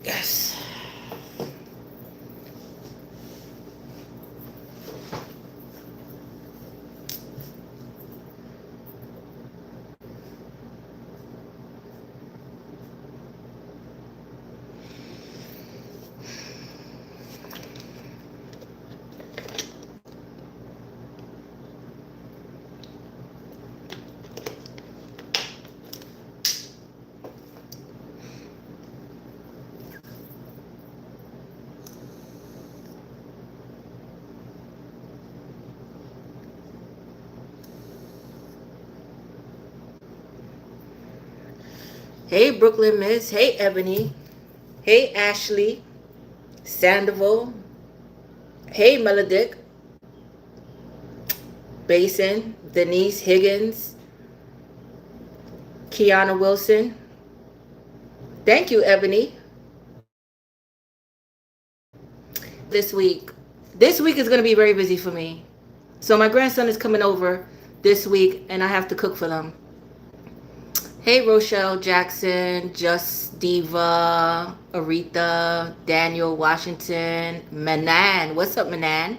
Yes. Hey, Brooklyn Miss. Hey, Ebony. Hey, Ashley. Sandoval. Hey, Melodic. Basin. Denise Higgins. Kiana Wilson. Thank you, Ebony. This week. This week is going to be very busy for me. So my grandson is coming over this week, and I have to cook for them. Hey, Rochelle Jackson, Just Diva, Aretha, Daniel Washington, Manan. What's up, Manan?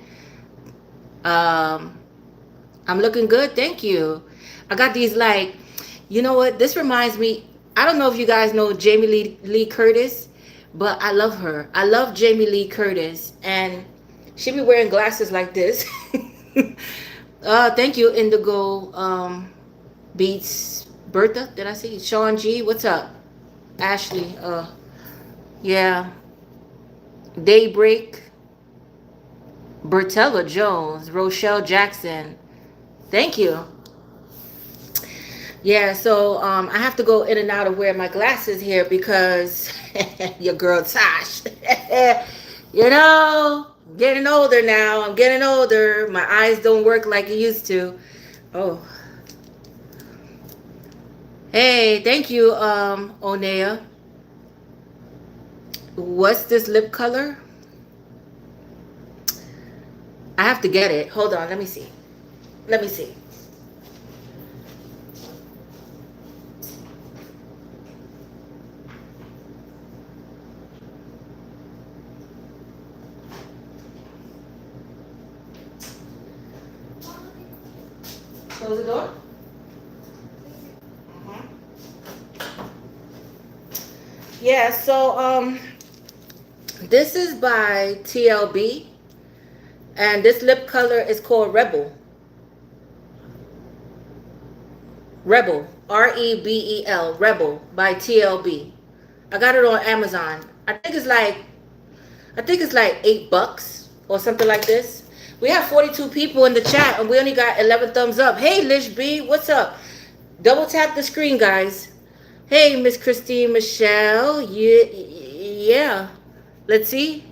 Um, I'm looking good, thank you. I got these like, you know what? This reminds me. I don't know if you guys know Jamie Lee Curtis, but I love her. I love Jamie Lee Curtis, and she be wearing glasses like this. Thank you, Indigo Beats. Bertha, did I see? Sean G, what's up? Ashley, yeah. Daybreak, Bertella Jones, Rochelle Jackson. Thank you. Yeah, so I have to go in and out of wearing my glasses here because your girl Tosh. You know, I'm getting older now. I'm getting older. My eyes don't work like it used to. Oh, hey, thank you, Onea. What's this lip color? I have to get it. Hold on, let me see. Let me see. Close the door. Uh-huh. Yeah, so this is by TLB, and this lip color is called Rebel. Rebel, Rebel, Rebel by TLB. I got it on Amazon. I think it's like $8 or something like this. We have 42 people in the chat, and we only got 11 thumbs up. Hey, Lish B, what's up? Double tap the screen, guys. Hey, Miss Christine Michelle. Yeah, yeah. Let's see.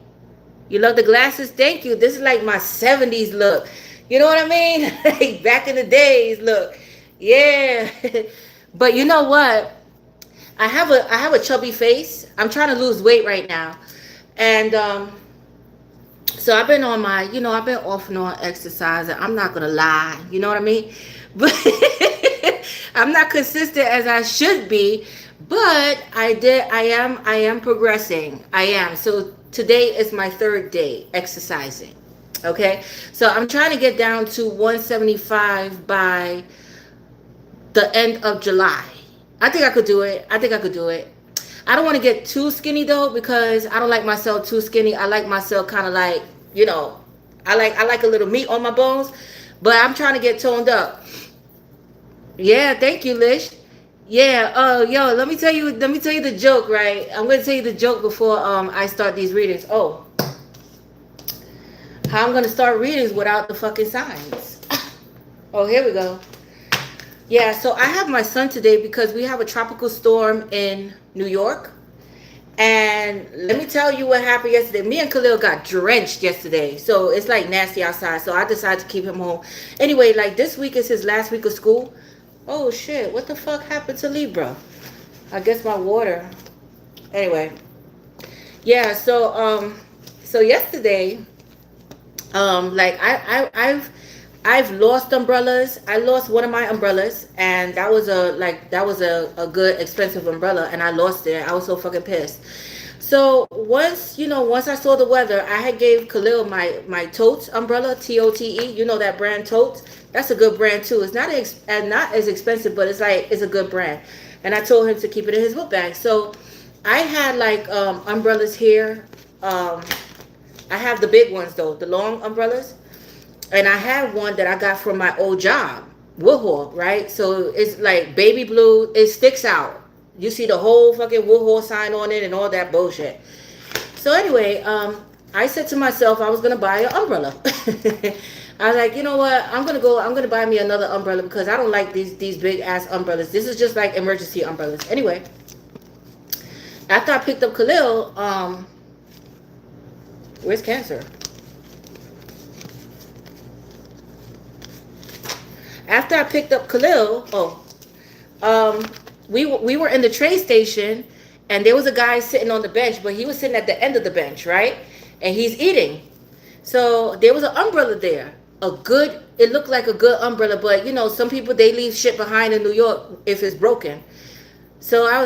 You love the glasses? Thank you. This is like my 70s look. You know what I mean? Like back in the days look. Yeah. But you know what? I have a chubby face. I'm trying to lose weight right now. And so I've been on my, I've been off and on exercising. I'm not gonna lie, you know what I mean? But I'm not consistent as I should be. But I am progressing. I am. So today is my third day exercising. Okay, so I'm trying to get down to 175 by the end of July. I think I could do it. I think I could do it. I don't want to get too skinny though because I don't like myself too skinny. I like myself kind of like, I like a little meat on my bones, but I'm trying to get toned up. Yeah, thank you, Lish. Yeah, yo, let me tell you the joke, right? I'm gonna tell you the joke before I start these readings. Oh, how I'm gonna start readings without the fucking signs. Oh, here we go. Yeah, so I have my son today because we have a tropical storm in New York. And let me tell you what happened yesterday. Me and Khalil got drenched yesterday. So it's like nasty outside. So I decided to keep him home. Anyway, like this week is his last week of school. Oh shit, what the fuck happened to Libra? I guess my water. Anyway. Yeah, so yesterday, like I've lost umbrellas. I lost one of my umbrellas, and that was a good expensive umbrella, and I lost it. I was so fucking pissed. So once I saw the weather, I had gave Khalil my Totes umbrella, Tote. You know that brand Totes. That's a good brand too. It's not as expensive, but it's a good brand. And I told him to keep it in his book bag. So I had like umbrellas here. Um, I have the big ones though, the long umbrellas, and I had one that I got from my old job, Woodhall, right? So it's like baby blue. It sticks out. You see the whole fucking Woodhall sign on it and all that bullshit. So anyway, I said to myself I was gonna buy an umbrella. I was like, you know what? I'm gonna buy me another umbrella because I don't like these big ass umbrellas. This is just like emergency umbrellas. Anyway, after I picked up Khalil, where's Cancer? After I picked up Khalil, we were in the train station, and there was a guy sitting on the bench, but he was sitting at the end of the bench, right? And he's eating. So there was an umbrella there. It looked like a good umbrella, but you know, some people they leave shit behind in New York if it's broken. So I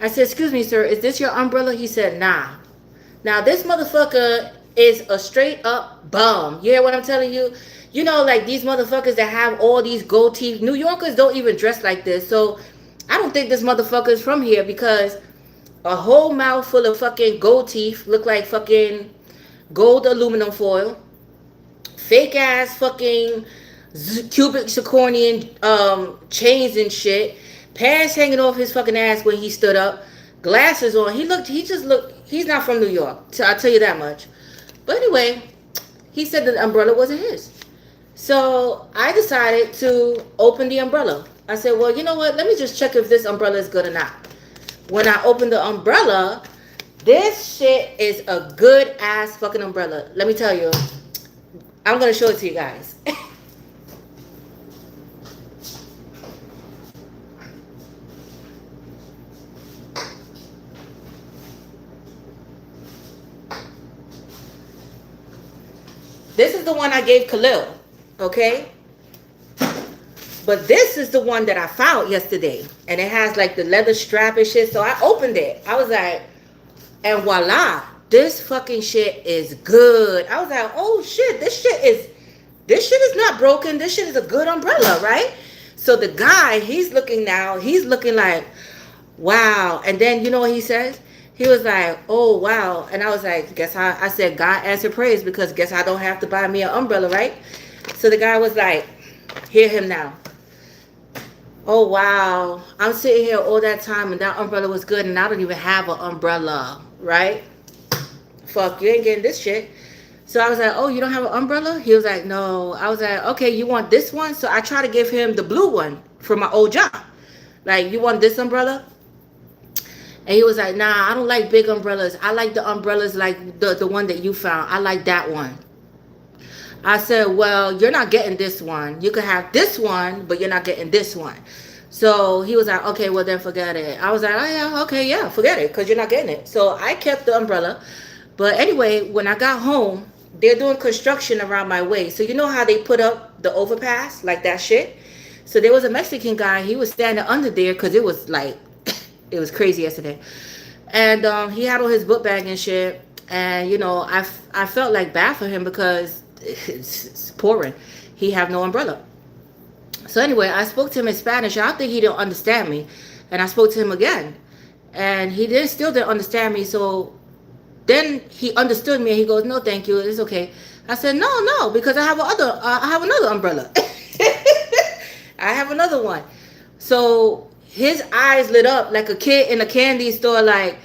said, excuse me, sir, is this your umbrella? He said, nah. Now this motherfucker is a straight up bum. You hear what I'm telling you? You know, like these motherfuckers that have all these gold teeth. New Yorkers don't even dress like this. So I don't think this motherfucker is from here because a whole mouth full of fucking gold teeth look like fucking gold aluminum foil. Fake ass fucking cubic zirconian chains and shit. Pants hanging off his fucking ass when he stood up. Glasses on. He's not from New York. So I'll tell you that much. But anyway, he said the umbrella wasn't his. So I decided to open the umbrella. I said, well, you know what? Let me just check if this umbrella is good or not. When I opened the umbrella, this shit is a good ass fucking umbrella. Let me tell you. I'm going to show it to you guys. This is the one I gave Khalil, okay? But this is the one that I found yesterday. And it has like the leather strap and shit. So I opened it. I was like, and voila, this fucking shit is good. I was like, oh shit, this shit is not broken. This shit is a good umbrella, right? So the guy, he's looking like, wow. And then you know what he says? He was like, oh wow. And I was like, I said, God answer praise because guess I don't have to buy me an umbrella, right? So the guy was like, hear him now. Oh wow. I'm sitting here all that time and that umbrella was good and I don't even have an umbrella, right? Fuck, you ain't getting this shit. So I was like, oh, you don't have an umbrella? He was like, no. I was like, okay, you want this one? So I try to give him the blue one from my old job. Like, you want this umbrella? And he was like, nah, I don't like big umbrellas. I like the umbrellas like the one that you found. I like that one. I said, well, you're not getting this one. You could have this one, but you're not getting this one. So he was like, okay, well then forget it. I was like, oh yeah, okay, yeah, forget it because you're not getting it. So I kept the umbrella. But anyway, when I got home, they're doing construction around my way. So you know how they put up the overpass, like that shit? So there was a Mexican guy. He was standing under there because it was like, it was crazy yesterday. And he had on his book bag and shit. And, you know, I felt like bad for him because it's pouring. He have no umbrella. So anyway, I spoke to him in Spanish. I think he didn't understand me. And I spoke to him again. And he still didn't understand me. So then he understood me and he goes, no, thank you. It's okay. I said, no, because I have another umbrella. I have another one. So his eyes lit up like a kid in a candy store, like,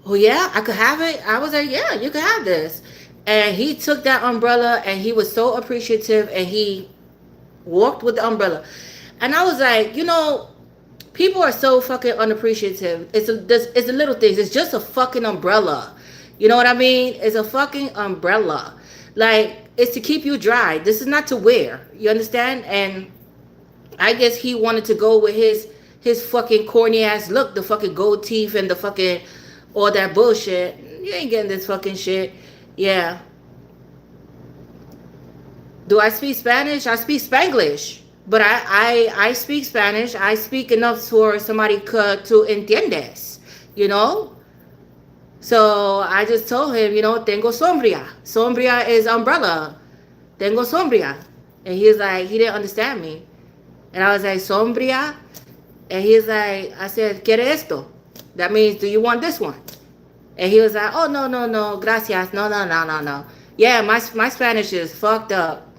oh yeah, I could have it. I was like, yeah, you could have this. And he took that umbrella and he was so appreciative and he walked with the umbrella. And I was like, you know, people are so fucking unappreciative. It's the little things. It's just a fucking umbrella. You know what I mean? It's a fucking umbrella. Like, it's to keep you dry. This is not to wear. You understand? And I guess he wanted to go with his fucking corny ass look, the fucking gold teeth and the fucking all that bullshit. You ain't getting this fucking shit. Yeah. Do I speak Spanish? I speak Spanglish. But I speak Spanish. I speak enough for somebody to entiendes. You know? So I just told him, tengo sombria. Sombria is umbrella. Tengo sombria. And he was like, he didn't understand me. And I was like, sombria? And he was like, I said, ¿quiere esto? That means, do you want this one? And he was like, oh, no, no, no, gracias. No, no, no, no, no. Yeah, my Spanish is fucked up.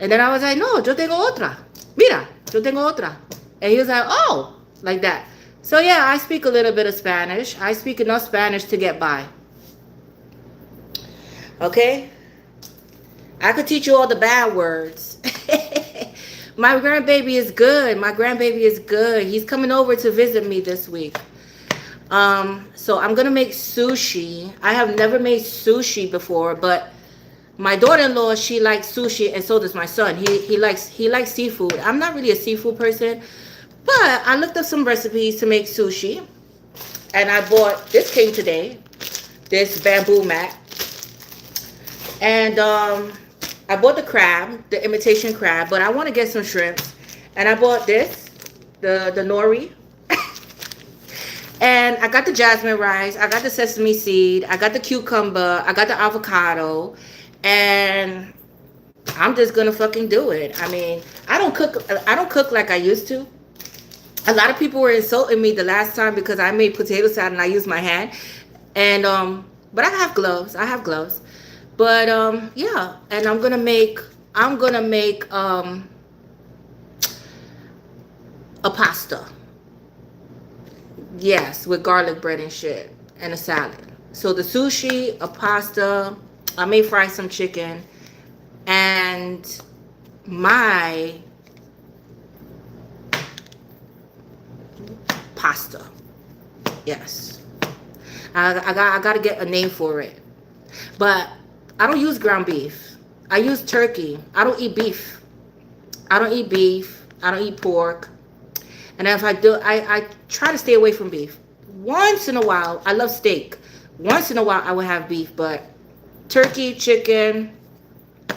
And then I was like, no, yo tengo otra. Mira, yo tengo otra. And he was like, oh, like that. So yeah, I speak a little bit of Spanish. I speak enough Spanish to get by. Okay? I could teach you all the bad words. My grandbaby is good. My grandbaby is good. He's coming over to visit me this week. So I'm gonna make sushi. I have never made sushi before, but my daughter-in-law, she likes sushi, and so does my son. He likes seafood. I'm not really a seafood person, but I looked up some recipes to make sushi, and I bought, this came today, this bamboo mat, and I bought the crab, the imitation crab, but I want to get some shrimps, and I bought this, the nori, and I got the jasmine rice, I got the sesame seed, I got the cucumber, I got the avocado, and I'm just gonna fucking do it. I mean, I don't cook like I used to. A lot of people were insulting me the last time because I made potato salad and I used my hand. And but I have gloves. But yeah, and I'm gonna make a pasta. Yes, with garlic bread and shit, and a salad. So the sushi, a pasta, I may fry some chicken, and my pasta. Yes, I got to get a name for it. But I don't use ground beef. I use turkey. I don't eat beef. I don't eat pork. And if I do, I try to stay away from beef. Once in a while, I love steak. Once in a while, I will have beef, but turkey, chicken,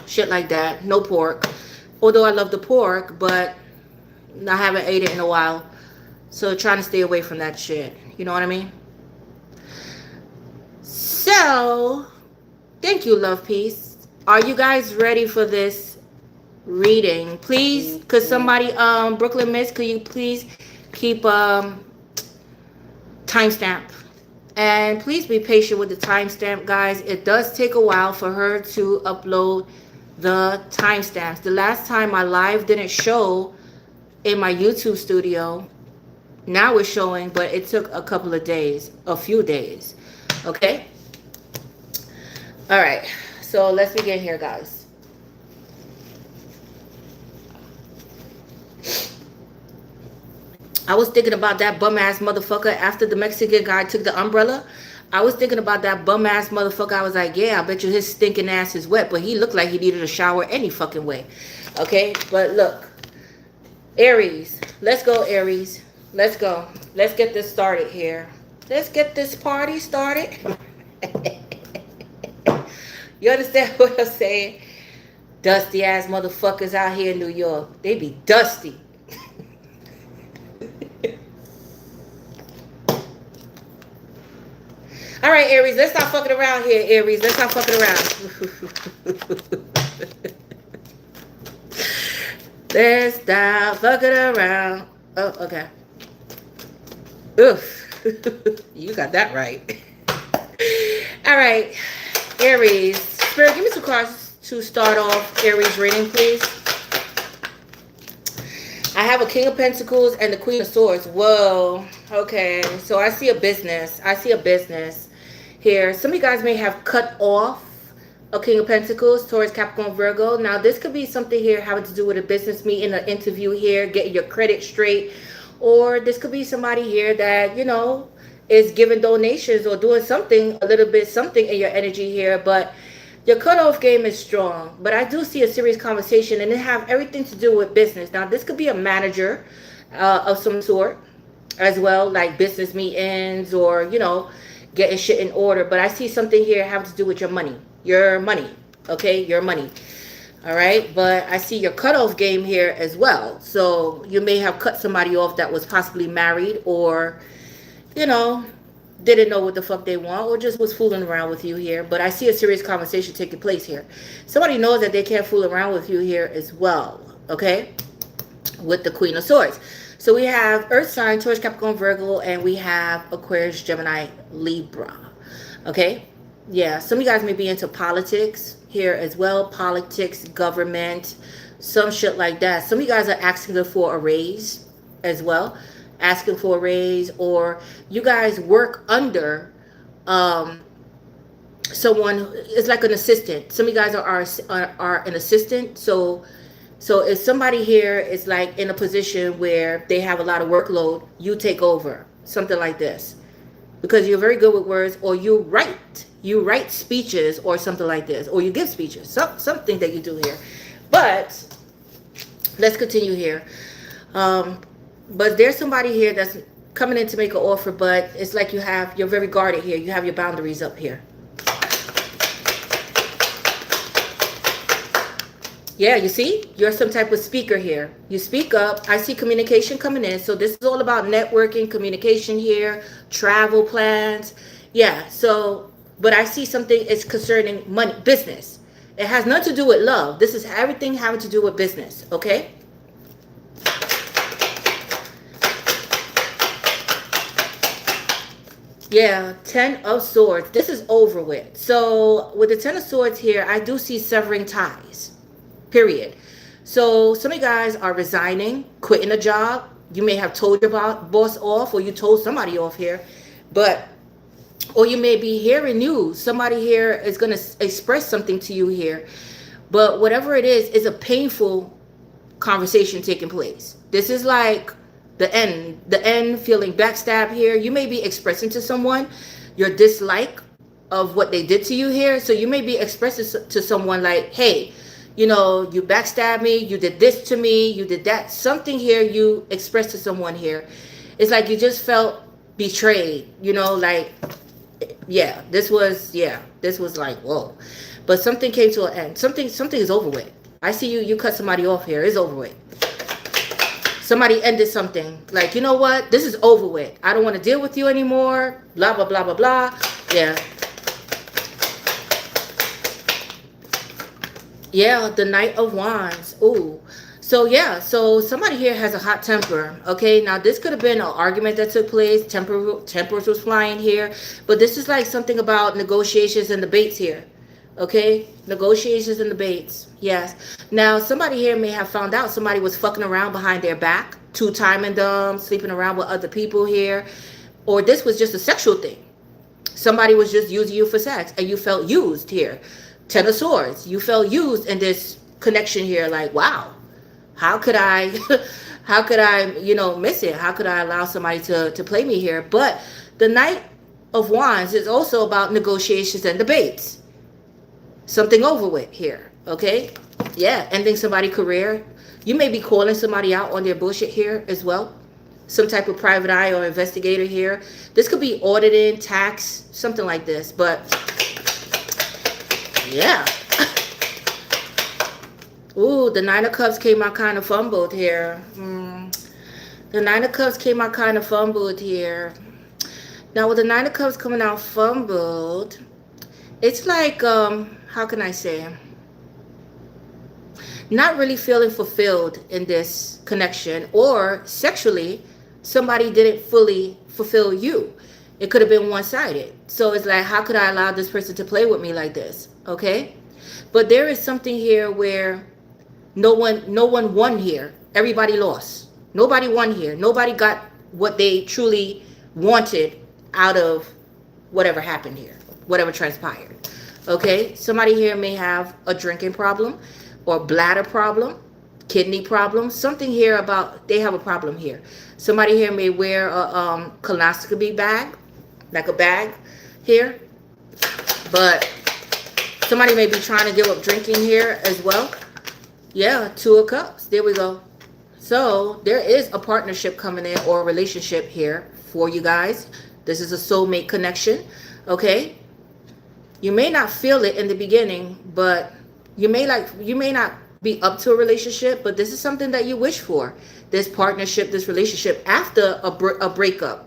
shit like that. No pork. Although I love the pork, but I haven't ate it in a while. So trying to stay away from that shit. You know what I mean? So, thank you, love peace. Are you guys ready for this reading? Please, could somebody, Brooklyn Miss, could you please keep timestamp? And please be patient with the timestamp, guys. It does take a while for her to upload the timestamps. The last time my live didn't show in my YouTube studio. Now it's showing, but it took a couple of days, a few days. Okay? All right. So let's begin here, guys. I was thinking about that bum-ass motherfucker after the Mexican guy took the umbrella. I was thinking about that bum-ass motherfucker. I was like, yeah, I bet you his stinking ass is wet. But he looked like he needed a shower any fucking way. Okay? But look. Aries. Let's go, Aries. Let's go. Let's get this started here. Let's get this party started. You understand what I'm saying? Dusty ass motherfuckers out here in New York. They be dusty. All right, Aries, let's stop fucking around here, Aries. Let's stop fucking around. Let's stop fucking around. Oh, okay. Oof. You got that right. All right, Aries. Spirit, give me some cards to start off Aries reading, please. I have a King of Pentacles and the Queen of Swords. Whoa. Okay. So I see a business. Here. Some of you guys may have cut off a King of Pentacles, Taurus, Capricorn, Virgo. Now, this could be something here having to do with a business meeting, an interview here, getting your credit straight. Or this could be somebody here that, is giving donations or doing something, a little bit something in your energy here. But your cutoff game is strong. But I do see a serious conversation, and it have everything to do with business. Now, this could be a manager of some sort as well, like business meetings or, getting shit in order. But I see something here having to do with your money. Okay? Your money. All right? But I see your cutoff game here as well. So you may have cut somebody off that was possibly married or, didn't know what the fuck they want or just was fooling around with you here. But I see a serious conversation taking place here. Somebody knows that they can't fool around with you here as well. Okay? With the Queen of Swords. So we have Earth sign, Taurus, Capricorn, Virgo, and we have Aquarius, Gemini, Libra. Okay? Yeah, some of you guys may be into politics here as well. Politics, government, some shit like that. Some of you guys are asking for a raise as well. Asking for a raise, or you guys work under someone. It's like an assistant. Some of you guys are an assistant. So if somebody here is like in a position where they have a lot of workload, you take over, something like this, because you're very good with words, or you write speeches or something like this, or you give speeches, something that you do here. But let's continue here. But there's somebody here that's coming in to make an offer, but it's like you're very guarded here. You have your boundaries up here. Yeah, you see, you're some type of speaker here. You speak up. I see communication coming in. So this is all about networking, communication here, travel plans. Yeah, so, but I see something is concerning money, business. It has nothing to do with love. This is everything having to do with business, okay? Yeah, 10 of Swords. This is over with. So with the 10 of Swords here, I do see severing ties, period. So some of you guys are resigning, quitting a job. You may have told your boss off, or you told somebody off here. Or you may be hearing news. Somebody here is going to express something to you here. But whatever it is a painful conversation taking place. This is like the end, feeling backstab here. You may be expressing to someone your dislike of what they did to you here. So you may be expressing to someone like, hey, you know, you backstabbed me, you did this to me, you did that. Something here you expressed to someone here. It's like you just felt betrayed, you know, like, yeah, this was like, whoa. But something came to an end. Something is over with. I see you cut somebody off here. It's over with. Somebody ended something. Like, you know what? This is over with. I don't want to deal with you anymore. Blah, blah, blah, blah, blah. Yeah. Yeah, the Knight of Wands. Ooh. So, yeah. So, somebody here has a hot temper. Okay. Now, this could have been an argument that took place. Tempers was flying here. But this is like something about negotiations and debates here. Okay, negotiations and debates. Yes. Now, somebody here may have found out somebody was fucking around behind their back, two-timing them, sleeping around with other people here. Or this was just a sexual thing. Somebody was just using you for sex and you felt used here. 10 of Swords. You felt used in this connection here. Like, wow, how could I, you know, miss it? How could I allow somebody to play me here? But the Knight of Wands is also about negotiations and debates. Something over with here, okay? Yeah, ending somebody's career. You may be calling somebody out on their bullshit here as well. Some type of private eye or investigator here. This could be auditing, tax, something like this. But, yeah. Ooh, the Nine of Cups came out kind of fumbled here. The Nine of Cups came out kind of fumbled here. Now, with the Nine of Cups coming out fumbled, it's like, how can I say, not really feeling fulfilled in this connection, or sexually somebody didn't fully fulfill you. It could have been one-sided. So it's like, how could I allow this person to play with me like this? Okay, but there is something here where no one won here. Everybody lost. Nobody won here. Nobody got what they truly wanted out of whatever happened here, whatever transpired. Okay, somebody here may have a drinking problem or bladder problem, kidney problem, something here about they have a problem here. Somebody here may wear a colonoscopy bag, like a bag here. But somebody may be trying to give up drinking here as well. Yeah, 2 of Cups. There we go. So there is a partnership coming in or a relationship here for you guys. This is a soulmate connection. Okay. You may not feel it in the beginning, but you may not be up to a relationship, but this is something that you wish for. This partnership, this relationship after a breakup,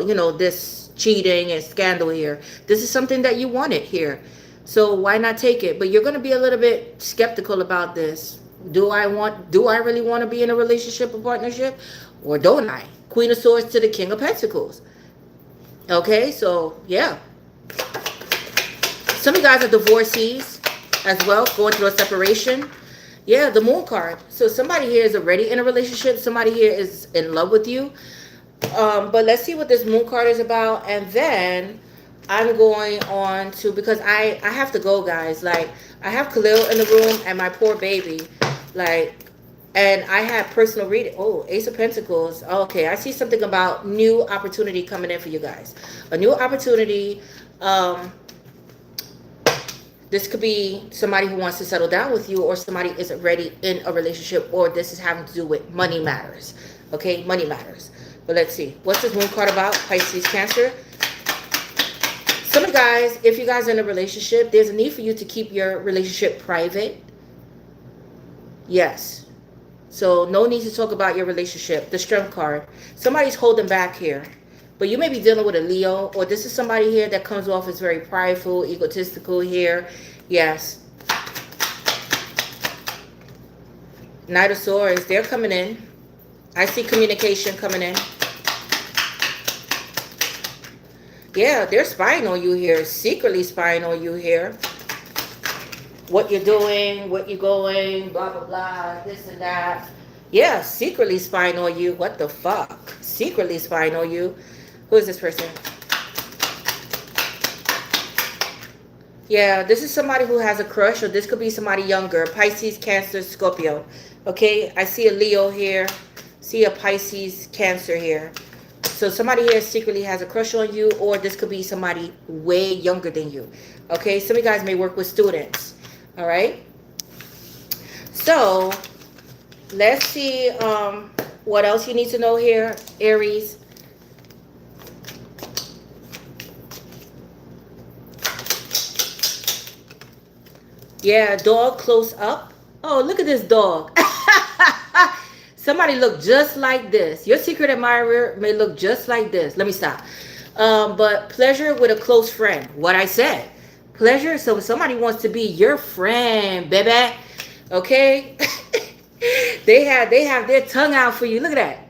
you know, this cheating and scandal here. This is something that you wanted here. So why not take it? But you're going to be a little bit skeptical about this. Do I really want to be in a relationship or partnership, or don't I? Queen of Swords to the King of Pentacles. Okay, so yeah. Some of you guys are divorcees as well, going through a separation. Yeah, the Moon card. So somebody here is already in a relationship. Somebody here is in love with you. But let's see what this Moon card is about. And then I'm going on to, because I have to go, guys. Like, I have Khalil in the room and my poor baby. Like, and I have personal reading. Oh, Ace of Pentacles. Okay, I see something about new opportunity coming in for you guys. A new opportunity. This could be somebody who wants to settle down with you, or somebody is already in a relationship, or this is having to do with money matters. Okay, money matters. But let's see. What's this Moon card about? Pisces, Cancer. Some of you guys, if you guys are in a relationship, there's a need for you to keep your relationship private. Yes. So no need to talk about your relationship. The Strength card. Somebody's holding back here. But you may be dealing with a Leo, or this is somebody here that comes off as very prideful, egotistical here. Yes. Knight of Swords, they're coming in. I see communication coming in. Yeah, they're spying on you here, secretly spying on you here. What you're doing, what you're going, blah, blah, blah, this and that. Yeah, secretly spying on you. What the fuck? Secretly spying on you. Who is this person? Yeah, this is somebody who has a crush, or this could be somebody younger. Pisces, Cancer, Scorpio. Okay, I see a Leo here. See a Pisces, Cancer here. So somebody here secretly has a crush on you, or this could be somebody way younger than you. Okay, some of you guys may work with students. All right. So let's see what else you need to know here, Aries. Yeah, dog close up. Oh, look at this dog. Somebody look just like this. Your secret admirer may look just like this. Let me stop. But pleasure with a close friend. What I said. Pleasure. So somebody wants to be your friend, baby. Okay? They have their tongue out for you. Look at that.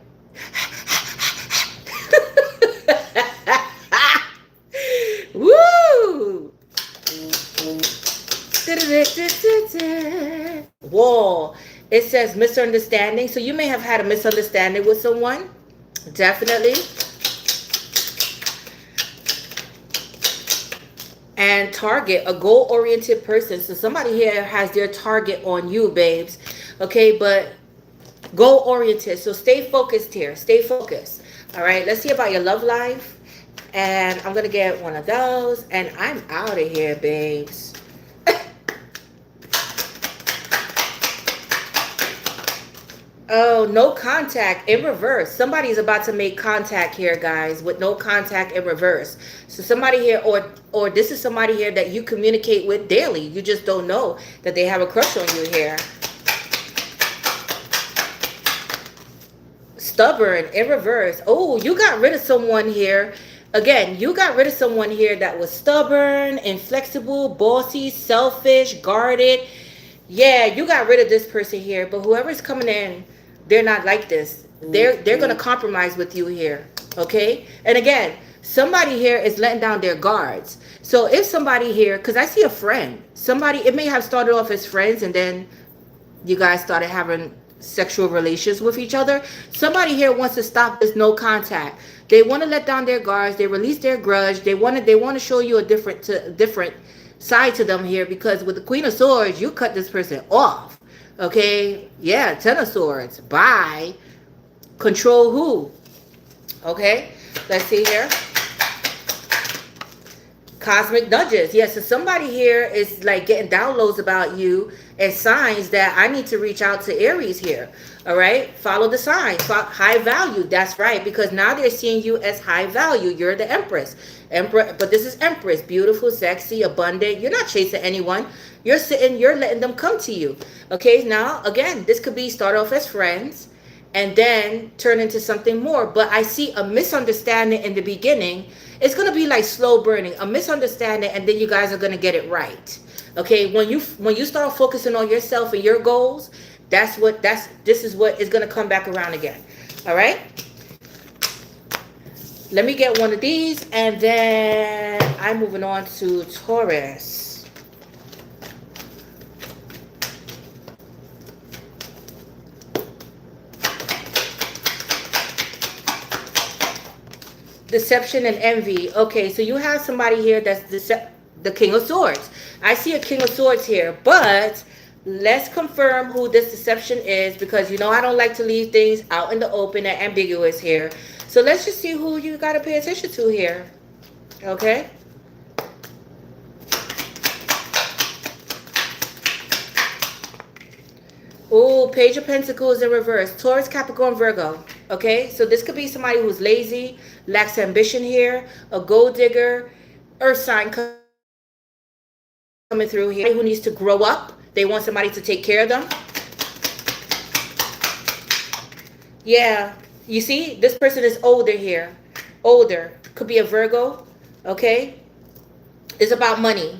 Woo! Whoa. It says misunderstanding. So you may have had a misunderstanding with someone. Definitely. And target, a goal-oriented person. So somebody here has their target on you, babes. Okay, but goal-oriented. So stay focused here. Stay focused. All right, let's see about your love life. And I'm going to get one of those. And I'm out of here, babes. Oh, no contact in reverse. Somebody's about to make contact here, guys, with no contact in reverse. So somebody here, or this is somebody here that you communicate with daily. You just don't know that they have a crush on you here. Stubborn in reverse. Oh, you got rid of someone here. Again, you got rid of someone here that was stubborn, inflexible, bossy, selfish, guarded. Yeah, you got rid of this person here. But whoever's coming in, they're not like this. They're going to compromise with you here. Okay? And again, somebody here is letting down their guards. So if somebody here, because I see a friend. Somebody, it may have started off as friends, and then you guys started having sexual relations with each other. Somebody here wants to stop this no contact. They want to let down their guards. They release their grudge. They want to show you a different side to them here, because with the Queen of Swords, you cut this person off. Okay? Yeah, Ten of Swords. Bye. Control who? Okay? Let's see here. Cosmic nudges. Yes, so somebody here is like getting downloads about you and signs that I need to reach out to Aries here. All right? Follow the signs. High value. That's right. Because now they're seeing you as high value. You're the Empress. But this is Empress. Beautiful, sexy, abundant. You're not chasing anyone. You're letting them come to you. Okay? Now, again, this could be start off as friends and then turn into something more. But I see a misunderstanding in the beginning. It's going to be like slow burning, a misunderstanding, and then you guys are going to get it right. Okay, when you start focusing on yourself and your goals, this is what is going to come back around again. All right, let me get one of these, and then I'm moving on to Taurus. Deception and envy. Okay, so you have somebody here that's the King of Swords. I see a King of Swords here, but let's confirm who this deception is, because you know I don't like to leave things out in the open and ambiguous here. So let's just see who you got to pay attention to here. Okay. Oh, Page of Pentacles in reverse. Taurus, Capricorn, Virgo. Okay, so this could be somebody who's lazy, lacks ambition here, a gold digger, earth sign coming through here, who needs to grow up. They want somebody to take care of them. Yeah, you see, this person is older here. Older. Could be a Virgo. Okay. It's about money.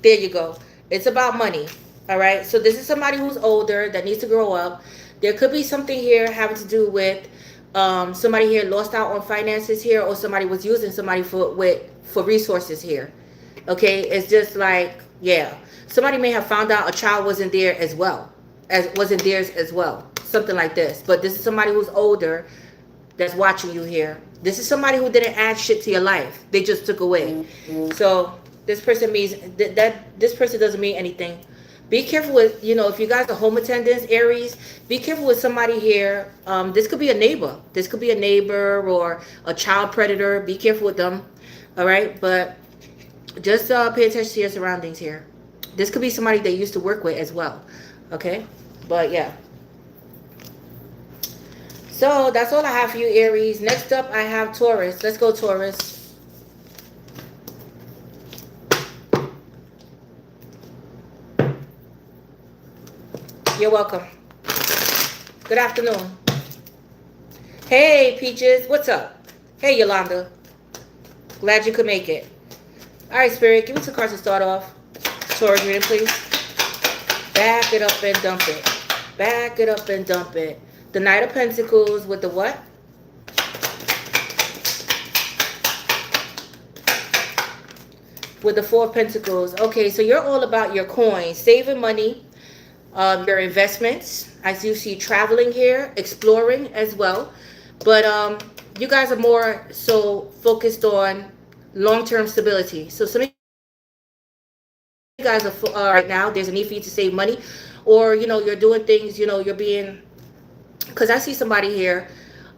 There you go. It's about money. All right. So this is somebody who's older that needs to grow up. There could be something here having to do with somebody here lost out on finances here, or somebody was using somebody for resources here. Okay. It's just like, yeah. Somebody may have found out a child wasn't there as well, wasn't theirs as well. Something like this. But this is somebody who's older that's watching you here. This is somebody who didn't add shit to your life. They just took away. So this person means that this person doesn't mean anything. Be careful with, you know, if you guys are home attendants, Aries, be careful with somebody here. This could be a neighbor. This could be a neighbor or a child predator. Be careful with them. All right. But just pay attention to your surroundings here. This could be somebody they used to work with as well. Okay. But yeah. So that's all I have for you, Aries. Next up, I have Taurus. Let's go, Taurus. You're welcome. Good afternoon. Hey, Peaches. What's up? Hey, Yolanda. Glad you could make it. All right, Spirit. Give me some cards to start off. Taurus reading, please. Back it up and dump it. Back it up and dump it. The Knight of Pentacles with the what? With the Four of Pentacles. Okay, so you're all about your coins, saving money, your investments. I do see traveling here, exploring as well. But you guys are more so focused on long-term stability. So some of you guys are right now, there's a need for you to save money, or, you know, you're doing things, you know, you're being... Because I see somebody here,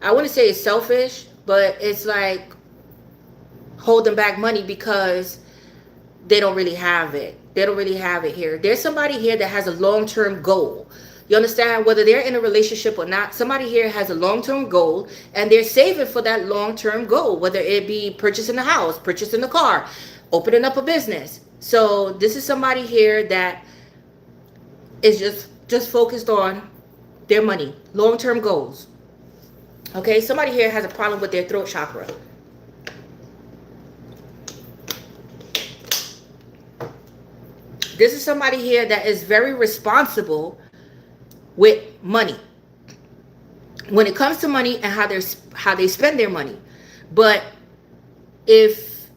I wouldn't say it's selfish, but it's like holding back money because they don't really have it. They don't really have it here. There's somebody here that has a long-term goal. You understand? Whether they're in a relationship or not, somebody here has a long-term goal, and they're saving for that long-term goal, whether it be purchasing a house, purchasing a car, opening up a business. So this is somebody here that is just focused on their money, long-term goals. Okay, somebody here has a problem with their throat chakra. This is somebody here that is very responsible with money. When it comes to money and how they spend their money. But if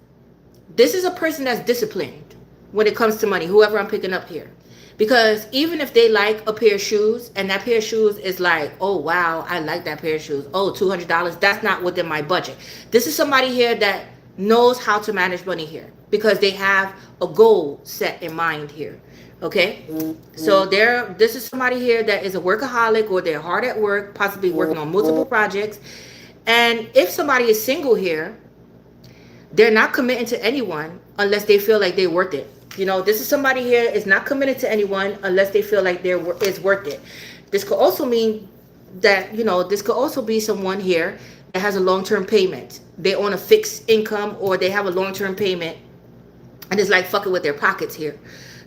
this is a person that's disciplined when it comes to money, whoever I'm picking up here. Because even if they like a pair of shoes, and that pair of shoes is like, oh, wow, I like that pair of shoes. Oh, $200, that's not within my budget. This is somebody here that knows how to manage money here, because they have a goal set in mind here. Okay? So this is somebody here that is a workaholic, or they're hard at work, possibly working on multiple projects. And if somebody is single here, they're not committing to anyone unless they feel like they're worth it. You know, this is somebody here is not committed to anyone unless they feel like it's worth it. This could also mean that, you know, this could also be someone here that has a long-term payment. They own a fixed income, or they have a long-term payment, and it's like fucking with their pockets here.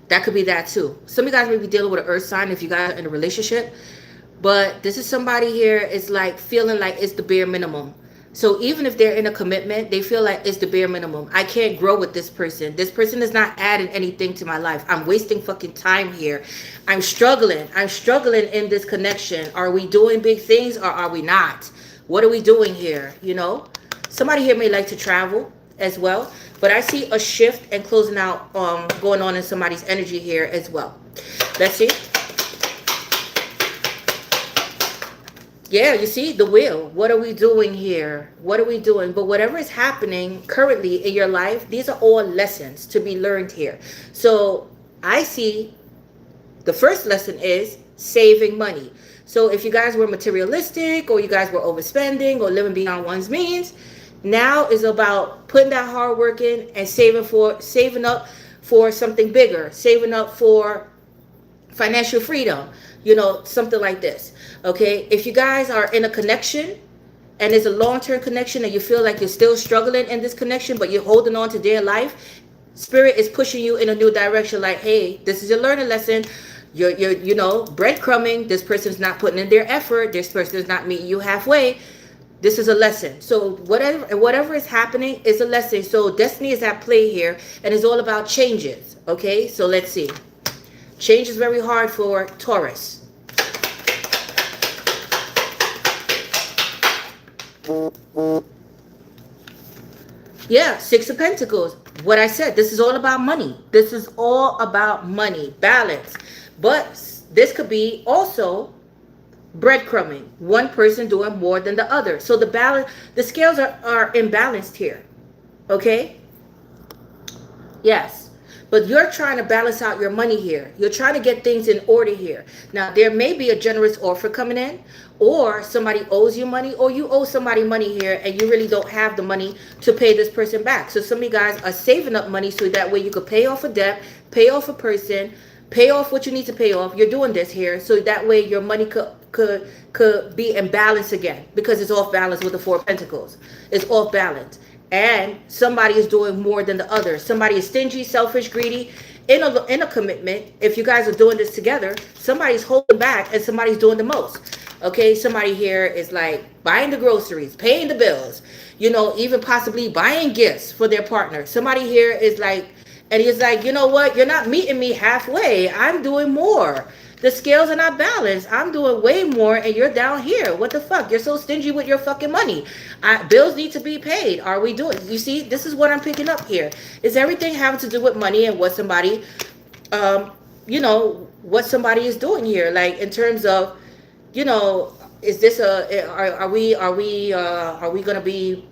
That could be that too. Some of you guys may be dealing with an earth sign if you guys are in a relationship. But this is somebody here is like feeling like it's the bare minimum. So even if they're in a commitment, they feel like it's the bare minimum. I can't grow with this person. This person is not adding anything to my life. I'm wasting fucking time here. I'm struggling. I'm struggling in this connection. Are we doing big things or are we not? What are we doing here? You know, somebody here may like to travel as well, but I see a shift and closing out going on in somebody's energy here as well. Let's see. Yeah, you see the wheel. What are we doing here? What are we doing? But whatever is happening currently in your life, these are all lessons to be learned here. So I see the first lesson is saving money. So if you guys were materialistic or you guys were overspending or living beyond one's means, now is about putting that hard work in and saving up for something bigger, saving up for financial freedom, you know, something like this. Okay, if you guys are in a connection and it's a long-term connection and you feel like you're still struggling in this connection but you're holding on to their life, spirit is pushing you in a new direction. Like, hey, this is a learning lesson. You're you know, breadcrumbing. This person's not putting in their effort. This person is not meeting you halfway. This is a lesson. So whatever is happening is a lesson. So destiny is at play here, and it's all about changes. Okay, so let's see. Change is very hard for Taurus. Yeah, Six of Pentacles. What I said, this is all about money. This is all about money, balance. But this could be also breadcrumbing. One person doing more than the other. So the balance, the scales are imbalanced here. Okay? Yes. But you're trying to balance out your money here. You're trying to get things in order here. Now, there may be a generous offer coming in, or somebody owes you money, or you owe somebody money here, and you really don't have the money to pay this person back. So some of you guys are saving up money so that way you could pay off a debt, pay off a person, pay off what you need to pay off. You're doing this here so that way your money could be in balance again, because it's off balance with the Four of Pentacles. It's off balance. And somebody is doing more than the other. Somebody is stingy, selfish, greedy in a commitment. If you guys are doing this together, somebody's holding back and somebody's doing the most. Okay, somebody here is like buying the groceries, paying the bills, you know, even possibly buying gifts for their partner. Somebody here is like, and he's like, you know what, you're not meeting me halfway. I'm doing more. The scales are not balanced. I'm doing way more and you're down here. What the fuck? You're so stingy with your fucking money. Bills need to be paid. Are we doing? You see, this is what I'm picking up here. Is everything having to do with money and what somebody, you know, what somebody is doing here? Like in terms of, you know, is this are we going to be,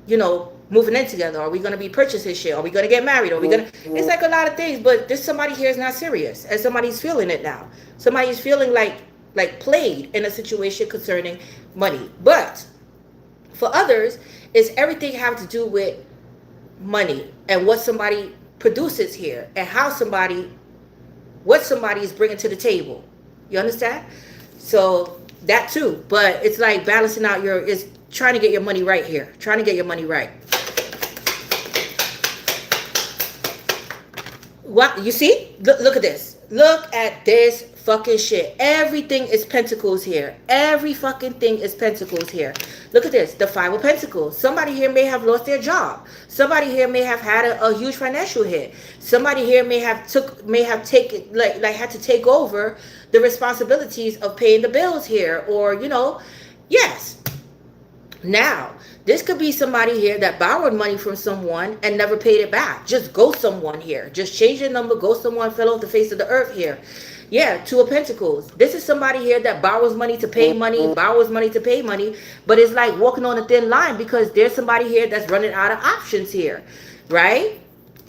you know, moving in together? Are we going to be purchasing shit? Are we going to get married? Are we going to... It's like a lot of things, but this somebody here is not serious, and somebody's feeling it now. Somebody's feeling like played in a situation concerning money. But for others, it's everything having to do with money and what somebody produces here and how what somebody is bringing to the table. You understand? So that too, but it's like balancing out it's trying to get your money right here. Trying to get your money right. What you see? Look at this. Look at this fucking shit. Everything is pentacles here. Every fucking thing is pentacles here. Look at this. The Five of Pentacles. Somebody here may have lost their job. Somebody here may have had a huge financial hit. Somebody here may have taken had to take over the responsibilities of paying the bills here, or you know, yes. Now, this could be somebody here that borrowed money from someone and never paid it back. Just ghost someone here. Just change your number, ghost someone, fell off the face of the earth here. Yeah, Two of Pentacles. This is somebody here that borrows money to pay money, borrows money to pay money, but it's like walking on a thin line because there's somebody here that's running out of options here, right?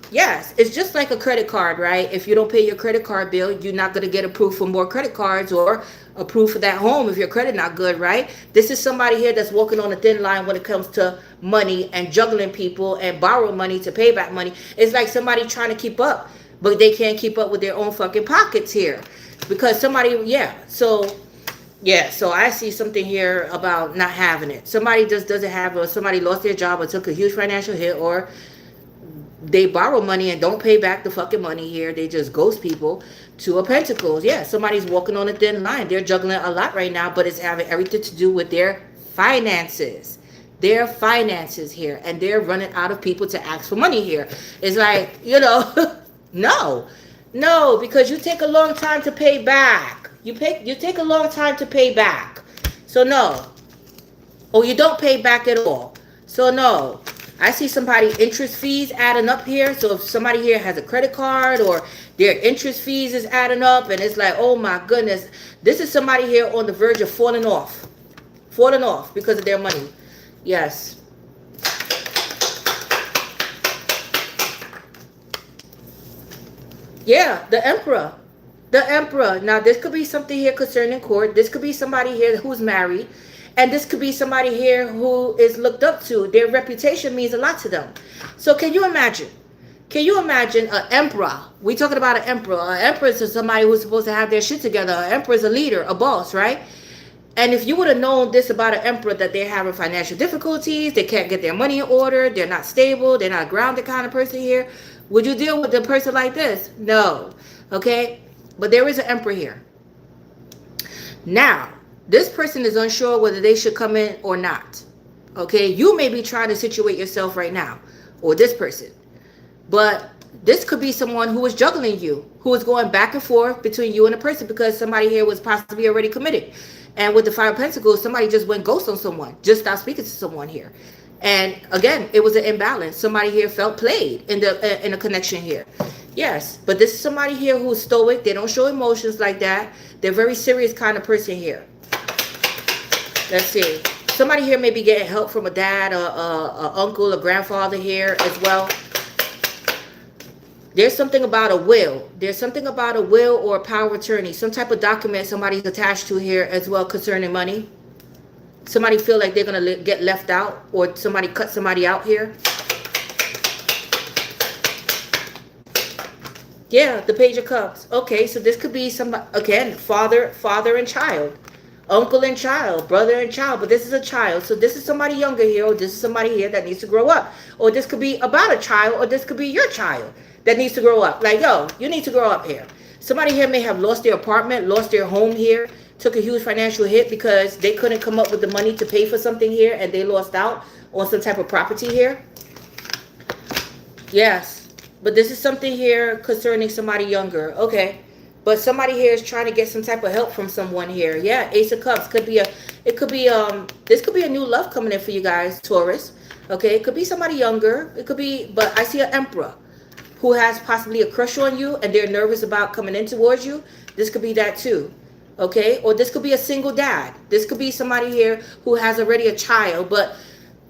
Yes, it's just like a credit card, right? If you don't pay your credit card bill, you're not going to get approved for more credit cards or approved for that home if your credit not good, right? This is somebody here that's walking on a thin line when it comes to money and juggling people and borrow money to pay back money. It's like somebody trying to keep up, but they can't keep up with their own fucking pockets here because somebody, yeah. So I see something here about not having it. Somebody just doesn't have, or somebody lost their job or took a huge financial hit, or they borrow money and don't pay back the fucking money here. They just ghost people. Two of Pentacles. Yeah, somebody's walking on a thin line. They're juggling a lot right now, but it's having everything to do with their finances. their finances here, and they're running out of people to ask for money here. It's like, you know, no, no, because you take a long time to pay back. You take a long time to pay back. So no. Or you don't pay back at all. So no. I see somebody interest fees adding up here. So if somebody here has a credit card or their interest fees is adding up and it's like, oh my goodness, this is somebody here on the verge of falling off because of their money. Yes. Yeah, the emperor. The emperor. Now, this could be something here concerning court. This could be somebody here who's married. And this could be somebody here who is looked up to. Their reputation means a lot to them. So can you imagine? Can you imagine an emperor? We talking about an emperor. An emperor is somebody who's supposed to have their shit together. An emperor is a leader, a boss, right? And if you would have known this about an emperor, that they're having financial difficulties, they can't get their money in order, they're not stable, they're not a grounded kind of person here, would you deal with a person like this? No. Okay? But there is an emperor here. Now, this person is unsure whether they should come in or not. Okay? You may be trying to situate yourself right now, or this person. But this could be someone who is juggling you, who is going back and forth between you and a person because somebody here was possibly already committed. And with the Five of Pentacles, somebody just went ghost on someone, just stopped speaking to someone here. And again, it was an imbalance. Somebody here felt played in a connection here. Yes, but this is somebody here who's stoic. They don't show emotions like that. They're a very serious kind of person here. Let's see. Somebody here may be getting help from a dad, a uncle, a grandfather here as well. There's something about a will. There's something about a will or a power of attorney. Some type of document somebody's attached to here as well concerning money. Somebody feel like they're going to get left out, or somebody cut somebody out here. Yeah, the Page of Cups. Okay, so this could be somebody, again, father and child. Uncle and child, brother and child, but this is a child. So this is somebody younger here, or this is somebody here that needs to grow up. Or this could be about a child, or this could be your child that needs to grow up. Like, yo, you need to grow up here. Somebody here may have lost their apartment, lost their home here, took a huge financial hit because they couldn't come up with the money to pay for something here, and they lost out on some type of property here. Yes, but this is something here concerning somebody younger. Okay, but somebody here is trying to get some type of help from someone here. Yeah, Ace of Cups could be this could be a new love coming in for you guys, Taurus. Okay, it could be somebody younger. It could be, but I see an emperor who has possibly a crush on you and they're nervous about coming in towards you. This could be that too. Okay, or this could be a single dad. This could be somebody here who has already a child, but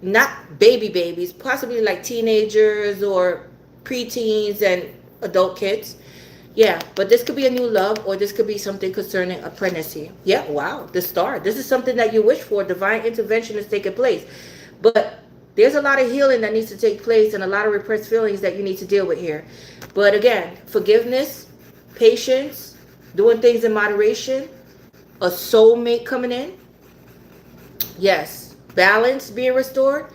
not babies, possibly like teenagers or preteens and adult kids. Yeah, but this could be a new love, or this could be something concerning a pregnancy. Yeah, wow, the star. This is something that you wish for. Divine intervention is taking place. But there's a lot of healing that needs to take place and a lot of repressed feelings that you need to deal with here. But again, forgiveness, patience, doing things in moderation, a soulmate coming in. Yes, balance being restored.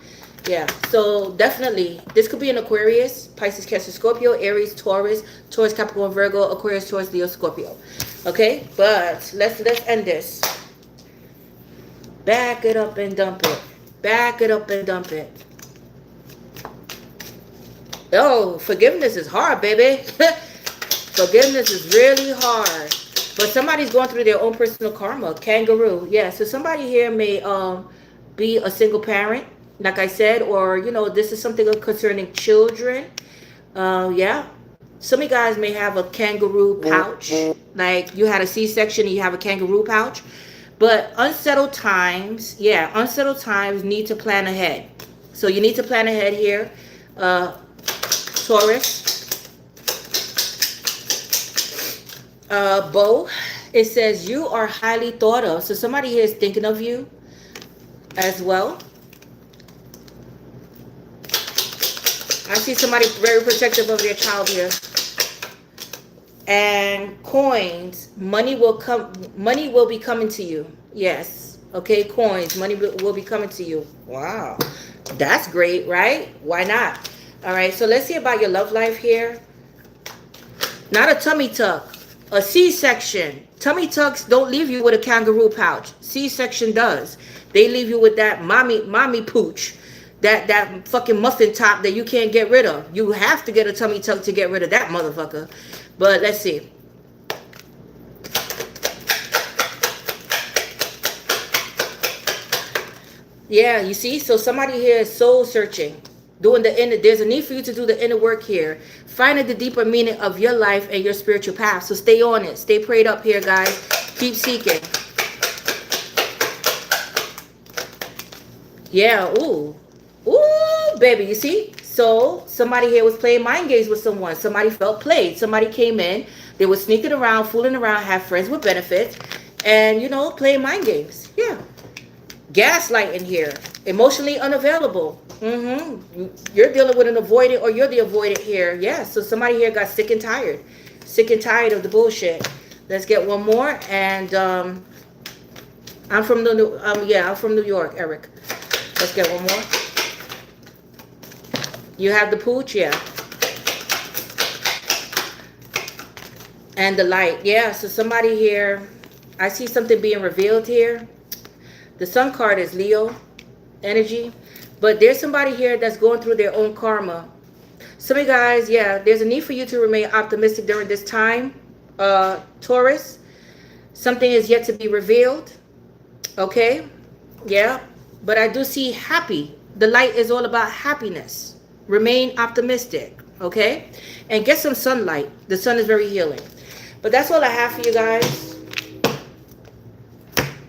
Yeah, so definitely this could be an Aquarius, Pisces, Cancer, Scorpio, Aries, Taurus, Capricorn, Virgo, Aquarius, Taurus, Leo, Scorpio. Okay, but let's end this. Back it up and dump it. Back it up and dump it. Oh, forgiveness is hard, baby. Forgiveness is really hard. But somebody's going through their own personal karma. Kangaroo. Yeah, so somebody here may be a single parent, like I said, or, you know, this is something concerning children. Yeah. Some of you guys may have a kangaroo pouch. Like you had a C-section and you have a kangaroo pouch. But unsettled times, yeah, unsettled times need to plan ahead. So you need to plan ahead here, Taurus. Bo, it says you are highly thought of. So somebody here is thinking of you as well. I see somebody very protective of their child here. And coins, money will be coming to you. Yes. Okay, coins, money will be coming to you. Wow. That's great, right? Why not? All right, so let's see about your love life here. Not a tummy tuck. A C-section. Tummy tucks don't leave you with a kangaroo pouch. C-section does. They leave you with that mommy pooch. That fucking muffin top that you can't get rid of. You have to get a tummy tuck to get rid of that motherfucker. But let's see. Yeah, you see? So somebody here is soul searching. Doing the inner, there's a need for you to do the inner work here. Finding the deeper meaning of your life and your spiritual path. So stay on it. Stay prayed up here, guys. Keep seeking. Yeah, ooh. Ooh, baby, you see? So somebody here was playing mind games with someone. Somebody felt played. Somebody came in. They were sneaking around, fooling around, have friends with benefits. And, you know, playing mind games. Yeah. Gaslighting here. Emotionally unavailable. You're dealing with an avoidant, or you're the avoidant here. Yeah, so somebody here got sick and tired. Sick and tired of the bullshit. Let's get one more. And I'm from I'm from New York, Eric. Let's get one more. You have the pooch, yeah. And the light. Yeah, so somebody here, I see something being revealed here. The Sun card is Leo energy. But there's somebody here that's going through their own karma. Some of you guys, yeah, there's a need for you to remain optimistic during this time. Taurus, something is yet to be revealed. Okay? Yeah. But I do see happy. The light is all about happiness. Remain optimistic. Okay? And get some sunlight. The sun is very healing. But that's all I have for you guys.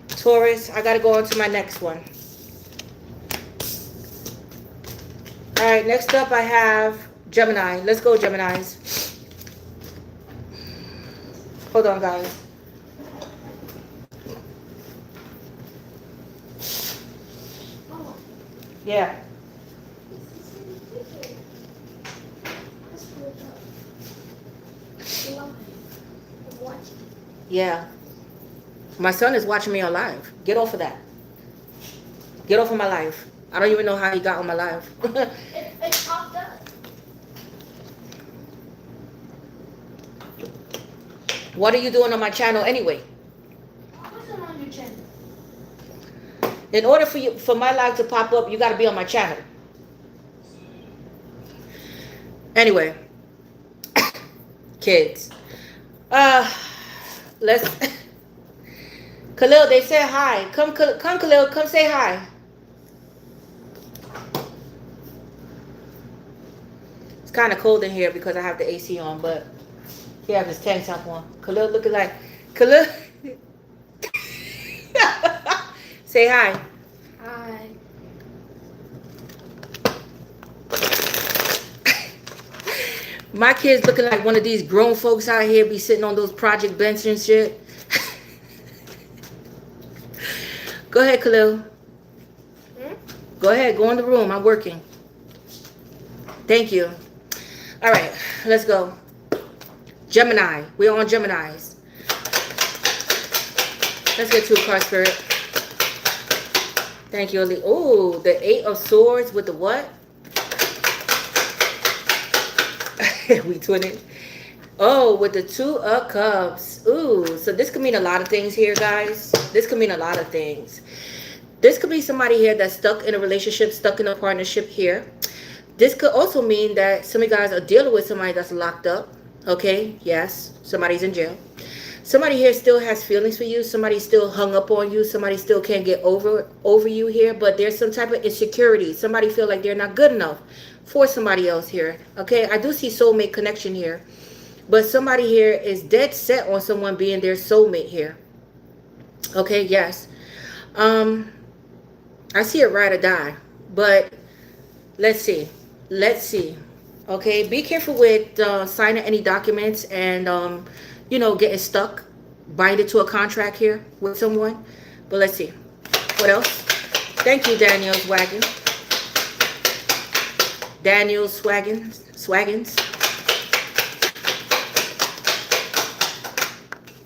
Taurus, I got to go on to my next one. All right, next up I have Gemini. Let's go, Geminis. Hold on, guys. Yeah. Yeah. My son is watching me on live. Get off of that. Get off of my live. I don't even know how he got on my live. It popped up. What are you doing on my channel anyway? I wasn't on your channel. In order for my live to pop up, you got to be on my channel. Anyway, kids. Let's. Khalil, they said hi. Come, Khalil. Come say hi. It's kind of cold in here because I have the AC on, but he have his tank top on. Khalil looking like Khalil. Say hi. Hi. My kids looking like one of these grown folks out here be sitting on those project benches and shit. Go ahead, Khalil. Go ahead. Go in the room. I'm working. Thank you. All right. Let's go. Gemini. We're on Geminis. Let's get to a card, Spirit. Thank you, Ali. Oh, the 8 of Swords with the what? We twinning. Oh, with the 2 of Cups. Ooh, so this could mean a lot of things here, guys. This could mean a lot of things. This could be somebody here that's stuck in a relationship, stuck in a partnership here. This could also mean that some of you guys are dealing with somebody that's locked up. Okay, yes, somebody's in jail. Somebody here still has feelings for you. Somebody still hung up on you. Somebody still can't get over you here. But there's some type of insecurity. Somebody feel like they're not good enough for somebody else here. Okay, I do see soulmate connection here. But somebody here is dead set on someone being their soulmate here. Okay, yes. I see it ride or die. But let's see. Let's see. Okay, be careful with signing any documents and, you know, getting stuck. Bind it to a contract here with someone. But let's see. What else? Thank you, Daniel Swaggins. Daniel Swaggins.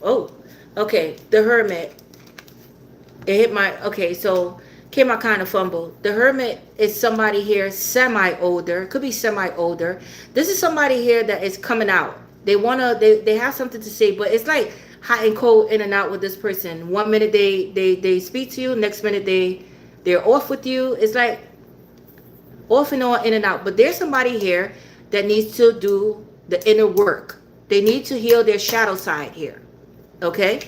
Oh, okay. The Hermit. It hit my, okay, so came out kind of fumble. The Hermit is somebody here semi-older. Could be semi-older. This is somebody here that is coming out. They have something to say, but it's like hot and cold in and out with this person. One minute they speak to you, next minute they're off with you. It's like off and on, in and out. But there's somebody here that needs to do the inner work. They need to heal their shadow side here. Okay?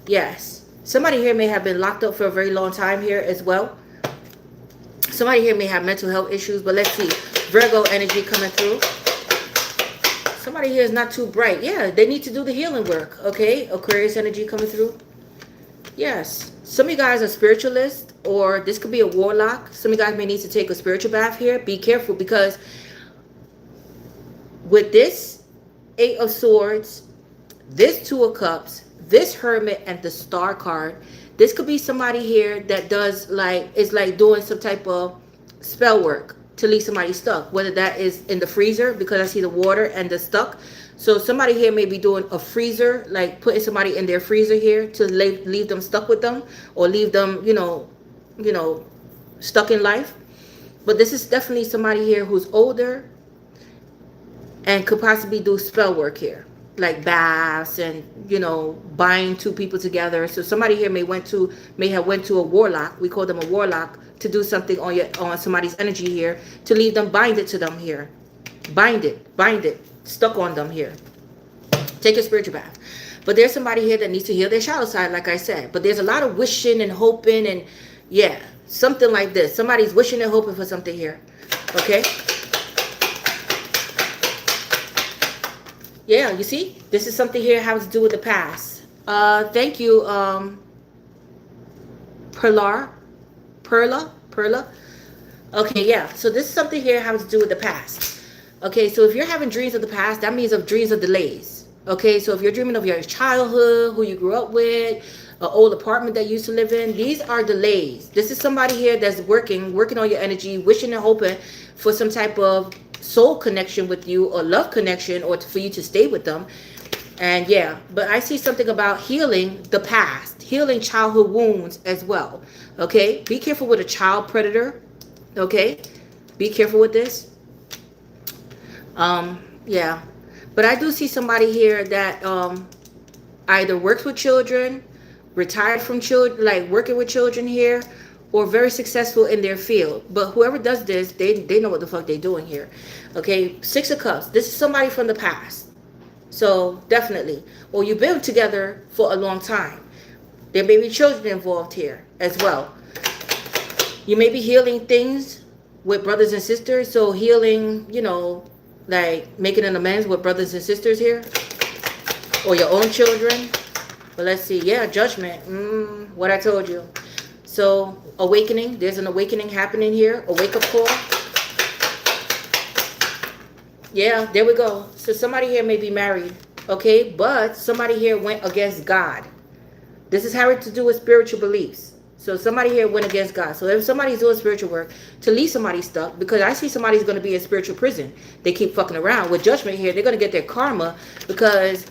Yes. Somebody here may have been locked up for a very long time here as well. Somebody here may have mental health issues, but let's see. Virgo energy coming through. Somebody here is not too bright. Yeah, they need to do the healing work. Okay? Aquarius energy coming through. Yes. Some of you guys are spiritualists, or this could be a warlock. Some of you guys may need to take a spiritual bath here. Be careful, because with this Eight of Swords, this Two of Cups, this Hermit, and the Star card, this could be somebody here that does is like doing some type of spell work to leave somebody stuck, whether that is in the freezer, because I see the water and the stuck. So somebody here may be doing a freezer, like putting somebody in their freezer here to leave them stuck with them, or leave them, stuck in life. But this is definitely somebody here who's older and could possibly do spell work here, like baths and, bind two people together. So somebody here may have went to a warlock. We call them a warlock, to do something on somebody's energy here, to leave them, bind it to them here. Bind it, stuck on them here. Take a spiritual bath. But there's somebody here that needs to heal their shadow side, like I said. But there's a lot of wishing and hoping, and yeah, something like this. Somebody's wishing and hoping for something here. Okay? Yeah, you see? This is something here having to do with the past. Thank you, Perla. Okay, yeah. So this is something here having to do with the past. Okay, so if you're having dreams of the past, that means of dreams of delays. Okay, so if you're dreaming of your childhood, who you grew up with, an old apartment that you used to live in, these are delays. This is somebody here that's working on your energy, wishing and hoping for some type of soul connection with you, or love connection, or for you to stay with them. And yeah, but I see something about healing the past, healing childhood wounds as well. Okay, be careful with a child predator. Okay, be careful with this. Yeah, but I do see somebody here that either works with children, retired from children, like working with children here, or very successful in their field. But whoever does this, they know what the fuck they're doing here. Okay, Six of Cups. This is somebody from the past. So definitely. Or you've been together for a long time. There may be children involved here as well. You may be healing things with brothers and sisters. So healing, like making an amends with brothers and sisters here. Or your own children. But let's see. Yeah, Judgment. What I told you. So awakening. There's an awakening happening here. A wake-up call. Yeah, there we go. So somebody here may be married. Okay, but somebody here went against God. This is having to do with spiritual beliefs. So somebody here went against God. So if somebody's doing spiritual work to leave somebody stuck, because I see somebody's going to be in spiritual prison. They keep fucking around. With Judgment here, they're going to get their karma because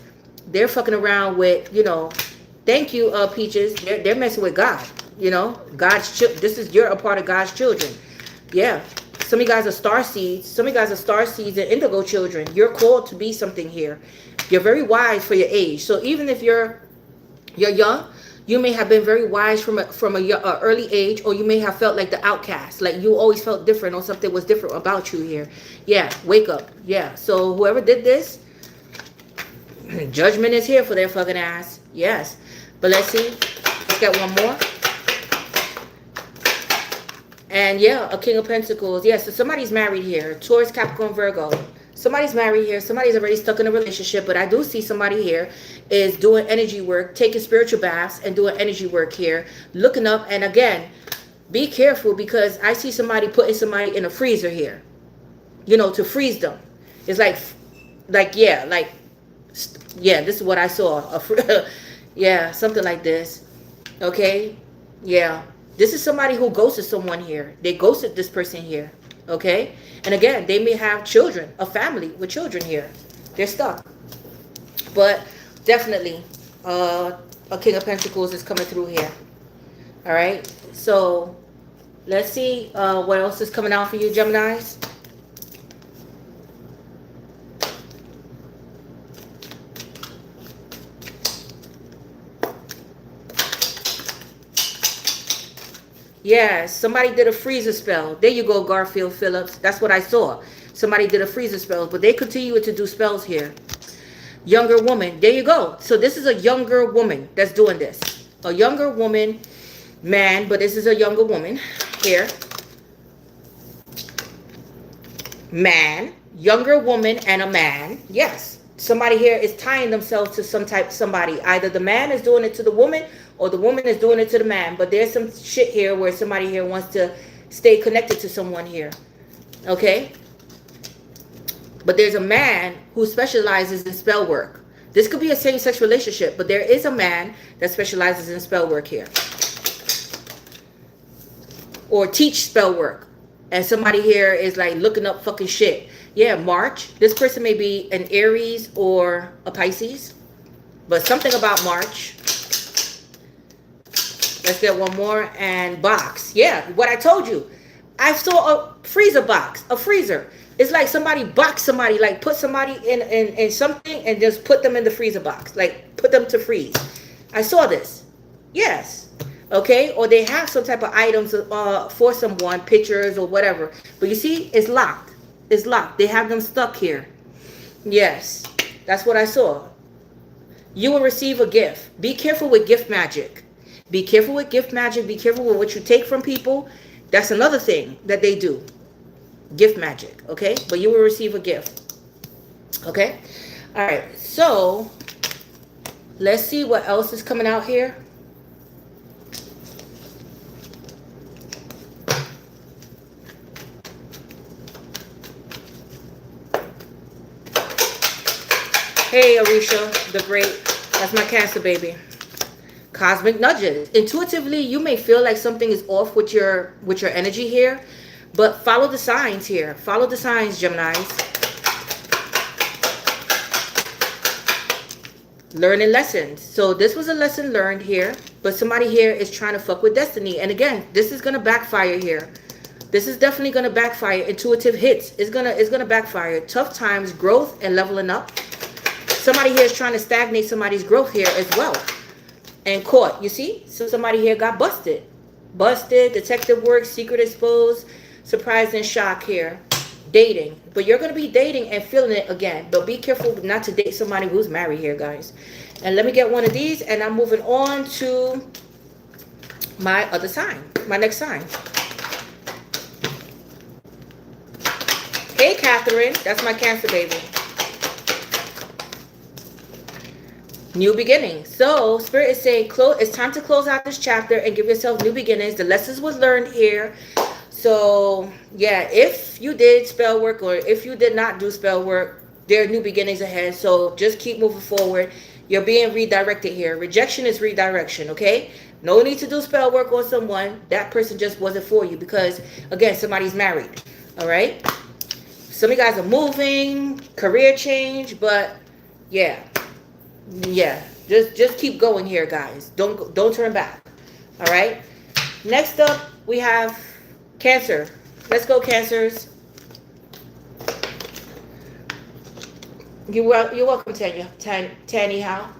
they're fucking around with, thank you, Peaches. They're messing with God. God's you're a part of God's children. Yeah. Some of you guys are star seeds. Some of you guys are star seeds and indigo children. You're called to be something here. You're very wise for your age. So even if you're young, you may have been very wise from a early age, or you may have felt like the outcast, like you always felt different, or something was different about you here. Yeah, wake up. Yeah. So whoever did this, Judgment is here for their fucking ass. Yes. But let's see. Let's get one more. And yeah, a King of Pentacles. Yeah, so somebody's married here. Taurus, Capricorn, Virgo. Somebody's married here. Somebody's already stuck in a relationship. But I do see somebody here is doing energy work, taking spiritual baths and doing energy work here. Looking up. And again, be careful, because I see somebody putting somebody in a freezer here. To freeze them. It's yeah, this is what I saw. Yeah, something like this. Okay? Yeah. This is somebody who ghosted someone here. They ghosted this person here. Okay? And again, they may have children, a family with children here. They're stuck. But definitely, a King of Pentacles is coming through here. All right? So, let's see what else is coming out for you, Geminis. Yes, somebody did a freezer spell. There you go, Garfield Phillips. That's what I saw. Somebody did a freezer spell, but they continue to do spells here. Younger woman. There you go. So this is a younger woman that's doing this. A younger woman, man, but this is a younger woman here. Man, younger woman and a man. Yes. Somebody here is tying themselves to somebody. Either the man is doing it to the woman or the woman is doing it to the man. But there's some shit here where somebody here wants to stay connected to someone here. Okay? But there's a man who specializes in spell work. This could be a same-sex relationship, but there is a man that specializes in spell work here. Or teach spell work. And somebody here is like looking up fucking shit. Yeah, March. This person may be an Aries or a Pisces. But something about March. Let's get one more. And box. Yeah, what I told you. I saw a freezer box. A freezer. It's like somebody boxed somebody. Like put somebody in something and just put them in the freezer box. Like put them to freeze. I saw this. Yes. Okay, or they have some type of items for someone, pictures or whatever. But you see, it's locked. It's locked. They have them stuck here. Yes, that's what I saw. You will receive a gift. Be careful with gift magic. Be careful with gift magic. Be careful with what you take from people. That's another thing that they do. Gift magic, okay? But you will receive a gift. Okay? All right, so let's see what else is coming out here. Hey, Arisha, the great. That's my Cancer baby. Cosmic nudges. Intuitively, you may feel like something is off with your energy here, but follow the signs here. Follow the signs, Geminis. Learning lessons. So this was a lesson learned here, but somebody here is trying to fuck with destiny. And again, this is gonna backfire here. This is definitely gonna backfire. Intuitive hits. It's gonna backfire. Tough times, growth, and leveling up. Somebody here is trying to stagnate somebody's growth here as well. And caught, you see? So somebody here got busted. Busted, detective work, secret exposed, surprise and shock here. Dating. But you're going to be dating and feeling it again. But be careful not to date somebody who's married here, guys. And let me get one of these. And I'm moving on to my other sign. My next sign. Hey, Catherine. That's my Cancer baby. New beginnings. So Spirit is saying it's time to close out this chapter and give yourself new beginnings. The lessons was learned here. So yeah, if you did spell work or if you did not do spell work, there are new beginnings ahead. So just keep moving forward. You're being redirected here. Rejection is redirection, okay? No need to do spell work on someone. That person just wasn't for you because, again, somebody's married, all right? Some of you guys are moving, career change, but yeah. Yeah, just keep going here, guys. Don't turn back. All right. Next up, we have Cancer. Let's go, Cancers. You're welcome, Tanya. Tanny, how?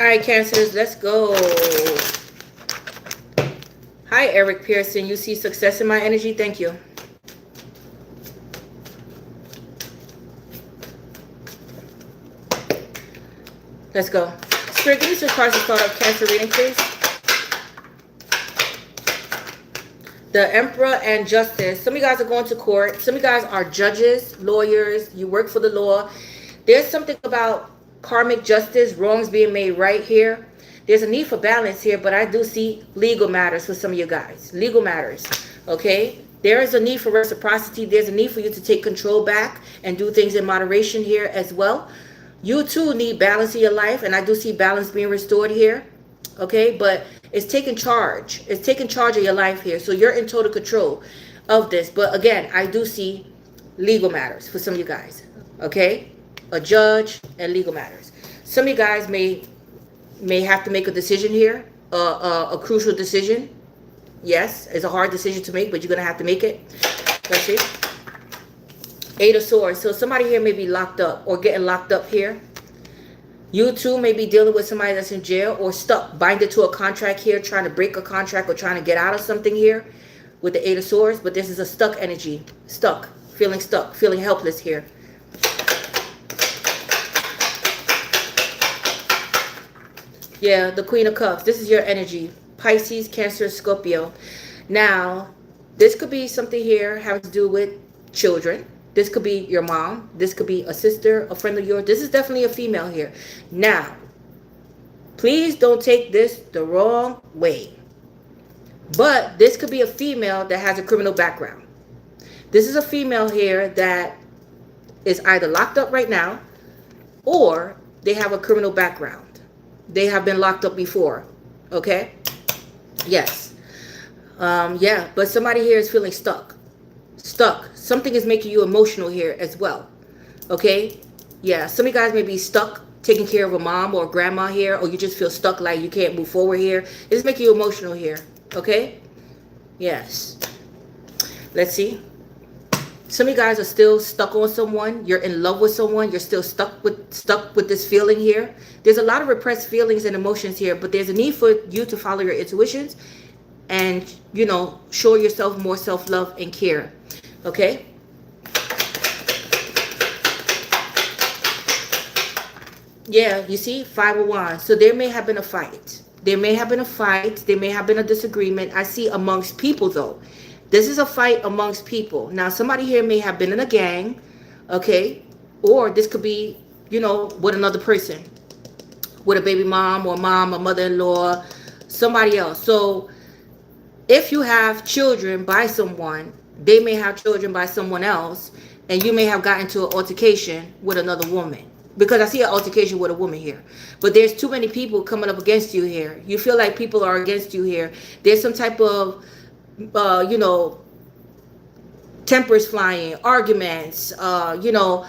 All right, Cancers. Let's go. Hi, Eric Pearson. You see success in my energy? Thank you. Let's go. Spirit, give me some cards to start up Cancer reading, please. The Emperor and Justice. Some of you guys are going to court. Some of you guys are judges, lawyers. You work for the law. There's something about karmic justice, wrongs being made right here. There's a need for balance here, but I do see legal matters for some of you guys. Legal matters, okay? There is a need for reciprocity. There's a need for you to take control back and do things in moderation here as well. You too need balance in your life, and I do see balance being restored here, okay? But it's taking charge. It's taking charge of your life here, so you're in total control of this. But again, I do see legal matters for some of you guys, okay? A judge and legal matters. Some of you guys may have to make a decision here, a crucial decision. Yes, it's a hard decision to make, but you're going to have to make it. Let's see. Eight of Swords. So somebody here may be locked up or getting locked up here. You too may be dealing with somebody that's in jail or stuck, binded to a contract here, trying to break a contract or trying to get out of something here with the Eight of Swords. But this is a stuck energy. Stuck, feeling helpless here. Yeah, the Queen of Cups. This is your energy. Pisces, Cancer, Scorpio. Now, this could be something here having to do with children. This could be your mom. This could be a sister, a friend of yours. This is definitely a female here. Now, please don't take this the wrong way. But this could be a female that has a criminal background. This is a female here that is either locked up right now or they have a criminal background. They have been locked up before. Okay? Yes. Yeah, but somebody here is feeling stuck. Something is making you emotional here as well. Okay? Yeah, some of you guys may be stuck taking care of a mom or a grandma here, or you just feel stuck like you can't move forward here. It's making you emotional here. Okay? Yes. Let's see. Some of you guys are still stuck on someone. You're in love with someone. You're still stuck with this feeling here. There's a lot of repressed feelings and emotions here, but there's a need for you to follow your intuitions and, you know, show yourself more self-love and care. Okay? Yeah, you see, Five of Wands. So there may have been a fight. There may have been a fight. There may have been a disagreement. I see amongst people, though. This is a fight amongst people. Now, somebody here may have been in a gang, okay? Or this could be, you know, with another person. With a baby mom or mom, a mother-in-law, somebody else. So if you have children by someone, they may have children by someone else, and you may have gotten into an altercation with another woman. Because I see an altercation with a woman here. But there's too many people coming up against you here. You feel like people are against you here. There's some type of, you know, tempers flying, arguments, you know,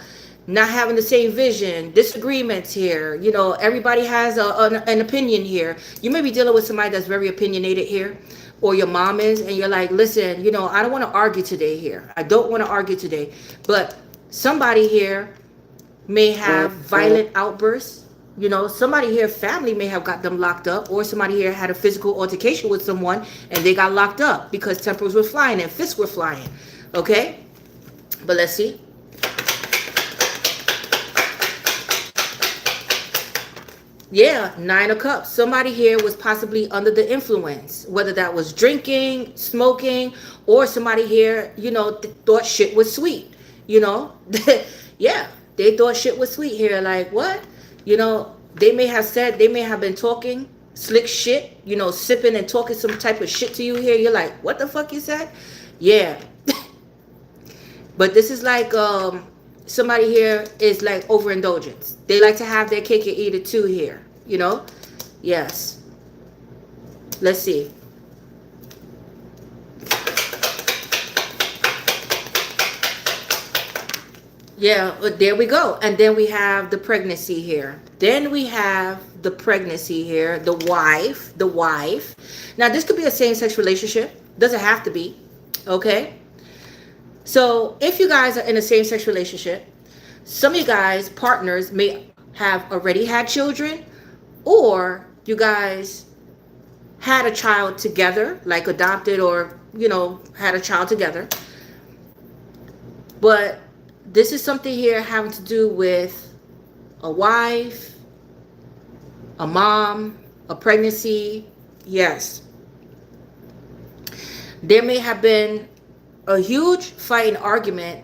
not having the same vision, disagreements here. You know, everybody has an opinion here. You may be dealing with somebody that's very opinionated here, or your mom is, and you're like, listen, you know, I don't want to argue today here. I don't want to argue today. But somebody here may have violent outbursts. You know, somebody here, family may have got them locked up, or somebody here had a physical altercation with someone and they got locked up because tempers were flying and fists were flying. Okay? But let's see. Yeah, Nine of Cups. Somebody here was possibly under the influence, whether that was drinking, smoking, or somebody here, you know, thought shit was sweet. You know? Yeah, they thought shit was sweet here. Like, what? You know, they may have said, they may have been talking slick shit, you know, sipping and talking some type of shit to you here. You're like, what the fuck you said? Yeah. But this is like, somebody here is like overindulgence. They like to have their cake and eat it too here, you know? Yes. Let's see. Yeah, but there we go. And then we have the pregnancy here. Then we have the pregnancy here, the wife. Now, this could be a same-sex relationship. Doesn't have to be, okay? So if you guys are in a same-sex relationship, some of you guys, partners, may have already had children, or you guys had a child together, like adopted or, you know, had a child together. But this is something here having to do with a wife, a mom, a pregnancy. Yes. There may have been a huge fight and argument,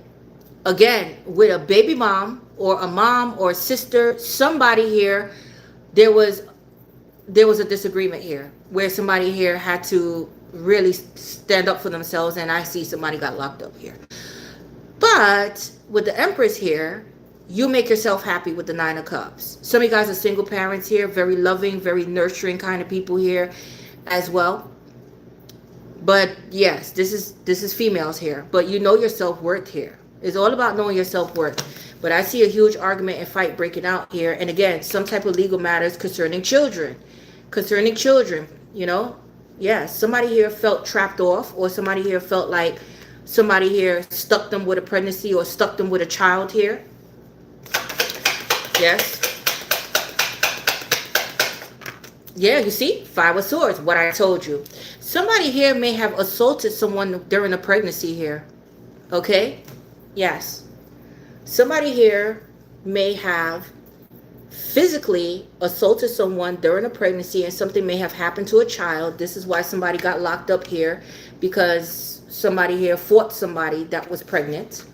again, with a baby mom or a mom or a sister, somebody here. There was a disagreement here where somebody here had to really stand up for themselves, and I see somebody got locked up here. But with the Empress here, you make yourself happy with the Nine of Cups. Some of you guys are single parents here, very loving, very nurturing kind of people here as well. But yes, this is females here. But you know your self-worth here. It's all about knowing your self-worth. But I see a huge argument and fight breaking out here. And again, some type of legal matters concerning children. Concerning children, you know. Yes, somebody here felt trapped off, or somebody here felt like Somebody here stuck them with a pregnancy or stuck them with a child here. Yes. Yeah, you see? 5 of Swords, what I told you. Somebody here may have assaulted someone during a pregnancy here. Okay? Yes. Somebody here may have physically assaulted someone during a pregnancy, and something may have happened to a child. This is why somebody got locked up here, because somebody here fought somebody that was pregnant.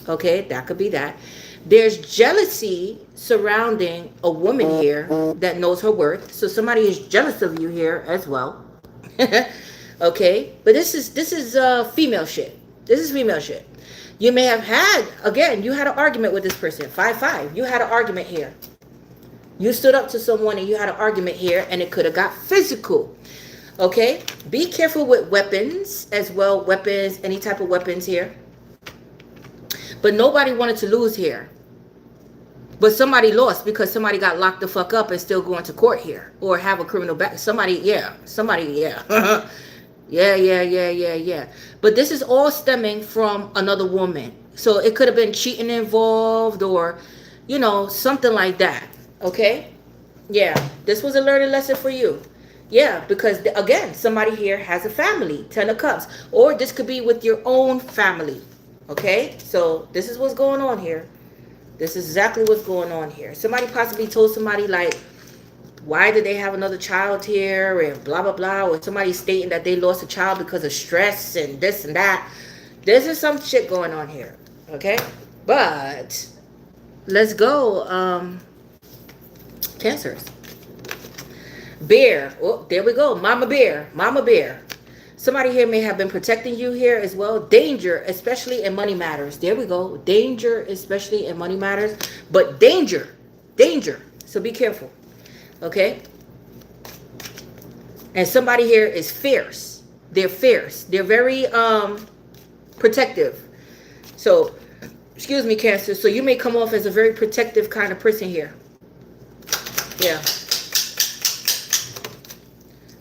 Okay, that could be that. There's jealousy surrounding a woman here that knows her worth. So somebody is jealous of you here as well. Okay, but this is female shit. This is female shit. You may have had, again, you had an argument with this person. 5-5. You had an argument here. You stood up to someone and you had an argument here, and it could have got physical. Okay, be careful with weapons as well. Weapons, any type of weapons here. But nobody wanted to lose here. But somebody lost because somebody got locked the fuck up and still going to court here. Or have a criminal back. Somebody, yeah. Yeah. But this is all stemming from another woman. So it could have been cheating involved, or, you know, something like that. Okay? Yeah. This was a learning lesson for you. Yeah, because, again, somebody here has a family. 10 of Cups. Or this could be with your own family. Okay? So this is what's going on here. This is exactly what's going on here. Somebody possibly told somebody, like, why did they have another child here, and blah, blah, blah. Or somebody stating that they lost a child because of stress and this and that. This is some shit going on here. Okay? But let's go. Cancers. Bear. Oh, there we go. Mama bear. Mama bear. Somebody here may have been protecting you here as well. Danger, especially in money matters. There we go. Danger, especially in money matters. But danger. Danger. So be careful. Okay? And somebody here is fierce. They're fierce. They're very protective. So, excuse me, Cancer. So you may come off as a very protective kind of person here. Yeah.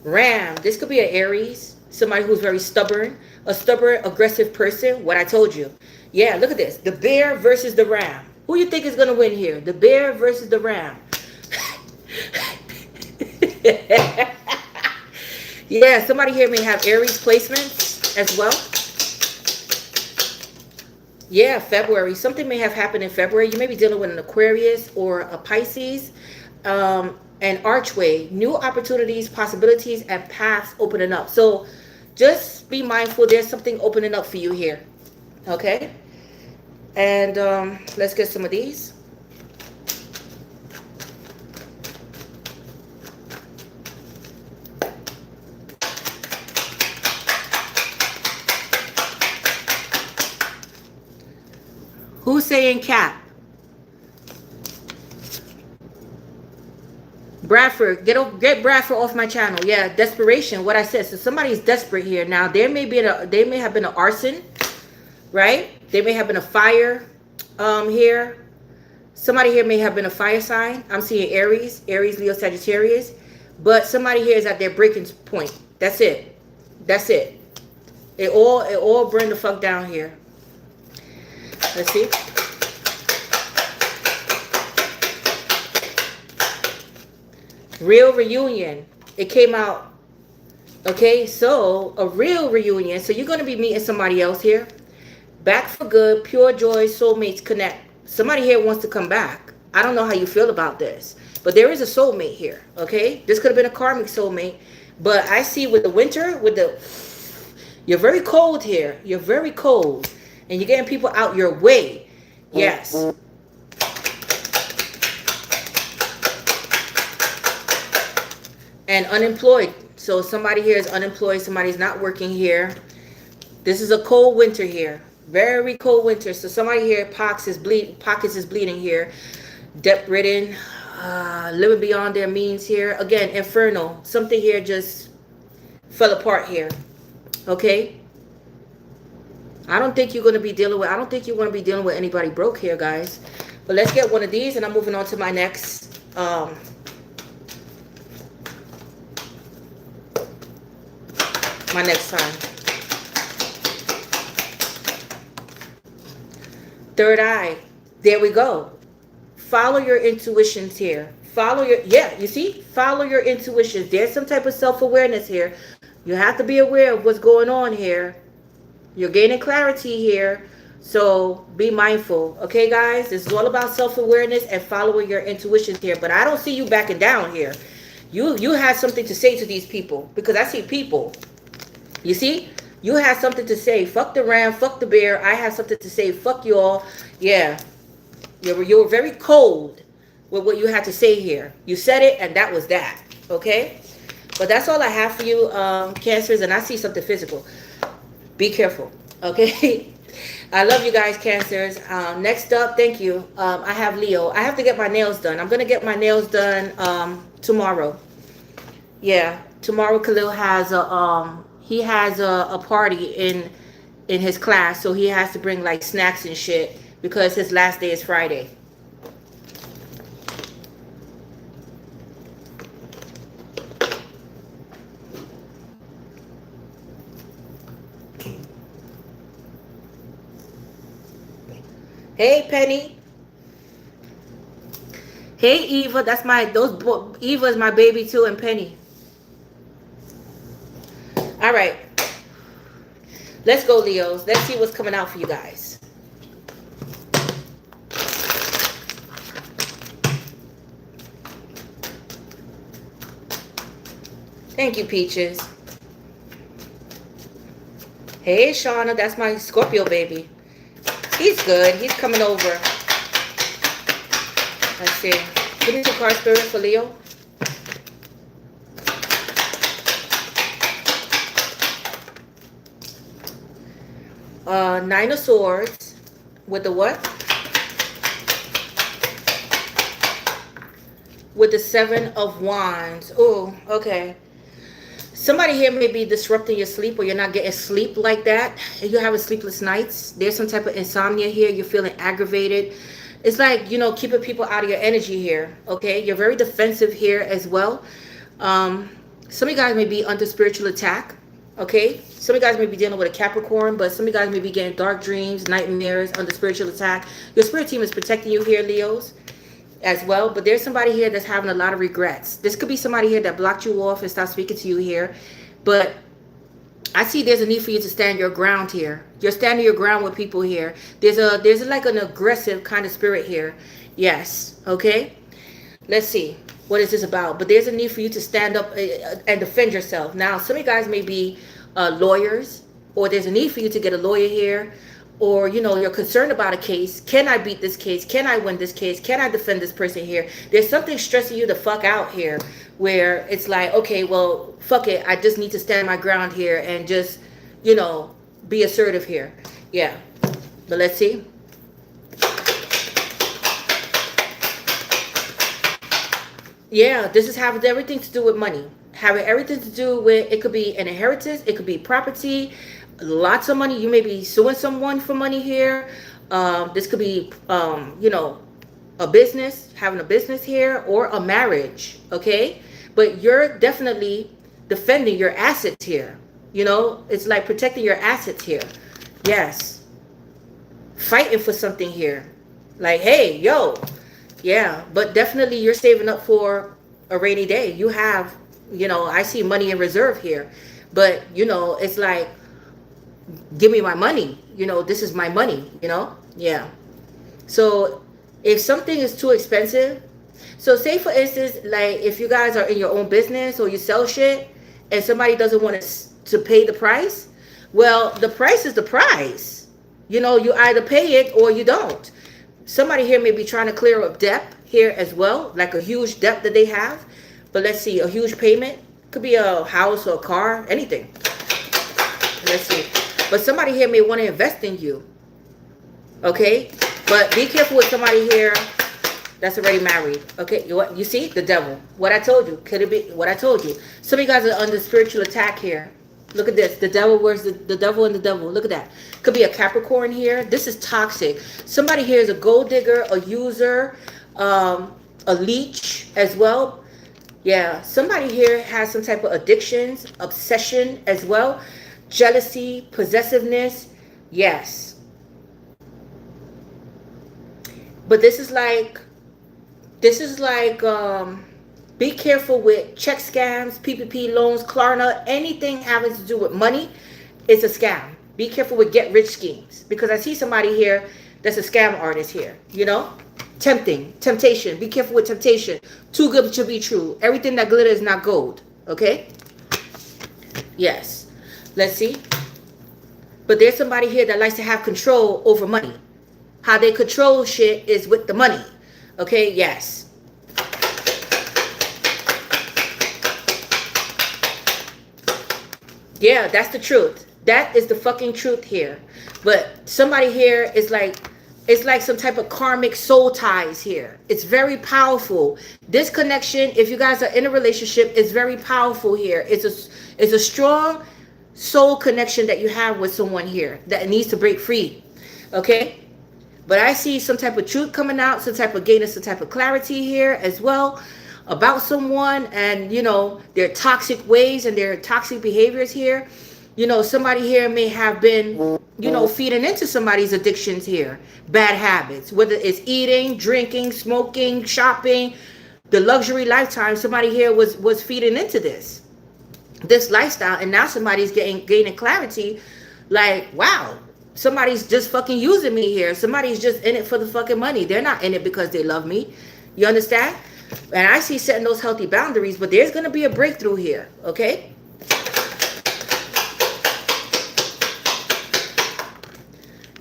Ram. This could be an Aries. Somebody who's very stubborn. A stubborn, aggressive person. What I told you. Yeah, look at this. The bear versus the ram. Who you think is going to win here? The bear versus the ram. Yeah, somebody here may have Aries placements as well. Yeah, February. Something may have happened in February. You may be dealing with an Aquarius or a Pisces. An archway. New opportunities, possibilities, and paths opening up. So just be mindful. There's something opening up for you here. Okay? And let's get some of these. Who's saying cap? Bradford, get Bradford off my channel. Yeah, desperation. What I said. So somebody's desperate here. Now they may have been an arson, right? They may have been a fire here. Somebody here may have been a fire sign. I'm seeing Aries, Leo, Sagittarius. But somebody here is at their breaking point. That's it. That's it. It all burned the fuck down here. Let's see. Real reunion. It came out. Okay, so a real reunion. So you're going to be meeting somebody else here. Back for good. Pure joy. Soulmates connect. Somebody here wants to come back. I don't know how you feel about this, but there is a soulmate here. Okay, this could have been a karmic soulmate, but I see with the winter, you're very cold here. You're very cold, and you're getting people out your way. Yes. And unemployed. So somebody here is unemployed. Somebody's not working here. This is a cold winter here. Very cold winter. So somebody here, pockets is bleeding here. Debt-ridden. Living beyond their means here. Again, infernal. Something here just fell apart here. Okay? I don't think you're going to be dealing with, anybody broke here, guys. But let's get one of these, and I'm moving on to my next sign. Third eye. There we go. Follow your intuitions here. Follow your, yeah, you see? Follow your intuitions. There's some type of self-awareness here. You have to be aware of what's going on here. You're gaining clarity here. So be mindful. Okay, guys? This is all about self-awareness and following your intuitions here. But I don't see you backing down here. You had something to say to these people. Because I see people. You see? You have something to say. Fuck the ram. Fuck the bear. I have something to say. Fuck you all. Yeah. You were very cold with what you had to say here. You said it, and that was that. Okay? But that's all I have for you, Cancers. And I see something physical. Be careful. Okay? I love you guys, Cancers. Next up, thank you. I have Leo. I have to get my nails done. I'm going to get my nails done tomorrow. Yeah. Tomorrow, Khalil has a party in his class. So he has to bring, like, snacks and shit. Because his last day is Friday. Hey, Penny. Hey, Eva. That's my, Eva is my baby too, and Penny. All right. Let's go, Leos. Let's see what's coming out for you guys. Thank you, Peaches. Hey, Shauna. That's my Scorpio baby. He's good. He's coming over. Let's see. Give me 2 card spirit for Leo. Nine of Swords. With the what? With the 7 of Wands. Oh, okay. Somebody here may be disrupting your sleep, or you're not getting sleep like that. You're having sleepless nights. There's some type of insomnia here. You're feeling aggravated. It's like, you know, keeping people out of your energy here. Okay? You're very defensive here as well. Some of you guys may be under spiritual attack. Okay? Some of you guys may be dealing with a Capricorn, but some of you guys may be getting dark dreams, nightmares, under spiritual attack. Your spirit team is protecting you here, Leos, as well. But there's somebody here that's having a lot of regrets. This could be somebody here that blocked you off and stopped speaking to you here. But I see there's a need for you to stand your ground here. You're standing your ground with people here. There's like an aggressive kind of spirit here. Yes. Okay. Let's see. What is this about? But there's a need for you to stand up and defend yourself. Now, some of you guys may be lawyers, or there's a need for you to get a lawyer here. Or, you know, you're concerned about a case. Can I beat this case? Can I win this case? Can I defend this person here? There's something stressing you the fuck out here, where it's like, okay, well, fuck it. I just need to stand my ground here and just, you know, be assertive here. Yeah. But let's see. Yeah, this is having everything to do with money. Having everything to do with, it could be an inheritance. It could be property. Lots of money. You may be suing someone for money here. This could be, you know, a business, having a business here, or a marriage. Okay. But you're definitely defending your assets here. You know, it's like protecting your assets here. Yes. Fighting for something here. Like, hey, yo. Yeah. But definitely you're saving up for a rainy day. You have, you know, I see money in reserve here. But, you know, it's like, give me my money. You know, this is my money, you know? Yeah. So if something is too expensive, so say for instance, like if you guys are in your own business or you sell shit and somebody doesn't want to pay the price, well, the price is the price. You know, you either pay it or you don't. Somebody here may be trying to clear up debt here as well, like a huge debt that they have. But let's see, a huge payment. Could be a house or a car, anything. Let's see. But somebody here may want to invest in you. Okay? But be careful with somebody here that's already married. Okay? You see? The devil. What I told you. Could it be what I told you? Some of you guys are under spiritual attack here. Look at this. The devil, where's the devil and the devil? Look at that. Could be a Capricorn here. This is toxic. Somebody here is a gold digger, a user, a leech as well. Yeah. Somebody here has some type of addictions, obsession as well. Jealousy, possessiveness. Yes. But this is like be careful with check scams, PPP loans, Klarna, anything having to do with money is a scam. Be careful with get rich schemes, because I see somebody here that's a scam artist here, you know? Temptation. Be careful with temptation. Too good to be true. Everything that glitters is not gold, okay? Yes. Let's see. But there's somebody here that likes to have control over money. How they control shit is with the money. Okay, yes. Yeah, that's the truth. That is the fucking truth here. But somebody here is like, it's like some type of karmic soul ties here. It's very powerful. This connection, if you guys are in a relationship, is very powerful here. It's a strong soul connection that you have with someone here that needs to break free. Okay? But I see some type of truth coming out, some type of gaining some type of clarity here as well about someone, and you know, their toxic ways and their toxic behaviors here. You know, somebody here may have been, you know, feeding into somebody's addictions here, bad habits, whether it's eating, drinking, smoking, shopping, the luxury lifetime. Somebody here was feeding into this lifestyle, and now somebody's gaining clarity, like, wow, somebody's just fucking using me here. Somebody's just in it for the fucking money. They're not in it because they love me. You understand? And I see setting those healthy boundaries, but there's going to be a breakthrough here, okay?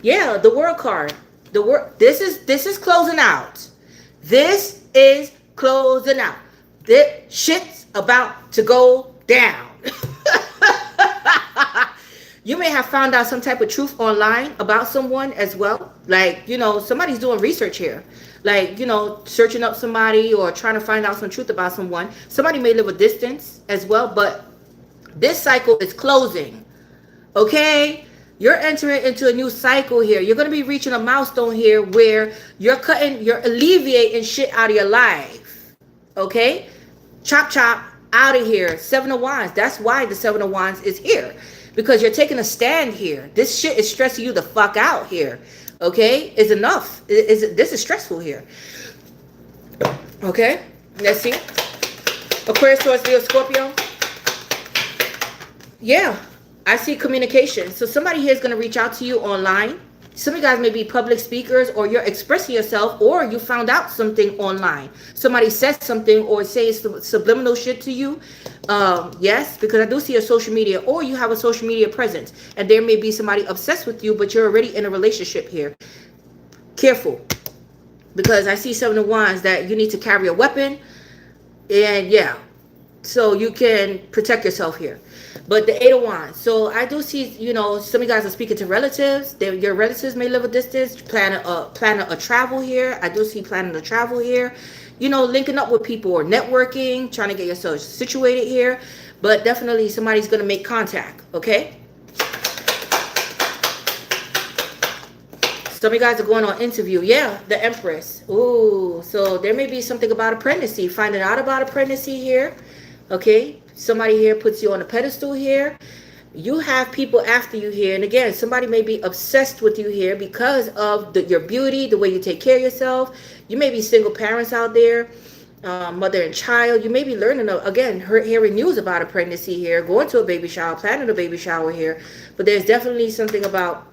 Yeah, the World card. This is closing out. This is closing out. This shit's about to go down. You may have found out some type of truth online about someone as well. Like, you know, somebody's doing research here. Like, you know, searching up somebody or trying to find out some truth about someone. Somebody may live a distance as well, but this cycle is closing. Okay? You're entering into a new cycle here. You're going to be reaching a milestone here where you're alleviating shit out of your life. Okay? Chop, chop, out of here. Seven of Wands. That's why the Seven of Wands is here. Because you're taking a stand here. This shit is stressing you the fuck out here. Okay? It's enough. This is stressful here. Okay? Let's see. Aquarius, Taurus, Leo, Scorpio. Yeah. I see communication. So somebody here is going to reach out to you online. Some of you guys may be public speakers, or you're expressing yourself, or you found out something online. Somebody said something or says subliminal shit to you. Yes, because I do see a social media, or you have a social media presence, and there may be somebody obsessed with you, but you're already in a relationship here. Careful, because I see Seven of Wands that you need to carry a weapon, and yeah, so you can protect yourself here. But the Eight of Wands. So I do see, you know, some of you guys are speaking to relatives. Your relatives may live a distance. Planning a travel here. I do see planning a travel here. You know, linking up with people or networking, trying to get yourself situated here. But definitely somebody's going to make contact, okay? Some of you guys are going on interview. Yeah, the Empress. Ooh, so there may be something about a pregnancy. Finding out about a pregnancy here, okay? Somebody here puts you on a pedestal here. You have people after you here. And again, somebody may be obsessed with you here because of your beauty, the way you take care of yourself. You may be single parents out there, mother and child. You may be learning, again, hearing news about a pregnancy here, going to a baby shower, planning a baby shower here. But there's definitely something about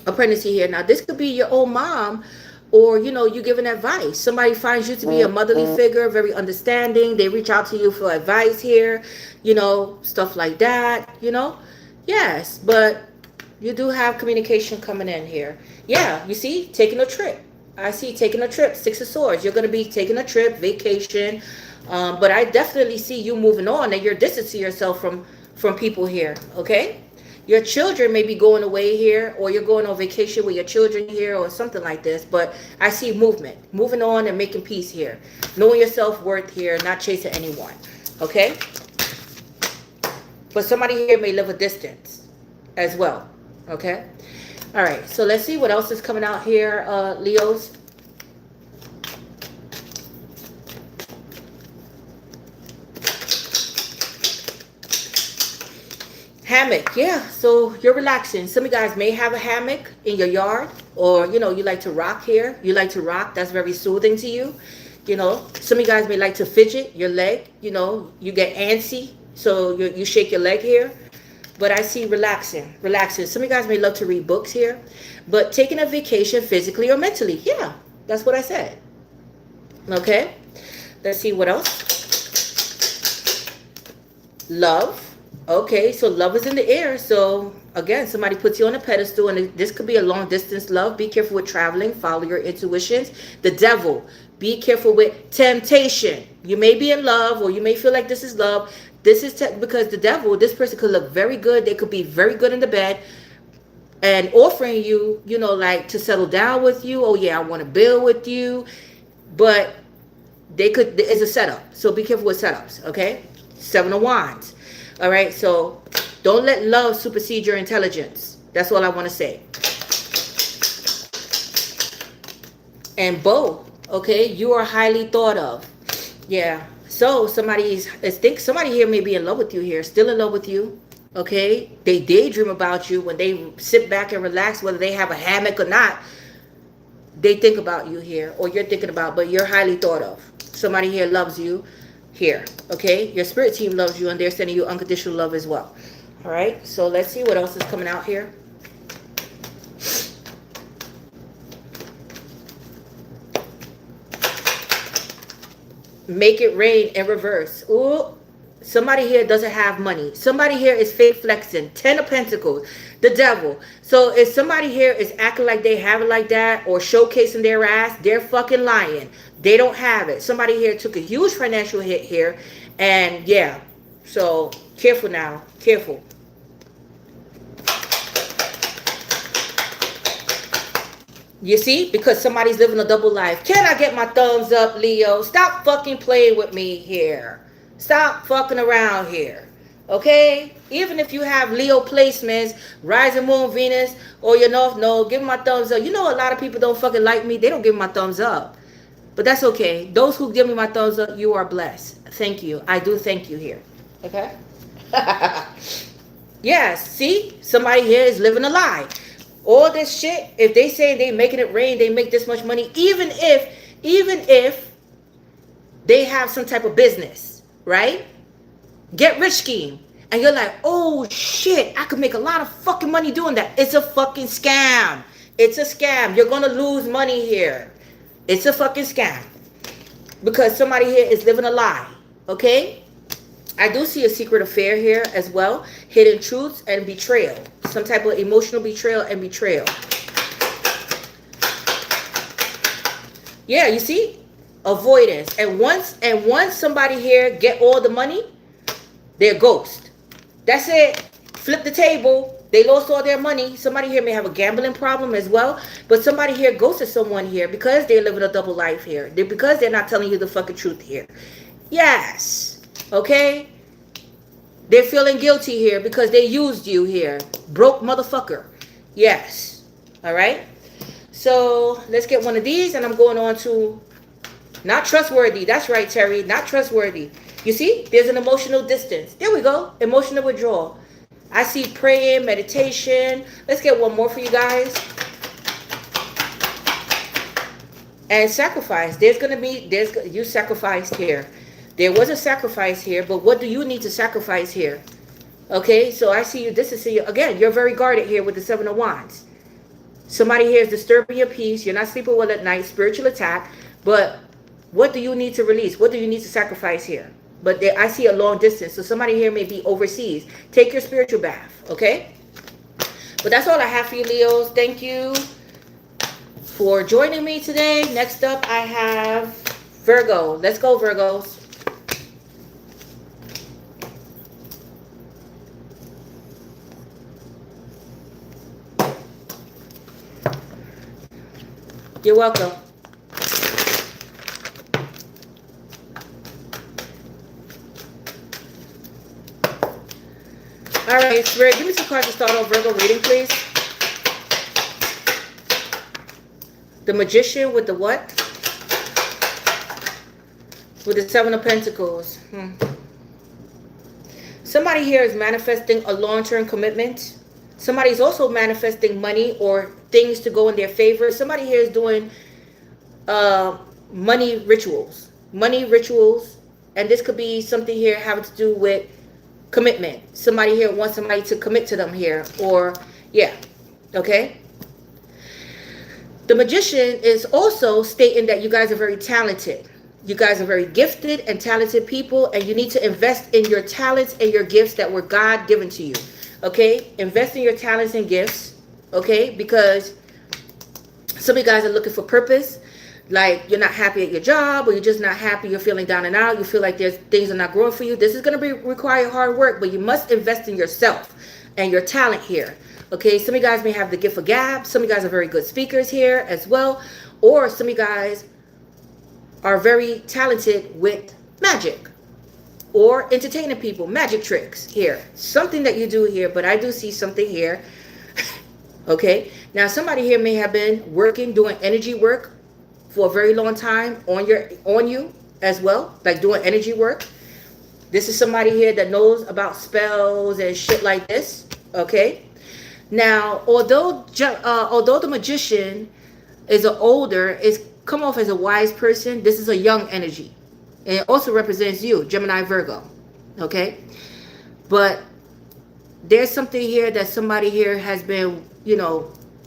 a pregnancy here. Now, this could be your old mom, or, you know, you giving advice. Somebody finds you to be a motherly figure, very understanding. They reach out to you for advice here, you know, stuff like that, you know. Yes, but you do have communication coming in here. Yeah, you see, taking a trip. I see taking a trip, Six of Swords. You're going to be taking a trip, vacation. But I definitely see you moving on, and you're distancing yourself from people here, okay? Your children may be going away here, or you're going on vacation with your children here, or something like this. But I see movement, moving on and making peace here. Knowing your self-worth here, not chasing anyone. Okay? But somebody here may live a distance as well. Okay? All right. So let's see what else is coming out here, Leos. Hammock, yeah. So you're relaxing. Some of you guys may have a hammock in your yard, or you know, you like to rock here. You like to rock. That's very soothing to you. You know, some of you guys may like to fidget your leg. You know, you get antsy, so you shake your leg here. But I see relaxing, relaxing. Some of you guys may love to read books here, but taking a vacation physically or mentally. Yeah, that's what I said. Okay, let's see what else. Love. Okay, so love is in the air. So again, somebody puts you on a pedestal, and this could be a long distance love. Be careful with traveling. Follow your intuitions. The devil. Be careful with temptation. You may be in love, or you may feel like this is love. This is because the devil, this person could look very good. They could be very good in the bed and offering you, you know, like to settle down with you. Oh yeah, I want to build with you. But they could, it's a setup. So be careful with setups, okay? 7 of Wands. All right, so don't let love supersede your intelligence. That's all I want to say. And Bo, okay, you are highly thought of. Yeah. So somebody here may be in love with you here, still in love with you. Okay, they daydream about you when they sit back and relax, whether they have a hammock or not. They think about you here, or you're thinking about, but you're highly thought of. Somebody here loves you here. Okay, your spirit team loves you, and they're sending you unconditional love as well. All right, so let's see what else is coming out here. Make it rain in reverse. Ooh, somebody here doesn't have money. Somebody here is fake flexing. 10 of Pentacles. The devil. So if somebody here is acting like they have it like that, or showcasing their ass, they're fucking lying. They don't have it. Somebody here took a huge financial hit here. And yeah. So careful now. Careful. You see? Because somebody's living a double life. Can I get my thumbs up, Leo? Stop fucking playing with me here. Stop fucking around here. Okay? Even if you have Leo placements, rising moon, Venus, or your north node, give me my thumbs up. You know a lot of people don't fucking like me. They don't give me my thumbs up. But that's okay. Those who give me my thumbs up, you are blessed. Thank you. I do thank you here. Okay? Yes. See? Somebody here is living a lie. All this shit, if they say they making it rain, they make this much money, even if they have some type of business, right? Get rich scheme. And you're like, oh shit, I could make a lot of fucking money doing that. It's a fucking scam. It's a scam. You're gonna lose money here. It's a fucking scam. Because somebody here is living a lie. Okay? I do see a secret affair here as well. Hidden truths and betrayal. Some type of emotional betrayal and betrayal. Yeah, you see? Avoidance. And once somebody here get all the money, they're ghost. That's it. Flip the table. They lost all their money. Somebody here may have a gambling problem as well. But somebody here ghosted someone here because they're living a double life here. Because they're not telling you the fucking truth here. Yes. Okay? They're feeling guilty here because they used you here. Broke motherfucker. Yes. Alright? So, let's get one of these, and I'm going on to not trustworthy. That's right, Terry. Not trustworthy. You see? There's an emotional distance. There we go. Emotional withdrawal. I see praying, meditation. Let's get one more for you guys. And sacrifice. You sacrificed here. There was a sacrifice here, but what do you need to sacrifice here? Okay, so I see you. This is you again. You're very guarded here with the 7 of Wands. Somebody here is disturbing your peace. You're not sleeping well at night. Spiritual attack. But what do you need to release? What do you need to sacrifice here? But I see a long distance. So somebody here may be overseas. Take your spiritual bath. Okay. But that's all I have for you, Leos. Thank you for joining me today. Next up, I have Virgo. Let's go, Virgos. You're welcome. All right, Spirit, give me some cards to start off Virgo reading, please. The Magician with the what? With the 7 of Pentacles. Somebody here is manifesting a long-term commitment. Somebody's also manifesting money or things to go in their favor. Somebody here is doing uh, money rituals. Money rituals. And this could be something here having to do with commitment. Somebody here wants somebody to commit to them here. Or, yeah. Okay? The Magician is also stating that you guys are very talented. You guys are very gifted and talented people, and you need to invest in your talents and your gifts that were God given to you. Okay? Invest in your talents and gifts. Okay? Because some of you guys are looking for purpose. Like you're not happy at your job, or you're just not happy, you're feeling down and out, you feel like there's things are not growing for you. This is going to require hard work, but you must invest in yourself and your talent here. Okay, some of you guys may have the gift of gab. Some of you guys are very good speakers here as well. Or some of you guys are very talented with magic or entertaining people, magic tricks here. Something that you do here, but I do see something here. Okay, now somebody here may have been working, doing energy work for a very long time on you as well, like doing energy work. This is somebody here that knows about spells and shit like this. Okay. Now, although the Magician is come off as a wise person, this is a young energy. And it also represents you, Gemini, Virgo. Okay? But there's something here that somebody here has been,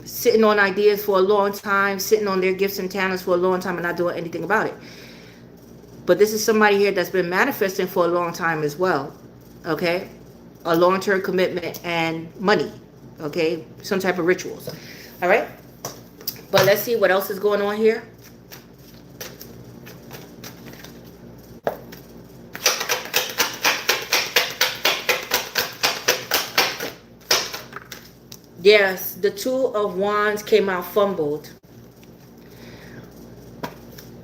sitting on ideas for a long time, sitting on their gifts and talents for a long time and not doing anything about it. But this is somebody here that's been manifesting for a long time as well. Okay? A long-term commitment and money. Okay, some type of rituals. All right, but let's see what else is going on here. Yes, the Two of Wands came out fumbled.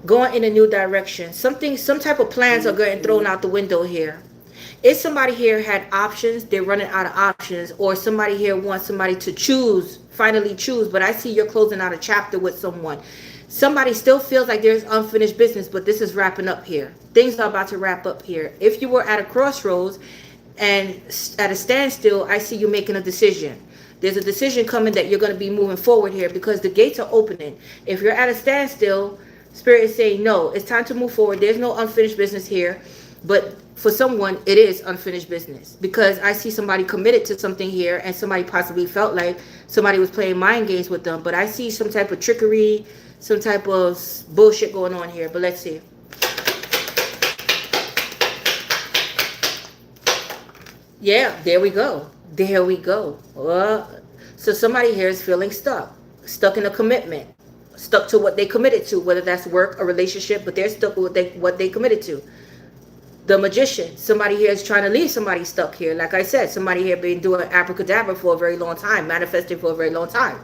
Going in a new direction. Some type of plans are getting thrown out the window here. If somebody here had options, they're running out of options, or somebody here wants somebody to finally choose, but I see you're closing out a chapter with someone. Somebody still feels like there's unfinished business, but this is wrapping up here. Things are about to wrap up here. If you were at a crossroads and at a standstill, I see you making a decision. There's a decision coming that you're going to be moving forward here because the gates are opening. If you're at a standstill, Spirit is saying, no, it's time to move forward. There's no unfinished business here. But for someone, it is unfinished business because I see somebody committed to something here and somebody possibly felt like somebody was playing mind games with them. But I see some type of trickery, some type of bullshit going on here. But let's see. Yeah, there we go. There we go. So somebody here is feeling stuck in a commitment, stuck to what they committed to, whether that's work or relationship, but they're stuck with what they committed to. The Magician, somebody here is trying to leave somebody stuck here. Like I said, somebody here been doing abracadabra for a very long time, manifesting for a very long time.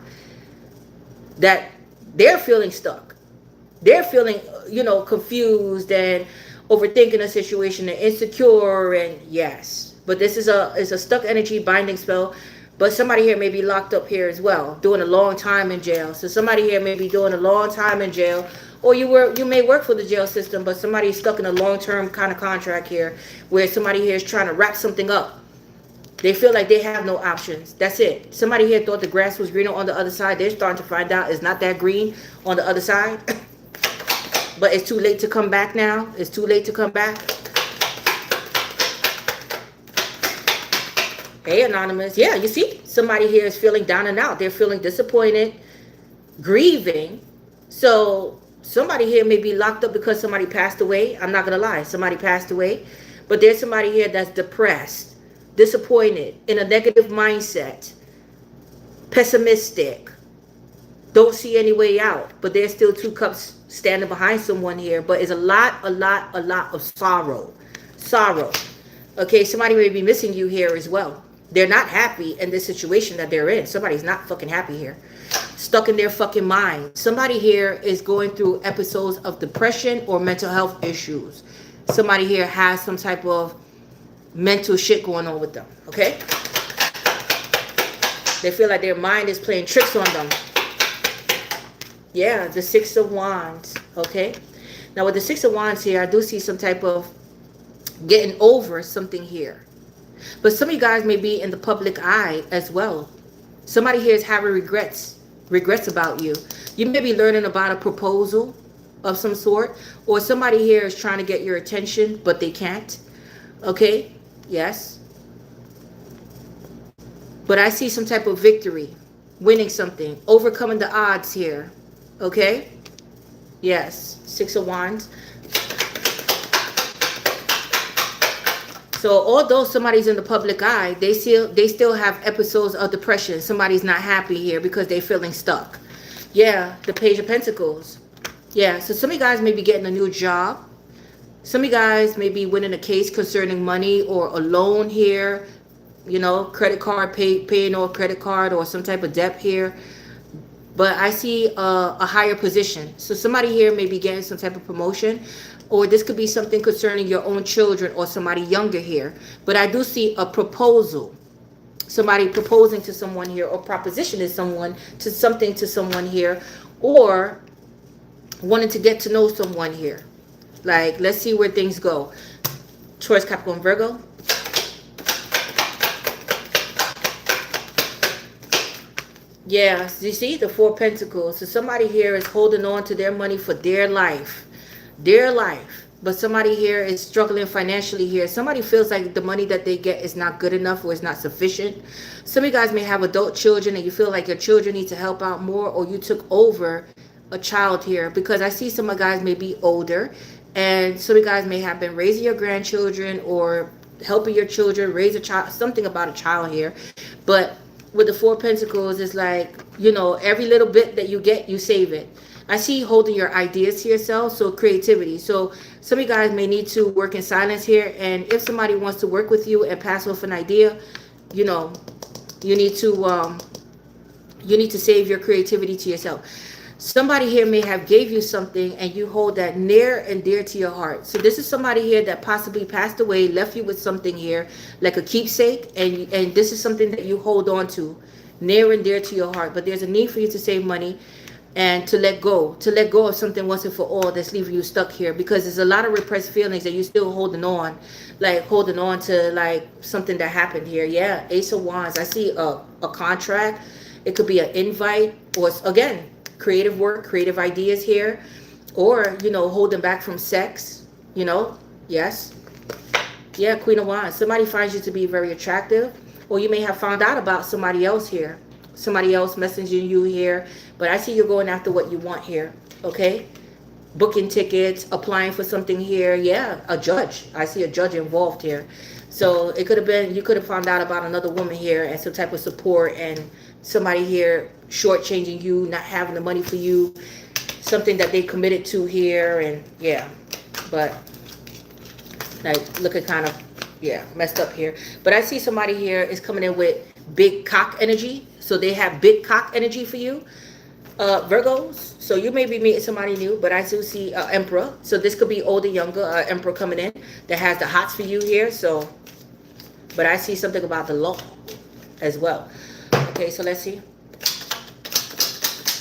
That they're feeling stuck. They're feeling, confused and overthinking a situation and insecure and yes. But this is a stuck energy binding spell. But somebody here may be locked up here as well, doing a long time in jail. So somebody here may be doing a long time in jail. Or you may work for the jail system, but somebody is stuck in a long-term kind of contract here where somebody here is trying to wrap something up. They feel like they have no options. That's it. Somebody here thought the grass was greener on the other side. They're starting to find out it's not that green on the other side. But it's too late to come back now. It's too late to come back. Hey, Anonymous. Yeah, you see, somebody here is feeling down and out. They're feeling disappointed, grieving. So somebody here may be locked up because somebody passed away. I'm not going to lie. Somebody passed away. But there's somebody here that's depressed, disappointed, in a negative mindset, pessimistic, don't see any way out. But there's still two cups standing behind someone here. But it's a lot of sorrow. Sorrow. Okay, somebody may be missing you here as well. They're not happy in this situation that they're in. Somebody's not fucking happy here. Stuck in their fucking mind. Somebody here is going through episodes of depression or mental health issues. Somebody here has some type of mental shit going on with them. Okay? They feel like their mind is playing tricks on them. Yeah, the Six of Wands. Okay? Now with the Six of Wands here, I do see some type of getting over something here. But some of you guys may be in the public eye as well. Somebody here is having regrets about you. You may be learning about a proposal of some sort, or somebody here is trying to get your attention, but they can't. Okay? Yes. But I see some type of victory, winning something, overcoming the odds here. Okay? Yes. 6 of Wands. So although somebody's in the public eye, they still have episodes of depression. Somebody's not happy here because they're feeling stuck. Yeah, the Page of Pentacles. Yeah, so some of you guys may be getting a new job. Some of you guys may be winning a case concerning money or a loan here. You know, credit card, paying off credit card or some type of debt here. But I see a higher position. So somebody here may be getting some type of promotion. Or this could be something concerning your own children or somebody younger here. But I do see a proposal. Somebody proposing to someone here, or propositioning someone to something to someone here, or wanting to get to know someone here. Like, let's see where things go. Taurus, Capricorn, Virgo. Yeah, you see the 4 Pentacles. So somebody here is holding on to their money for their life. Their life. But somebody here is struggling financially here. Somebody feels like the money that they get is not good enough or is not sufficient. Some of you guys may have adult children and you feel like your children need to help out more, or you took over a child here, because I see some of you guys may be older and some of you guys may have been raising your grandchildren or helping your children raise a child, something about a child here. But with the 4 Pentacles, it's like, you know, every little bit that you get, you save it. I see you holding your ideas to yourself, so creativity. So some of you guys may need to work in silence here, and if somebody wants to work with you and pass off an idea, you know, you need to save your creativity to yourself. Somebody here may have gave you something and you hold that near and dear to your heart. So this is somebody here that possibly passed away, left you with something here, like a keepsake, and this is something that you hold on to, near and dear to your heart. But there's a need for you to save money and to let go of something once and for all that's leaving you stuck here, because there's a lot of repressed feelings that you're still holding on to, like something that happened here. Yeah, Ace of Wands. I see a contract. It could be an invite, or again, creative work, creative ideas here, or, you know, holding back from sex, you know. Yes. Yeah, Queen of Wands. Somebody finds you to be very attractive, or you may have found out about somebody else here. Somebody else messaging you here. But I see you're going after what you want here. Okay? Booking tickets, applying for something here. Yeah, a judge. I see a judge involved here. So it could have been, you could have found out about another woman here and some type of support, and somebody here shortchanging you, not having the money for you. Something that they committed to here, and yeah. But like looking kind of, yeah, messed up here. But I see somebody here is coming in with big cock energy. So they have big cock energy for you, Virgos. So you may be meeting somebody new, but I do see Emperor. So this could be older, younger, Emperor coming in that has the hots for you here. So, but I see something about the law as well. Okay, so let's see.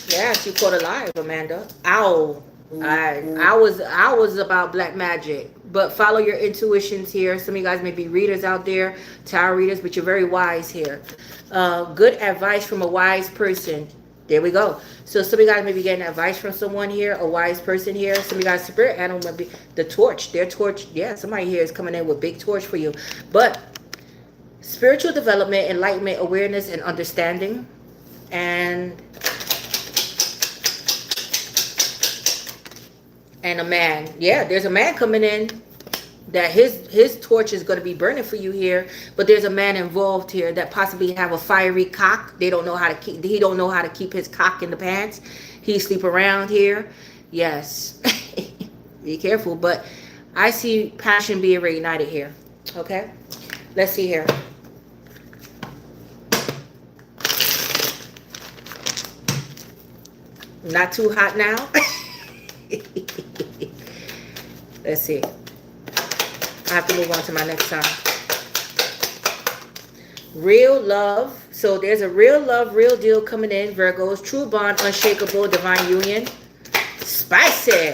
Yes, you caught alive, Amanda. Ow. I was about black magic, but follow your intuitions here. Some of you guys may be readers out there, tarot readers, but you're very wise here. Good advice from a wise person. There we go. So some of you guys may be getting advice from someone here, a wise person here. Some of you guys spirit animal might be the torch. Their torch. Yeah, somebody here is coming in with big torch for you. But spiritual development, enlightenment, awareness, and understanding, and a man. Yeah, there's a man coming in that his torch is going to be burning for you here, but there's a man involved here that possibly have a fiery cock. He don't know how to keep his cock in the pants. He sleep around here. Yes. Be careful, but I see passion being reignited here. Okay, let's see here. Not too hot now. Let's see. I have to move on to my next song. Real love. So there's a real love, real deal coming in, Virgos. True bond, unshakable, divine union. Spicy.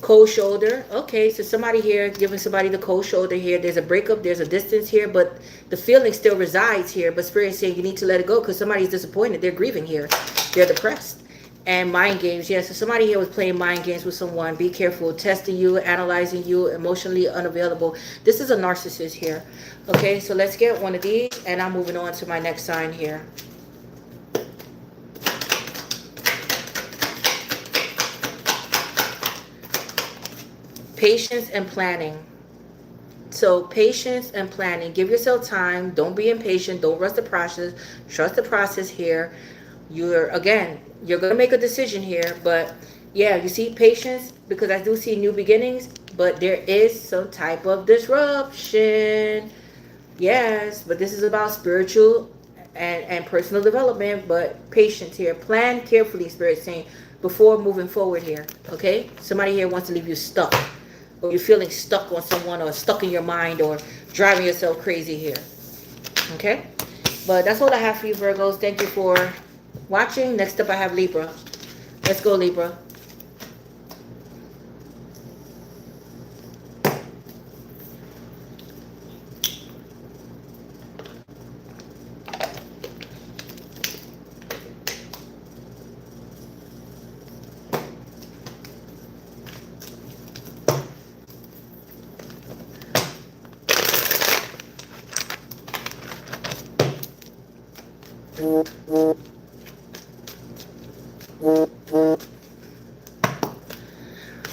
Cold shoulder. Okay, so somebody here giving somebody the cold shoulder here. There's a breakup, there's a distance here, but the feeling still resides here. But Spirit is saying you need to let it go because somebody's disappointed. They're grieving here. They're depressed. And mind games. Yeah, so somebody here was playing mind games with someone. Be careful. Testing you, analyzing you, emotionally unavailable. This is a narcissist here. Okay, so let's get one of these. And I'm moving on to my next sign here. Patience and planning. So patience and planning. Give yourself time. Don't be impatient. Don't rush the process. Trust the process here. You're going to make a decision here. But yeah, you see patience because I do see new beginnings. But there is some type of disruption. Yes, but this is about spiritual and personal development. But patience here. Plan carefully, Spirit saying, before moving forward here. Okay? Somebody here wants to leave you stuck. Or you're feeling stuck on someone or stuck in your mind or driving yourself crazy here. Okay? But that's all I have for you, Virgos. Thank you for watching. Next up, I have Libra. Let's go, Libra.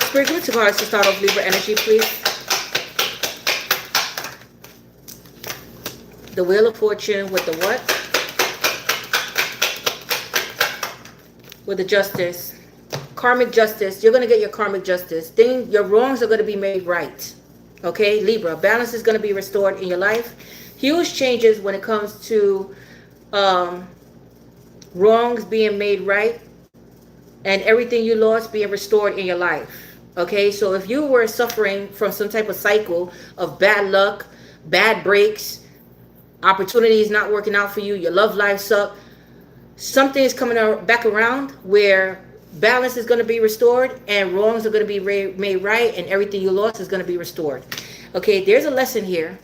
Spirit, give me 2 cards to start off Libra energy, please. The Wheel of Fortune with the what? With the Justice. Karmic justice. You're going to get your karmic justice. Your wrongs are going to be made right. Okay, Libra. Balance is going to be restored in your life. Huge changes when it comes to wrongs being made right and everything you lost being restored in your life. Okay, so if you were suffering from some type of cycle of bad luck, bad breaks, opportunities not working out for you, your love life sucked, something is coming back around where balance is going to be restored and wrongs are going to be made right and everything you lost is going to be restored. Okay, there's a lesson here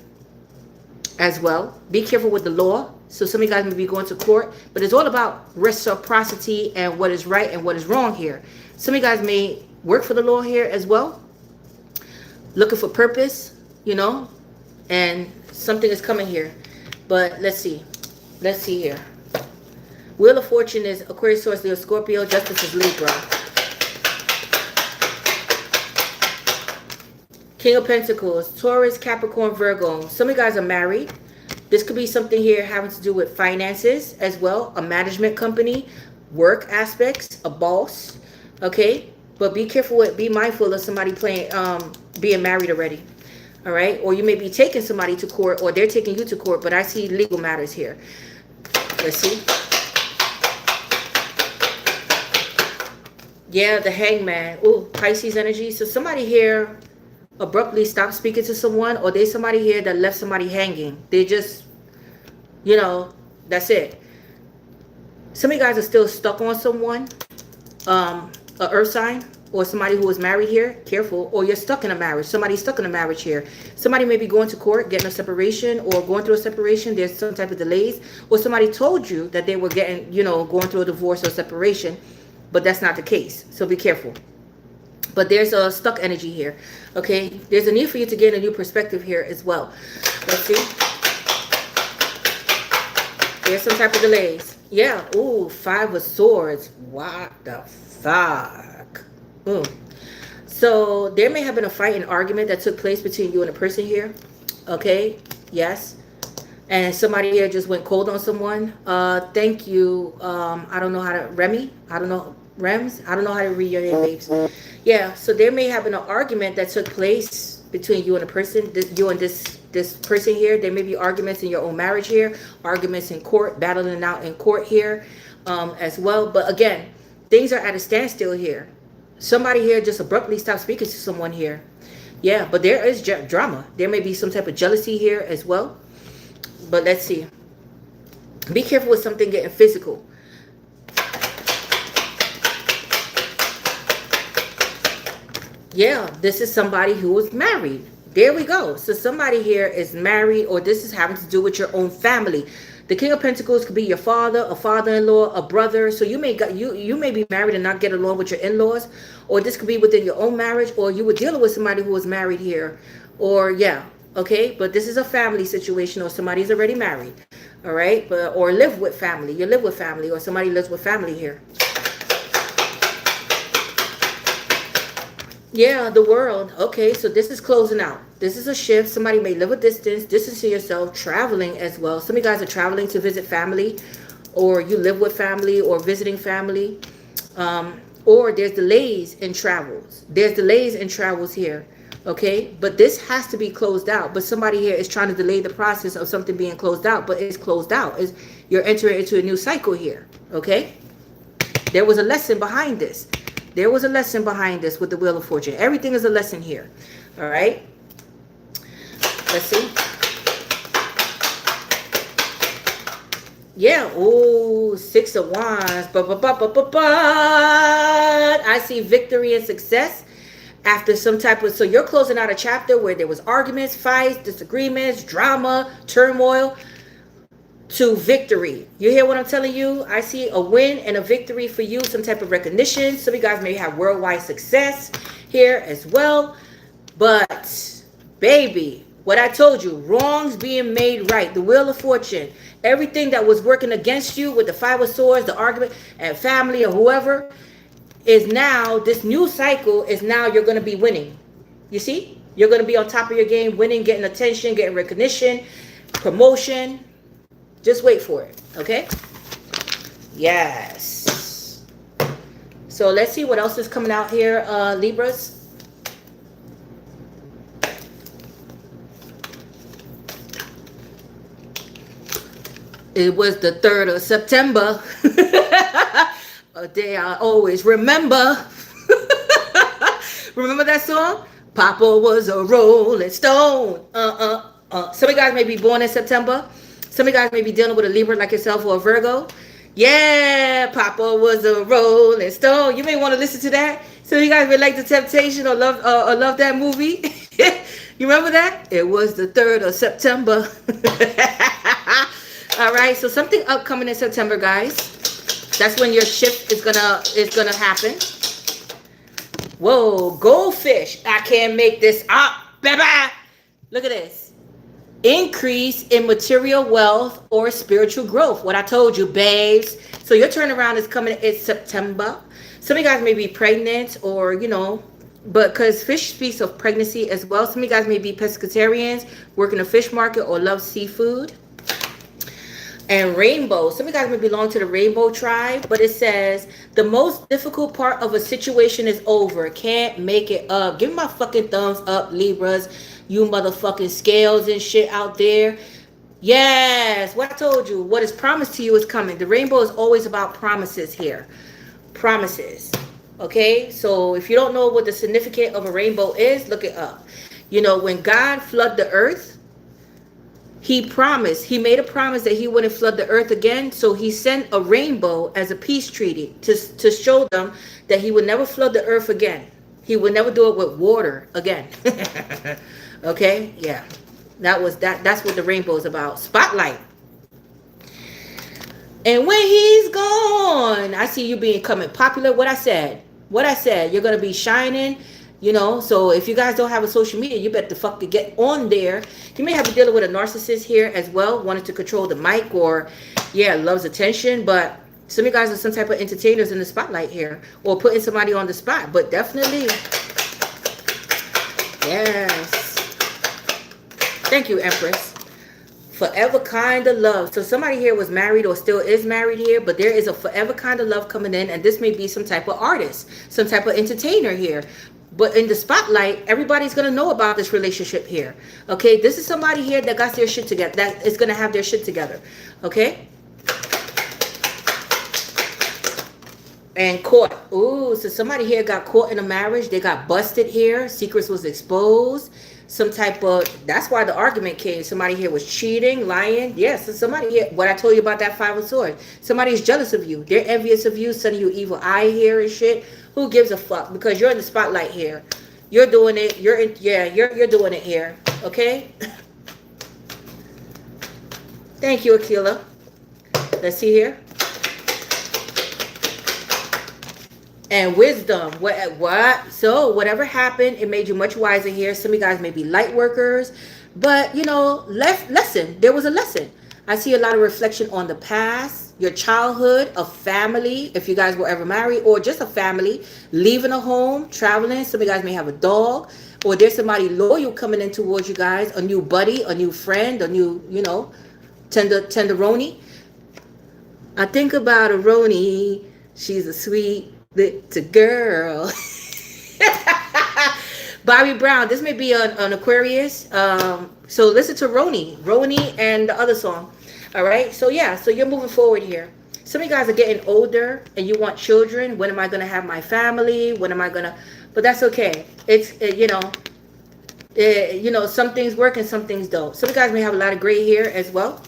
as well. Be careful with the law. So some of you guys may be going to court, but it's all about reciprocity and what is right and what is wrong here. Some of you guys may work for the law here as well, looking for purpose, you know, and something is coming here. But let's see here. Wheel of Fortune is Aquarius, Taurus, Leo, Scorpio. Justice is Libra. King of Pentacles, Taurus, Capricorn, Virgo. Some of you guys are married. This could be something here having to do with finances as well, a management company, work aspects, a boss. Okay, but be careful with, be mindful of somebody being married already. All right, or you may be taking somebody to court, or they're taking you to court. But I see legal matters here. Let's see. Yeah, the Hangman. Ooh, Pisces energy. So somebody here abruptly stopped speaking to someone, or there's somebody here that left somebody hanging. They just, you know, that's it. Some of you guys are still stuck on someone, a earth sign, or somebody who is married here. Careful. Or you're stuck in a marriage. Somebody's stuck in a marriage here. Somebody may be going to court, getting a separation, or going through a separation. There's some type of delays, or somebody told you that they were getting, you know, going through a divorce or separation, but that's not the case. So be careful. But there's a stuck energy here. Okay, there's a need for you to gain a new perspective here as well. Let's see. There's some type of delays. Yeah. Ooh, 5 of Swords. What the fuck? Ooh. So there may have been a fight and argument that took place between you and a person here. Okay. Yes. And somebody here just went cold on someone. Thank you. I don't know how to Remy. I don't know. Rems. I don't know how to read your name, babes. Yeah. So there may have been an argument that took place between you and a person. You and this person here. There may be arguments in your own marriage here. Arguments in court. Battling out in court here, as well. But again, things are at a standstill here. Somebody here just abruptly stopped speaking to someone here. Yeah. But there is drama. There may be some type of jealousy here as well. But let's see. Be careful with something getting physical. Yeah, this is somebody who is married. There we go. So somebody here is married, or this is having to do with your own family. The King of Pentacles could be your father, a father-in-law, a brother. So you may be married and not get along with your in-laws, or this could be within your own marriage, or you were dealing with somebody who was married here, or yeah, okay. But this is a family situation, or somebody's already married, all right. But or live with family. You live with family, or somebody lives with family here. Yeah, the world. Okay, so this is closing out. This is a shift. Somebody may live a distance. Distance to yourself. Traveling as well. Some of you guys are traveling to visit family, or you live with family, or visiting family. Or there's delays in travels. There's delays in travels here. Okay, but this has to be closed out. But somebody here is trying to delay the process of something being closed out, but it's closed out. You're entering into a new cycle here. Okay, there was a lesson behind this. There was a lesson behind this with the Wheel of Fortune. Everything is a lesson here. All right. Let's see. Yeah. Oh, 6 of Wands. But I see victory and success after some type of... So you're closing out a chapter where there was arguments, fights, disagreements, drama, turmoil, to victory. You hear what I'm telling you? I see a win and a victory for you, some type of recognition. Some of you guys may have worldwide success here as well. But, baby, what I told you, wrongs being made right. The Wheel of Fortune. Everything that was working against you with the Five of Swords, the argument, and family or whoever, is now, this new cycle is now you're going to be winning. You see? You're going to be on top of your game, winning, getting attention, getting recognition, promotion. Just wait for it, okay? Yes. So let's see what else is coming out here, Libras. It was the 3rd of September. A day I always remember. Remember that song? Papa was a rolling stone. Some of you guys may be born in September. Some of you guys may be dealing with a Libra like yourself or a Virgo. Yeah, Papa was a rolling stone. You may want to listen to that. Some of you guys may like The Temptation or love that movie. You remember that? It was the 3rd of September. All right, so something upcoming in September, guys. That's when your shift is gonna happen. Whoa, goldfish. I can't make this up, baby. Look at this. Increase in material wealth or spiritual growth. What I told you, babes. So your turnaround is coming in September. Some of you guys may be pregnant or, you know, but because fish speaks of pregnancy as well. Some of you guys may be pescatarians, work in a fish market or love seafood. And rainbow. Some of you guys may belong to the rainbow tribe, but it says the most difficult part of a situation is over. Can't make it up. Give me my fucking thumbs up, Libras. You motherfucking scales and shit out there. Yes, what I told you. What is promised to you is coming. The rainbow is always about promises here. Promises. Okay, so if you don't know what the significance of a rainbow is, look it up. You know, when God flooded the earth, he promised, he made a promise that he wouldn't flood the earth again. So he sent a rainbow as a peace treaty to show them that he would never flood the earth again. He would never do it with water again. Okay, yeah. That's what the rainbow is about. Spotlight. And when he's gone, I see you becoming popular. What I said, you're going to be shining, you know. So if you guys don't have a social media, you better fucking get on there. You may have to deal with a narcissist here as well, wanting to control the mic or, yeah, loves attention. But some of you guys are some type of entertainers in the spotlight here or putting somebody on the spot. But definitely, yes. Thank you, Empress. Forever kind of love. So somebody here was married or still is married here, but there is a forever kind of love coming in, and this may be some type of artist, some type of entertainer here. But in the spotlight, everybody's going to know about this relationship here. Okay, this is somebody here that got their shit together, that is going to have their shit together. Okay. And caught. Ooh, so somebody here got caught in a marriage. They got busted here. Secrets was exposed. Some type of, that's why the argument came. Somebody here was cheating, lying. Yes, so somebody here, what I told you about that 5 of swords. Somebody's jealous of you. They're envious of you, sending you evil eye here and shit. Who gives a fuck? Because you're in the spotlight here. You're doing it. You're doing it here. Okay. Thank you, Akila. Let's see here. And wisdom. What? So whatever happened, it made you much wiser here. Some of you guys may be light workers, but you know, lesson. There was a lesson. I see a lot of reflection on the past, your childhood, a family, if you guys were ever married, or just a family, leaving a home, traveling. Some of you guys may have a dog, or there's somebody loyal coming in towards you guys, a new buddy, a new friend, a new, you know, tenderoni. I think about a Roni. She's a sweet little girl. Bobby Brown. This may be an Aquarius. So listen to Roni and the other song. All right. So yeah. So you're moving forward here. Some of you guys are getting older and you want children. When am I going to have my family? When am I going to? But that's okay. It's you know, some things work and some things don't. Some of you guys may have a lot of gray hair as well.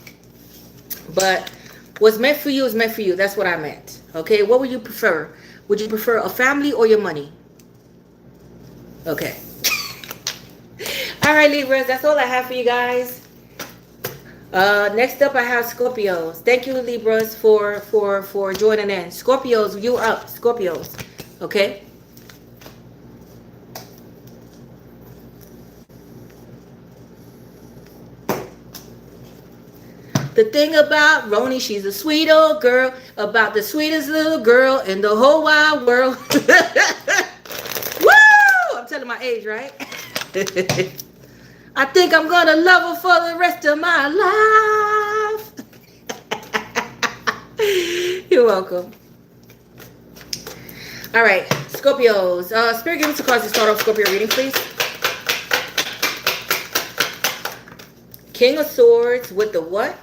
But what's meant for you is meant for you. That's what I meant. Okay. What would you prefer? Would you prefer a family or your money? Okay. All right, Libras. That's all I have for you guys. Next up, I have Scorpios. Thank you, Libras, for joining in. Scorpios, you up. Scorpios. Okay. The thing about Roni, she's a sweet old girl, about the sweetest little girl in the whole wide world. Woo! I'm telling my age, right? I think I'm gonna love her for the rest of my life. You're welcome. All right, Scorpios. Spirit, give us a card to start off Scorpio reading, please. King of Swords with the what?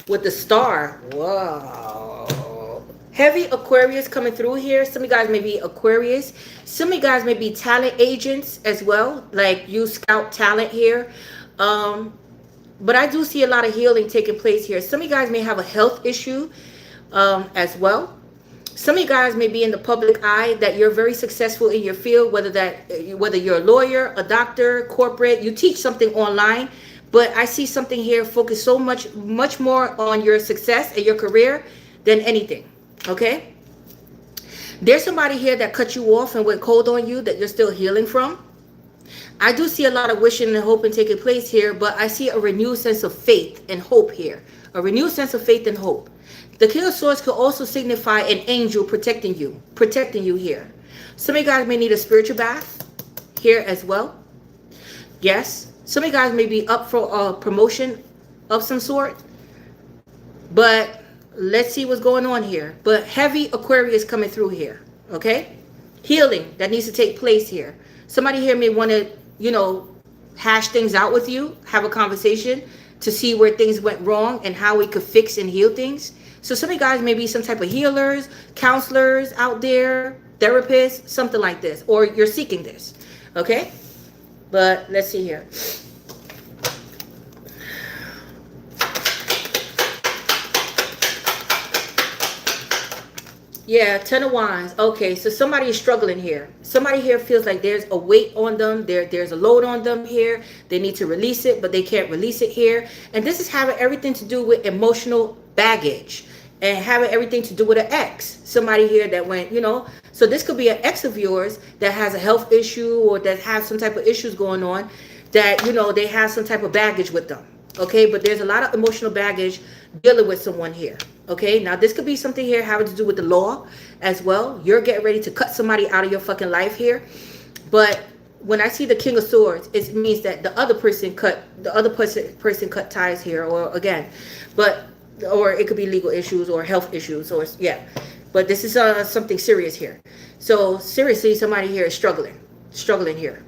With the star. Whoa. Heavy Aquarius coming through here. Some of you guys may be Aquarius. Some of you guys may be talent agents as well. Like you scout talent here. But I do see a lot of healing taking place here. Some of you guys may have a health issue as well. Some of you guys may be in the public eye that you're very successful in your field, whether you're a lawyer, a doctor, corporate, you teach something online. But I see something here focused so much more on your success and your career than anything. Okay? There's somebody here that cut you off and went cold on you that you're still healing from. I do see a lot of wishing and hoping taking place here, but I see a renewed sense of faith and hope here. A renewed sense of faith and hope. The King of Swords could also signify an angel protecting you here. Some of you guys may need a spiritual bath here as well. Yes. Some of you guys may be up for a promotion of some sort. But let's see what's going on here. But heavy Aquarius coming through here. Okay? Healing that needs to take place here. Somebody here may want to, you know, hash things out with you. Have a conversation to see where things went wrong and how we could fix and heal things. So some of you guys may be some type of healers, counselors out there, therapists, something like this. Or you're seeking this. Okay? But let's see here. Yeah, Ten of Wands. Okay, so somebody is struggling here. Somebody here feels like there's a weight on them. There's a load on them here. They need to release it, but they can't release it here. And this is having everything to do with emotional baggage and having everything to do with an ex. Somebody here that went, you know, so this could be an ex of yours that has a health issue or that has some type of issues going on that, you know, they have some type of baggage with them. Okay, but there's a lot of emotional baggage dealing with someone here. Okay, now this could be something here having to do with the law as well. You're getting ready to cut somebody out of your fucking life here. But when I see the King of Swords, it means that the other person cut ties here, or again, or it could be legal issues or health issues, or yeah. But this is something serious here. So seriously, somebody here is struggling here.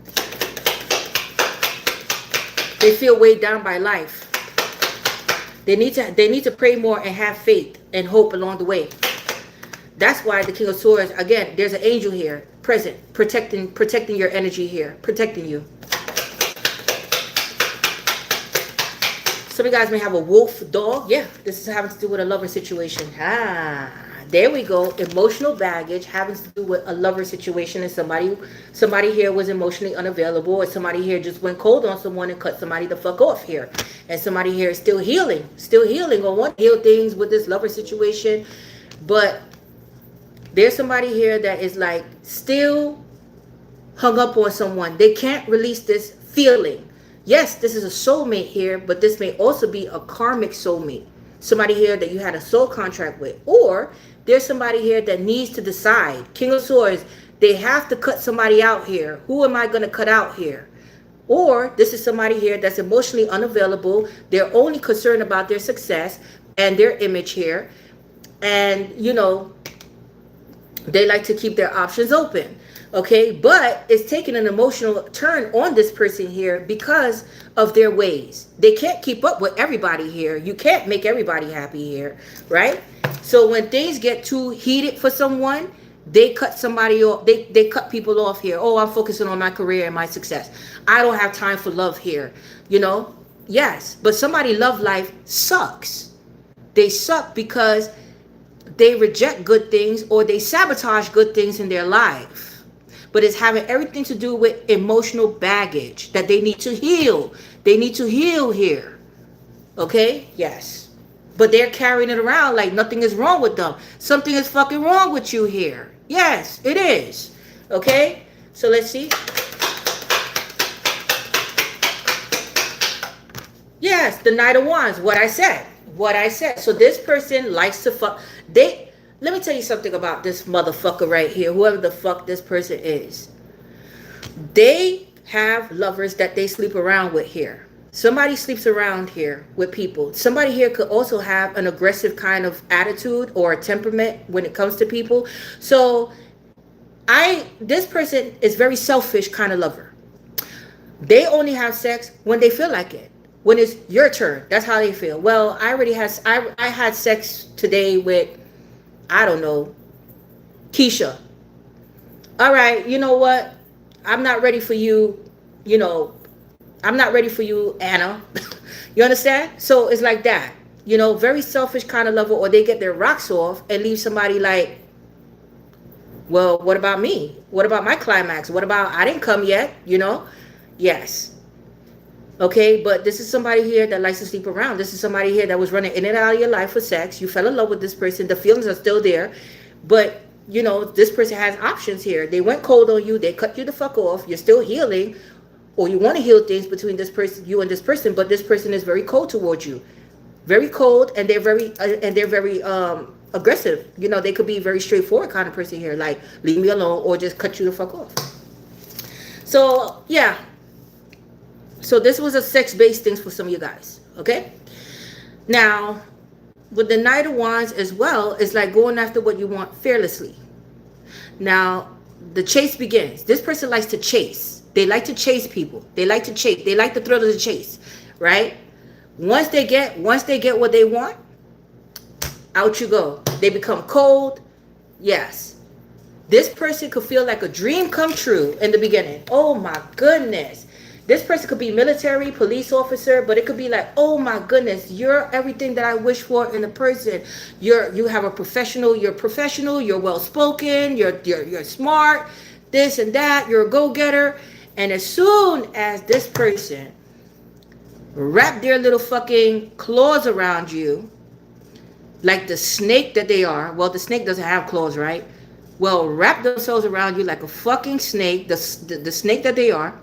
They feel weighed down by life. They need to pray more and have faith and hope along the way. That's why the King of Swords, again, there's an angel here, present, protecting your energy here, protecting you. Some of you guys may have a wolf dog. Yeah, this is having to do with a lover situation. There we go. Emotional baggage having to do with a lover situation, and somebody here was emotionally unavailable, or somebody here just went cold on someone and cut somebody the fuck off here. And somebody here is still healing, or want to heal things with this lover situation. But there's somebody here that is like still hung up on someone. They can't release this feeling. Yes, this is a soulmate here, but this may also be a karmic soulmate. Somebody here that you had a soul contract with. Or there's somebody here that needs to decide. King of Swords, they have to cut somebody out here. Who am I going to cut out here? Or this is somebody here that's emotionally unavailable. They're only concerned about their success and their image here. And, you know, they like to keep their options open. Okay, but it's taking an emotional turn on this person here because of their ways. They can't keep up with everybody here. You can't make everybody happy here, right? So when things get too heated for someone, they cut somebody off. They cut people off here. Oh, I'm focusing on my career and my success. I don't have time for love here. You know, yes, but somebody love life sucks. They suck because they reject good things or they sabotage good things in their life. But it's having everything to do with emotional baggage that they need to heal. They need to heal here. Okay? Yes. But they're carrying it around like nothing is wrong with them. Something is fucking wrong with you here. Yes, it is. Okay? So let's see. Yes, the Knight of Wands. What I said. So this person likes to fuck. Let me tell you something about this motherfucker right here. Whoever the fuck this person is. They have lovers that they sleep around with here. Somebody sleeps around here with people. Somebody here could also have an aggressive kind of attitude or a temperament when it comes to people. So this person is very selfish kind of lover. They only have sex when they feel like it. When it's your turn. That's how they feel. Well, I had sex today with, I don't know, Keisha. All right, you know what? I'm not ready for you, you know, I'm not ready for you, Anna. You understand? So it's like that. You know, very selfish kind of lover, or they get their rocks off and leave somebody like, well, what about me? What about my climax? What about, I didn't come yet, you know? Yes. Okay, but this is somebody here that likes to sleep around. This is somebody here that was running in and out of your life for sex. You fell in love with this person. The feelings are still there. But, you know, this person has options here. They went cold on you. They cut you the fuck off. You're still healing. Or you want to heal things between this person, you and this person. But this person is very cold towards you. Very cold, and they're very aggressive. You know, they could be very straightforward kind of person here. Like, leave me alone or just cut you the fuck off. So, yeah. So this was a sex-based thing for some of you guys, okay? Now, with the Knight of Wands as well, it's like going after what you want fearlessly. Now, the chase begins. This person likes to chase. They like to chase people. They like to chase. They like the thrill of the chase, right? Once they get what they want, out you go. They become cold. Yes. This person could feel like a dream come true in the beginning. Oh my goodness. This person could be military, police officer, but it could be like, oh my goodness, you're everything that I wish for in a person. You have a professional, you're well spoken, you're smart, this and that, you're a go-getter. And as soon as this person wrap their little fucking claws around you, like the snake that they are, well, the snake doesn't have claws, right? Well, wrap themselves around you like a fucking snake, the snake that they are.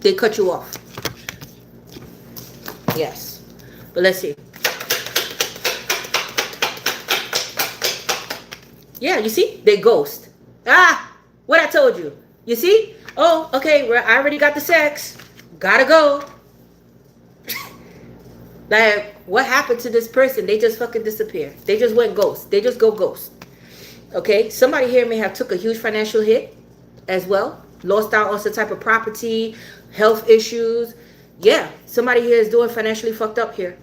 They cut you off. Yes. But let's see. Yeah, you see? They ghost. Ah! What I told you. You see? Oh, okay. I already got the sex. Gotta go. Like, what happened to this person? They just fucking disappear. They just went ghost. They just go ghost. Okay? Somebody here may have took a huge financial hit as well. Lost out on some type of property, health issues. Yeah, somebody here is doing financially fucked up here.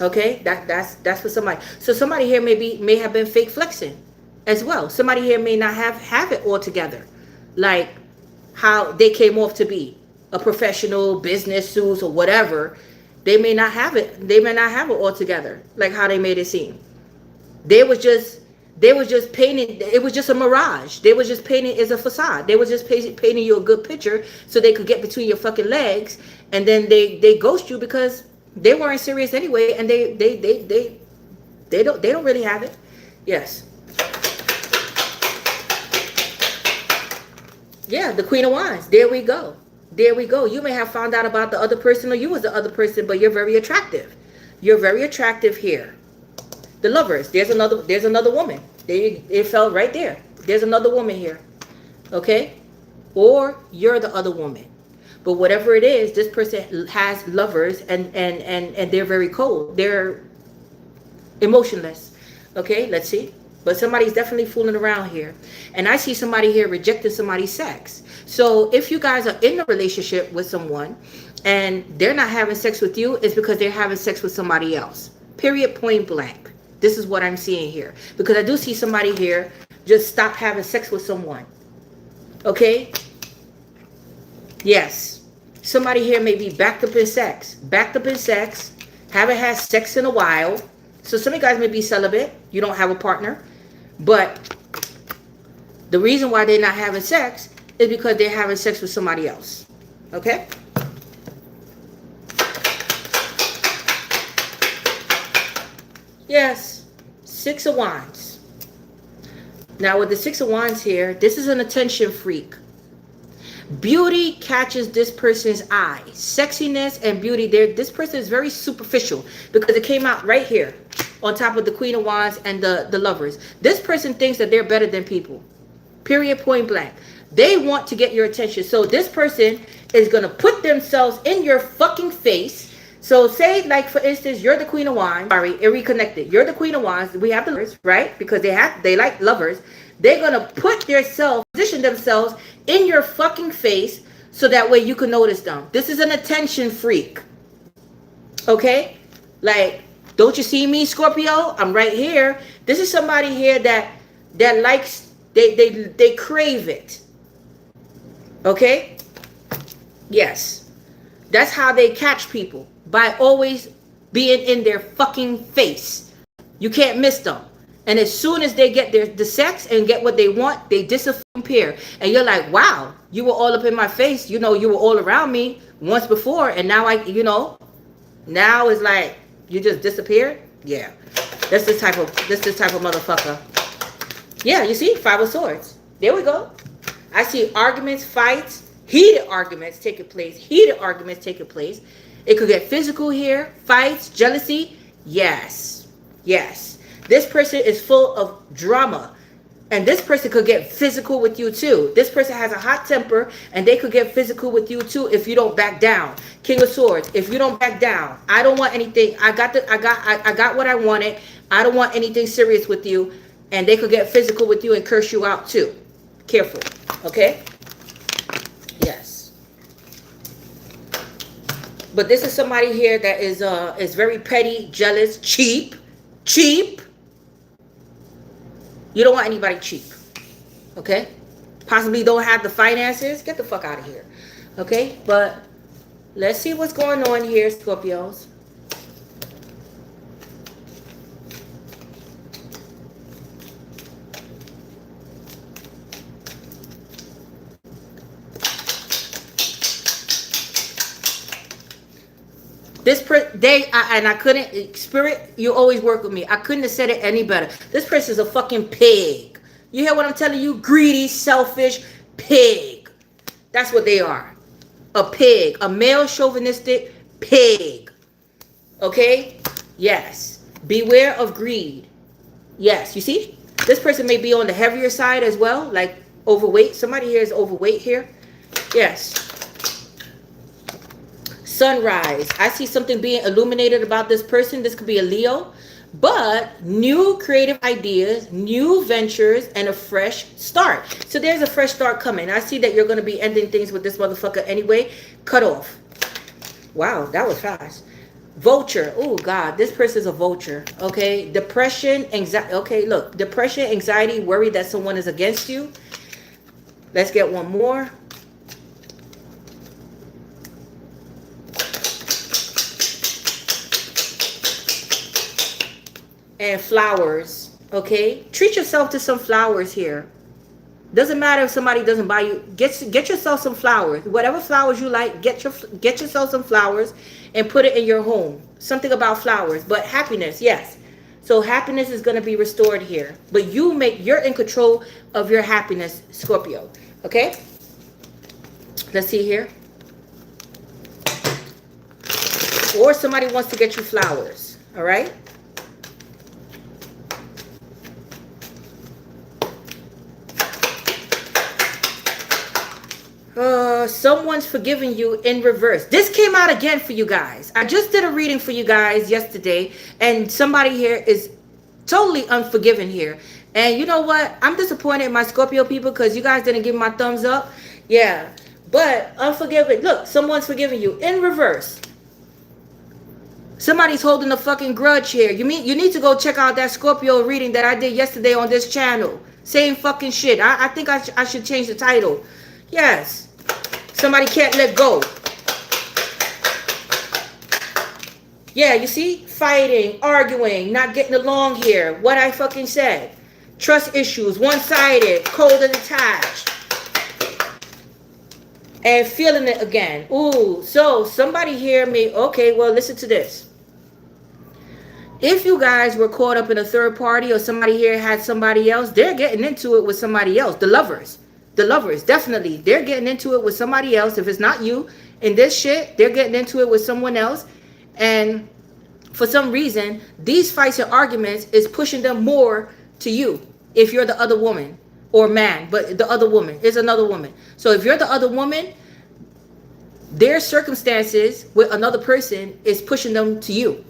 Okay, that's for somebody. So somebody here may have been fake flexing as well. Somebody here may not have it all together, like how they came off to be a professional, business suits or whatever. They may not have it. They may not have it all together, like how they made it seem. They was just painting. It was just a mirage. They was just painting as a facade. They was just painting you a good picture so they could get between your fucking legs, and then they ghost you because they weren't serious anyway, and they don't really have it. Yes. Yeah, the Queen of Wands. There we go. There we go. You may have found out about the other person, or you was the other person, but you're very attractive. You're very attractive here. The Lovers. There's another woman. It fell right there. There's another woman here. Okay? Or you're the other woman. But whatever it is, this person has lovers, and they're very cold. They're emotionless. Okay? Let's see. But somebody's definitely fooling around here. And I see somebody here rejecting somebody's sex. So if you guys are in a relationship with someone and they're not having sex with you, it's because they're having sex with somebody else. Period, point blank. This is what I'm seeing here. Because I do see somebody here just stop having sex with someone. Okay? Yes. Somebody here may be backed up in sex. Backed up in sex. Haven't had sex in a while. So some of you guys may be celibate. You don't have a partner. But the reason why they're not having sex is because they're having sex with somebody else. Okay? Yes. Six of Wands. Now with the Six of Wands here, this is an attention freak. Beauty catches this person's eye. Sexiness and beauty, this person is very superficial because it came out right here on top of the Queen of Wands and the Lovers. This person thinks that they're better than people. Period, point blank. They want to get your attention. So this person is going to put themselves in your fucking face. So say, like, for instance, you're the Queen of Wands. Sorry, it reconnected. You're the Queen of Wands. We have the Lovers, right? Because they like lovers. They're going to put position themselves in your fucking face so that way you can notice them. This is an attention freak. Okay? Like, don't you see me, Scorpio? I'm right here. This is somebody here that likes, they crave it. Okay? Yes. That's how they catch people. By always being in their fucking face. You can't miss them. And as soon as they get the sex and get what they want, they disappear. And you're like, wow, you were all up in my face. You know, you were all around me once before. And now now it's like, you just disappeared? Yeah. That's this type of motherfucker. Yeah, you see? Five of Swords. There we go. I see arguments, fights, heated arguments taking place. It could get physical here. Fights, jealousy. Yes. Yes. This person is full of drama. And this person could get physical with you too. This person has a hot temper and they could get physical with you too if you don't back down. King of Swords, if you don't back down, I don't want anything. I got what I wanted. I don't want anything serious with you. And they could get physical with you and curse you out too. Careful. Okay? Yes. But this is somebody here that is very petty, jealous, cheap. You don't want anybody cheap. Okay? Possibly don't have the finances. Get the fuck out of here. Okay? But let's see what's going on here, Scorpios. I couldn't, Spirit, you always work with me. I couldn't have said it any better. This person's a fucking pig. You hear what I'm telling you? Greedy, selfish pig. That's what they are. A pig. A male chauvinistic pig. Okay? Yes. Beware of greed. Yes. You see? This person may be on the heavier side as well. Like overweight. Somebody here is overweight here. Yes. Sunrise. I see something being illuminated about this person. This could be a Leo. But new creative ideas, new ventures, and a fresh start. So there's a fresh start coming. I see that you're going to be ending things with this motherfucker anyway. Cut off. Wow, that was fast. Vulture. Oh, God. This person's a vulture. Okay. Depression, anxiety. Okay, look. Depression, anxiety, worry that someone is against you. Let's get one more. And flowers. Okay? Treat yourself to some flowers here. Doesn't matter if somebody doesn't buy you. Get yourself some flowers. Whatever flowers you like, get yourself some flowers and put it in your home. Something about flowers, but happiness, yes. So happiness is going to be restored here. But you're in control of your happiness, Scorpio. Okay? Let's see here. Or somebody wants to get you flowers. All right? Someone's forgiving you in reverse. This came out again for you guys. I just did a reading for you guys yesterday, and somebody here is totally unforgiving here. And you know what? I'm disappointed in my Scorpio people because you guys didn't give my thumbs up. Yeah, but unforgiving. Look, someone's forgiving you in reverse. Somebody's holding a fucking grudge here. You need to go check out that Scorpio reading that I did yesterday on this channel. Same fucking shit. I think I should change the title. Yes. Somebody can't let go. Yeah, you see? Fighting, arguing, not getting along here. What I fucking said. Trust issues, one-sided, cold and attached. And feeling it again. Ooh, so somebody here may... Okay, well, listen to this. If you guys were caught up in a third party or somebody here had somebody else, they're getting into it with somebody else. The lovers. The lovers, definitely. They're getting into it with somebody else. If it's not you in this shit, they're getting into it with someone else. And for some reason, these fights and arguments is pushing them more to you. If you're the other woman or man, but the other woman is another woman. So if you're the other woman, their circumstances with another person is pushing them to you.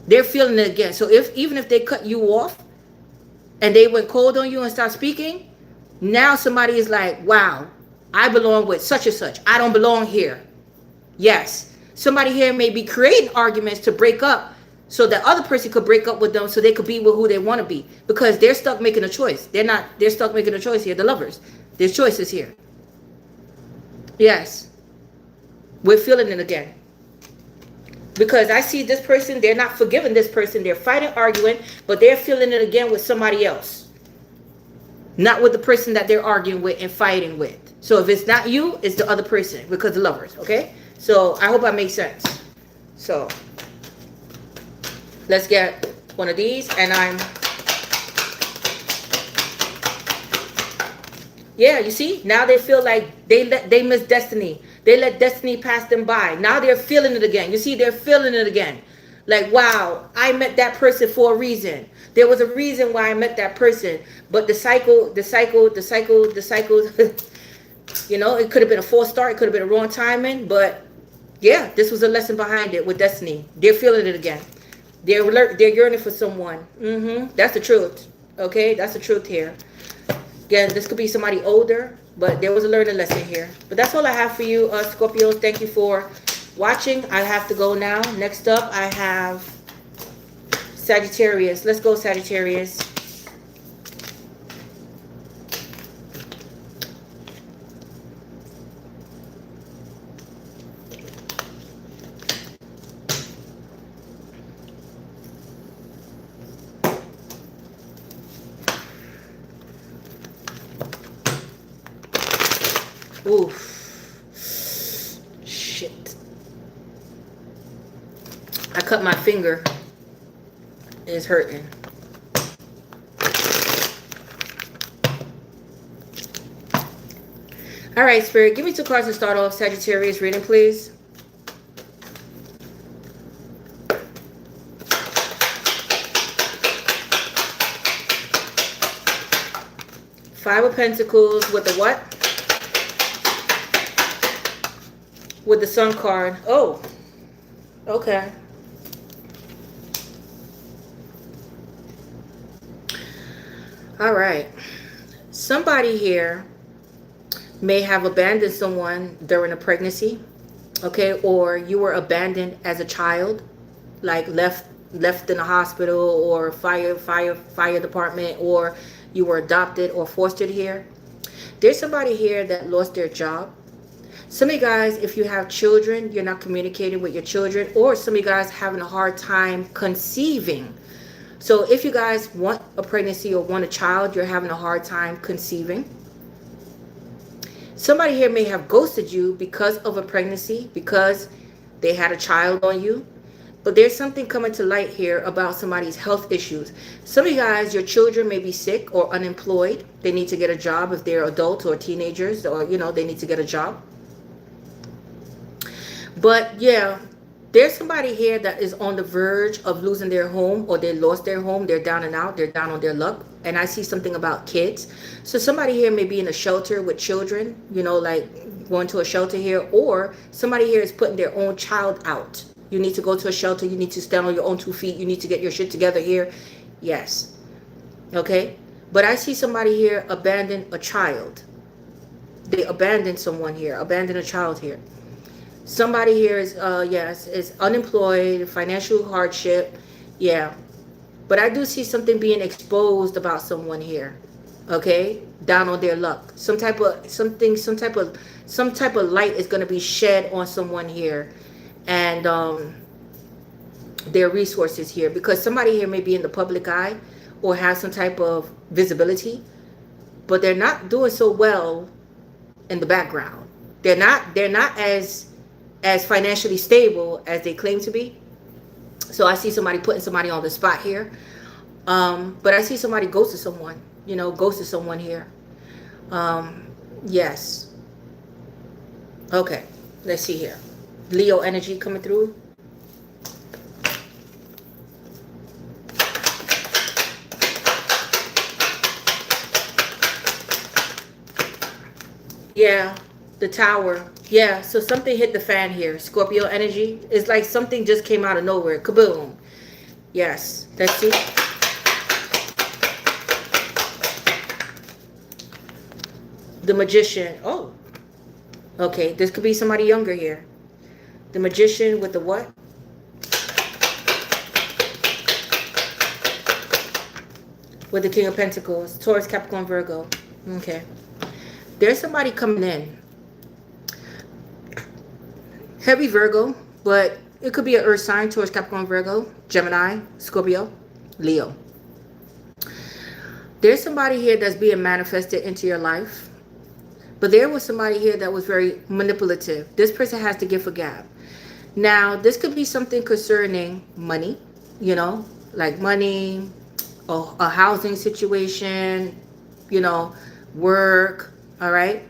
They're feeling it again. So even if they cut you off and they went cold on you and stopped speaking, now somebody is like, wow, I belong with such and such. I don't belong here. Yes. Somebody here may be creating arguments to break up so that other person could break up with them so they could be with who they want to be. Because they're stuck making a choice. They're stuck making a choice here. The lovers. There's choices here. Yes. We're feeling it again. Because I see this person, they're not forgiving this person. They're fighting, arguing, but they're feeling it again with somebody else. Not with the person that they're arguing with and fighting with. So if it's not you, it's the other person because the lovers, okay? So I hope I make sense. So let's get one of these and yeah, you see? Now they feel like they miss destiny. They let destiny pass them by. Now they're feeling it again. You see, they're feeling it again. Like, wow, I met that person for a reason. There was a reason why I met that person. But the cycle, you know, it could have been a false start. It could have been a wrong timing. But yeah, this was a lesson behind it with destiny. They're feeling it again. They're yearning for someone. That's the truth. Okay, that's the truth here. Again, this could be somebody older, but there was a learning lesson here. But that's all I have for you, Scorpios. Thank you for watching. I have to go now. Next up, I have Sagittarius. Let's go, Sagittarius. Oof. Shit. I cut my finger. It's hurting. All right, Spirit. Give me 2 cards to start off Sagittarius reading, please. Five of Pentacles with the what? With the Sun card. Oh, okay. All right. Somebody here may have abandoned someone during a pregnancy, okay? Or you were abandoned as a child, like left in a hospital or fire department, or you were adopted or fostered here. There's somebody here that lost their job. Some of you guys, if you have children, you're not communicating with your children, or some of you guys having a hard time conceiving. So if you guys want a pregnancy or want a child, you're having a hard time conceiving. Somebody here may have ghosted you because of a pregnancy, because they had a child on you. But there's something coming to light here about somebody's health issues. Some of you guys, your children may be sick or unemployed. They need to get a job if they're adults or teenagers, or, they need to get a job. But yeah, there's somebody here that is on the verge of losing their home, or they lost their home. They're down and out. They're down on their luck. And I see something about kids. So somebody here may be in a shelter with children, like going to a shelter here, or somebody here is putting their own child out. You need to go to a shelter. You need to stand on your own 2 feet. You need to get your shit together here. Yes. Okay. But I see somebody here abandon a child. They abandoned someone here. Abandon a child here. Somebody here is, is unemployed, financial hardship. Yeah. But I do see something being exposed about someone here. Okay? Down on their luck. Some type of light is going to be shed on someone here. And their resources here, because somebody here may be in the public eye or have some type of visibility, but they're not doing so well in the background. They're not as financially stable as they claim to be. So I see somebody putting somebody on the spot here. But I see somebody ghosted someone, ghosted someone here. Yes. Okay, let's see here. Leo energy coming through. Yeah, the Tower. Yeah, so something hit the fan here. Scorpio energy. It's like something just came out of nowhere. Kaboom. Yes, let's see. The Magician. Oh, okay, this could be somebody younger here. The Magician with the what? With the King of Pentacles. Taurus, Capricorn, Virgo. Okay. There's somebody coming in. Heavy Virgo, but it could be an earth sign. Taurus, Capricorn, Virgo, Gemini, Scorpio, Leo. There's somebody here that's being manifested into your life. But there was somebody here that was very manipulative. This person has the gift of gab. Now, this could be something concerning money, like money, or a housing situation, work, all right?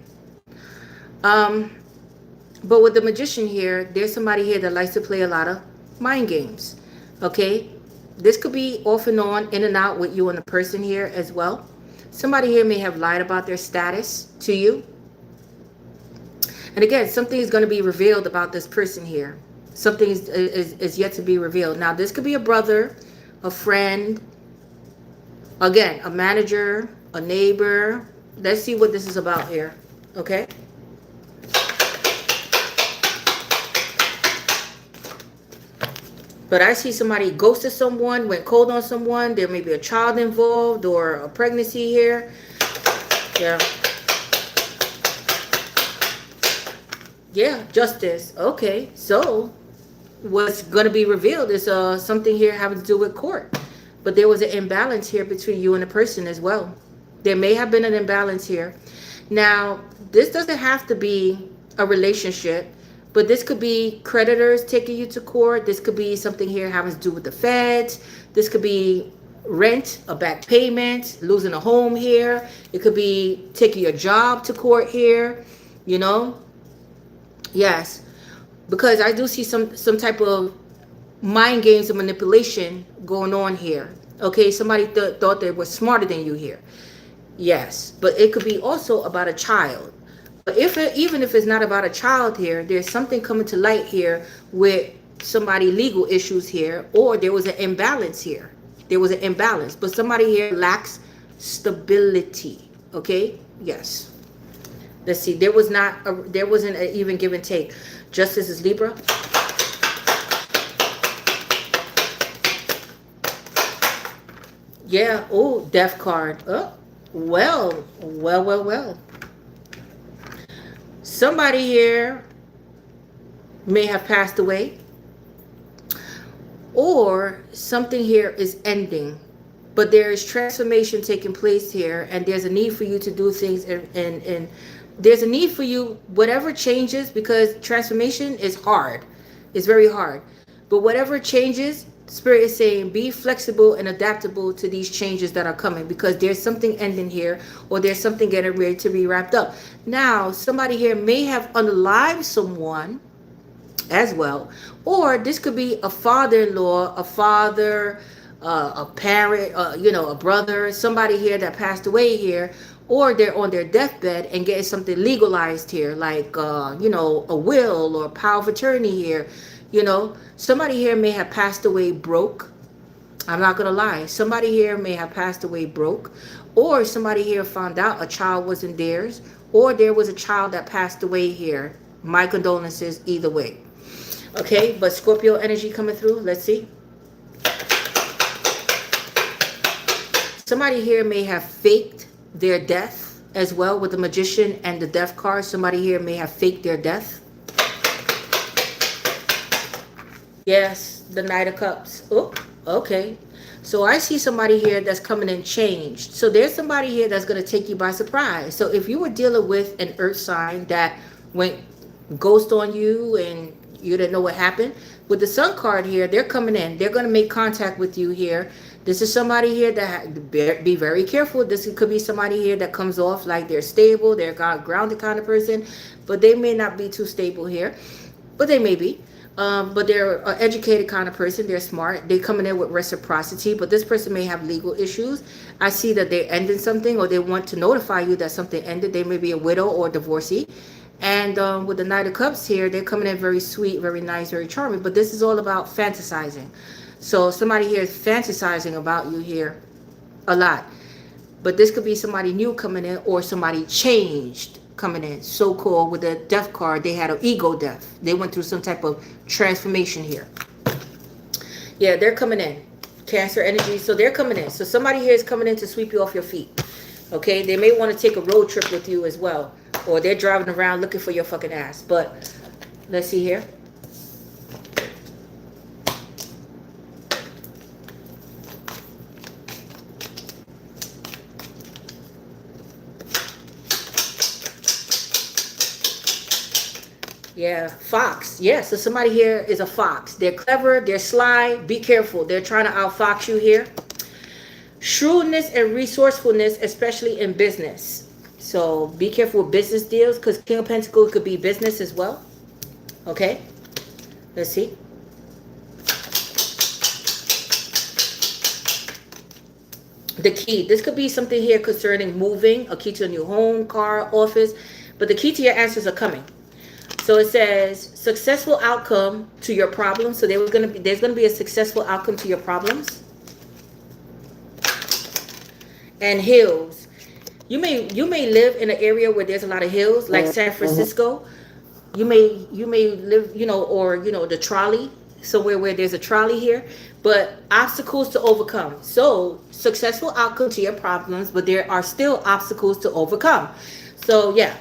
But with the Magician here, there's somebody here that likes to play a lot of mind games, okay? This could be off and on, in and out with you and the person here as well. Somebody here may have lied about their status to you. And again, something is going to be revealed about this person here. Something is yet to be revealed. Now, this could be a brother, a friend, again, a manager, a neighbor. Let's see what this is about here, okay? But I see somebody ghosted someone, went cold on someone. There may be a child involved or a pregnancy here. Yeah. Yeah, justice. Okay, so what's going to be revealed is something here having to do with court. But there was an imbalance here between you and the person as well. There may have been an imbalance here. Now, this doesn't have to be a relationship, but this could be creditors taking you to court. This could be something here having to do with the feds. This could be rent, a back payment, losing a home here. It could be taking your job to court here, Yes, because I do see some type of mind games and manipulation going on here. Okay, somebody thought they were smarter than you here. Yes, but it could be also about a child. But even if it's not about a child here, there's something coming to light here with somebody legal issues here, or there was an imbalance here. There was an imbalance, but somebody here lacks stability. Okay, yes. Let's see. There wasn't an even give and take. Justice is Libra. Yeah. Oh, Death card. Oh, well. Somebody here may have passed away. or something here is ending, but there is transformation taking place here, and there's a need for you to do things, and there's a need for you, whatever changes, because transformation is hard. It's very hard. But whatever changes, Spirit is saying be flexible and adaptable to these changes that are coming, because there's something ending here, or there's something getting ready to be wrapped up. Now, somebody here may have unalived someone as well, or this could be a father-in-law, a father, a parent, a brother, somebody here that passed away here, or they're on their deathbed and getting something legalized here, like a will or power of attorney here. Somebody here may have passed away broke. I'm not gonna lie, somebody here may have passed away broke, or somebody here found out a child wasn't theirs, or there was a child that passed away here. My condolences either way. Okay, but Scorpio energy coming through. Let's see. Somebody here may have faked their death as well with the Magician and the Death card. Somebody here may have faked their death. Yes, the Knight of Cups. Oh, okay. So I see somebody here that's coming in changed. So there's somebody here that's going to take you by surprise. So if you were dealing with an earth sign that went ghost on you and you didn't know what happened, with the Sun card here, they're coming in. They're going to make contact with you here. This is somebody here that be very careful. This could be somebody here that comes off like they're stable, they're grounded kind of person, but they may not be too stable here, but they may be. But they're an educated kind of person. They're smart. They're coming in with reciprocity, but this person may have legal issues. I see that they're ending something, or they want to notify you that something ended. They may be a widow or divorcee. And with the Knight of Cups here, they're coming in very sweet, very nice, very charming. But this is all about fantasizing. So somebody here is fantasizing about you here a lot. But this could be somebody new coming in, or somebody changed coming in. So cool. With the Death card, they had an ego death. They went through some type of transformation here. Yeah, they're coming in. Cancer energy. So they're coming in. So somebody here is coming in to sweep you off your feet. Okay, they may want to take a road trip with you as well, or they're driving around looking for your fucking ass. But let's see here. Yeah, fox. Yeah, so somebody here is a fox. They're clever, they're sly. Be careful. They're trying to outfox you here. Shrewdness and resourcefulness, especially in business. So be careful with business deals, because King of Pentacles could be business as well. Okay, let's see. The key. This could be something here concerning moving, a key to a new home, car, office. But the key to your answers are coming. So it says successful outcome to your problems. So there's going to be a successful outcome to your problems. And hills. You may live in an area where there's a lot of hills, like San Francisco. You may live, or the trolley, somewhere where there's a trolley here, but obstacles to overcome. So successful outcome to your problems, but there are still obstacles to overcome. So yeah.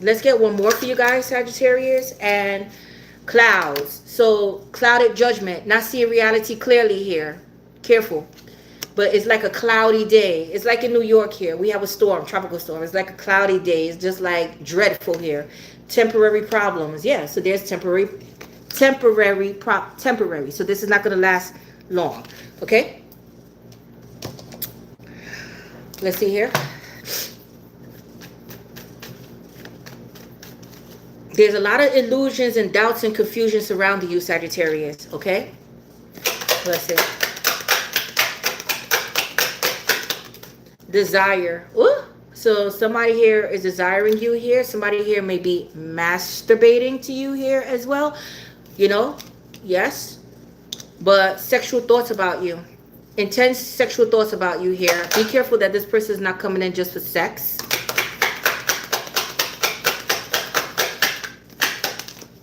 Let's get one more for you guys, Sagittarius. And clouds. So clouded judgment. Not seeing reality clearly here. Careful. But it's like a cloudy day. It's like in New York here. We have a storm, tropical storm. It's like a cloudy day. It's just like dreadful here. Temporary problems. Yeah, so there's temporary. So this is not going to last long. Okay? Let's see here. There's a lot of illusions and doubts and confusion surrounding you, Sagittarius. Okay? Let's see. Desire. Ooh. So somebody here is desiring you here. Somebody here may be masturbating to you here as well. Yes. But sexual thoughts about you. Intense sexual thoughts about you here. Be careful that this person is not coming in just for sex.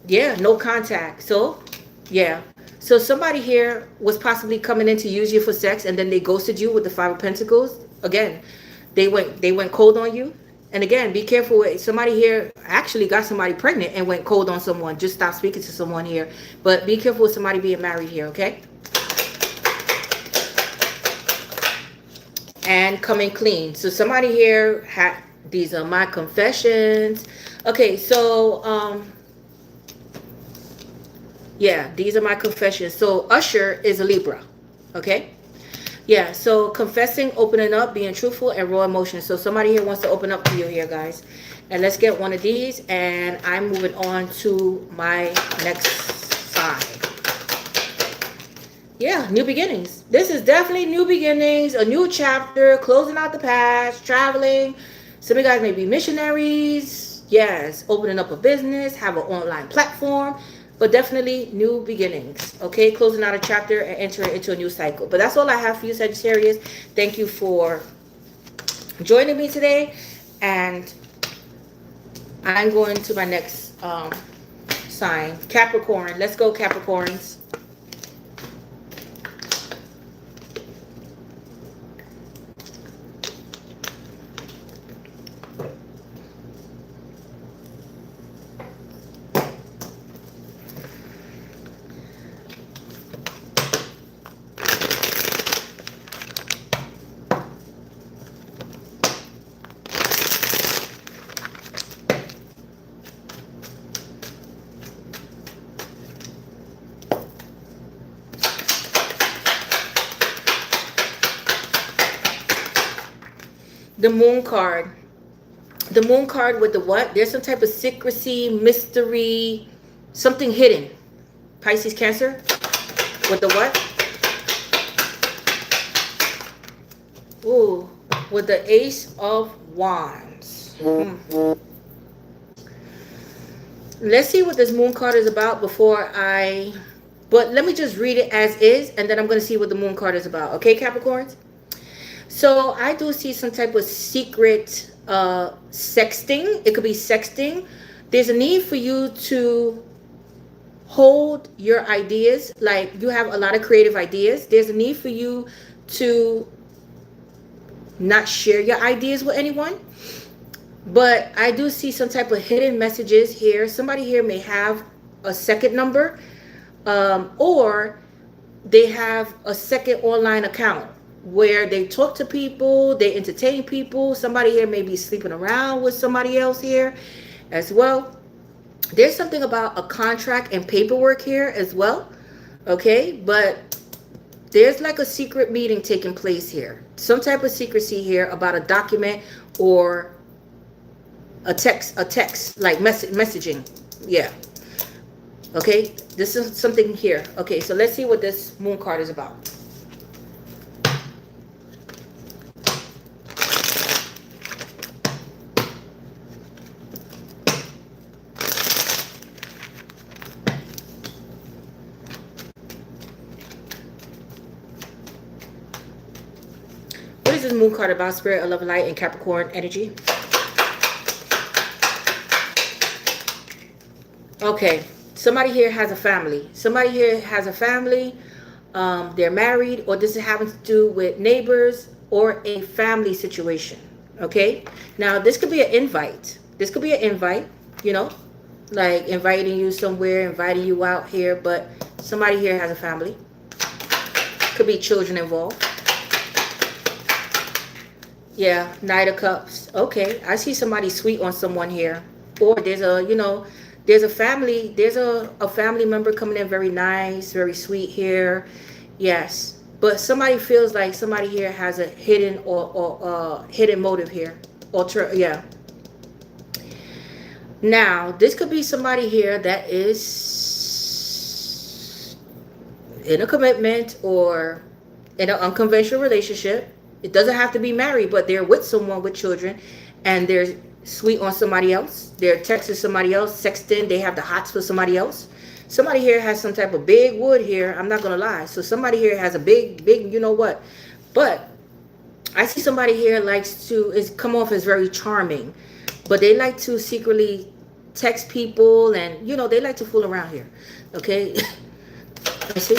Yeah, no contact. So, yeah. So somebody here was possibly coming in to use you for sex, and then they ghosted you with the Five of Pentacles. Again, they went cold on you. And again, be careful with somebody here actually got somebody pregnant and went cold on someone. Just stop speaking to someone here. But be careful with somebody being married here, okay? And coming clean. So somebody here these are my confessions. Okay, so yeah, these are my confessions. So Usher is a Libra, okay? Yeah, so confessing, opening up, being truthful, and raw emotions. So somebody here wants to open up to you here, guys. And let's get one of these, and I'm moving on to my next side. Yeah, new beginnings. This is definitely new beginnings, a new chapter, closing out the past, traveling. Some of you guys may be missionaries. Yes, opening up a business, have an online platform. But definitely new beginnings, okay? Closing out a chapter and entering into a new cycle. But that's all I have for you, Sagittarius. Thank you for joining me today. And I'm going to my next sign, Capricorn. Let's go, Capricorns. The Moon card. The Moon card with the what? There's some type of secrecy, mystery, something hidden. Pisces, Cancer. With the what? Ooh, with the Ace of Wands. Let's see what this Moon card is about before but let me just read it as is, and then I'm going to see what the Moon card is about. Okay, Capricorns? So I do see some type of secret sexting. It could be sexting. There's a need for you to hold your ideas. Like, you have a lot of creative ideas. There's a need for you to not share your ideas with anyone. But I do see some type of hidden messages here. Somebody here may have a second number, or they have a second online account where they talk to people, they entertain people. Somebody here may be sleeping around with somebody else here as well. There's something about a contract and paperwork here as well, okay? But there's like a secret meeting taking place here. Some type of secrecy here about a document or a text like messaging. Yeah. Okay, this is something here. Okay, so let's see what this Moon card is about. What is this Moon card about? Spirit of love, light, and Capricorn energy. Okay, somebody here has a family. Somebody here has a family. They're married, or this happens to do with neighbors or a family situation. Okay, now this could be an invite. This could be an invite, you know, like inviting you somewhere, inviting you out here. But somebody here has a family. Could be children involved. Yeah, Knight of Cups. Okay, I see somebody sweet on someone here. Or there's a, you know, there's a family, there's a family member coming in very nice, very sweet here. Yes, but somebody feels like somebody here has a hidden or hidden motive here. Yeah. Now, this could be somebody here that is in a commitment or in an unconventional relationship. It doesn't have to be married, but they're with someone with children, and they're sweet on somebody else. They're texting somebody else, sexting. They have the hots for somebody else. Somebody here has some type of big wood here. I'm not going to lie. So somebody here has a big, you know what. But I see somebody here come off as very charming. But they like to secretly text people, and, you know, they like to fool around here. Okay? I see.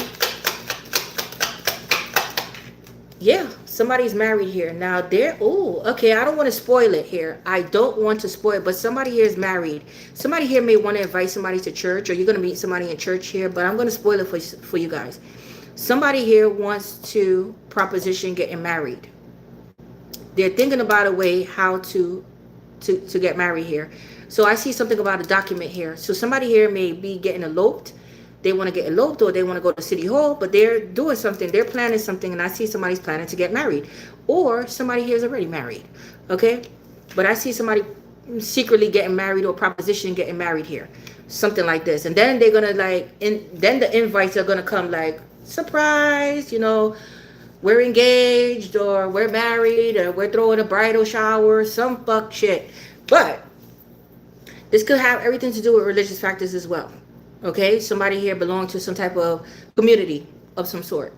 Yeah, somebody's married here. Now they're, oh, okay, I don't want to spoil it here. I don't want to spoil it, but somebody here is married. Somebody here may want to invite somebody to church, or you're going to meet somebody in church here, but I'm going to spoil it for you guys. Somebody here wants to proposition getting married. They're thinking about a way how to get married here. So I see something about a document here. So somebody here may be getting eloped. They want to get eloped, or they want to go to City Hall, but they're doing something. They're planning something, and I see somebody's planning to get married. Or somebody here is already married. Okay? But I see somebody secretly getting married, or proposition getting married here. Something like this. And then they're going to then the invites are going to come like, surprise, we're engaged, or we're married, or we're throwing a bridal shower, some fuck shit. But this could have everything to do with religious factors as well. Okay, somebody here belongs to some type of community of some sort,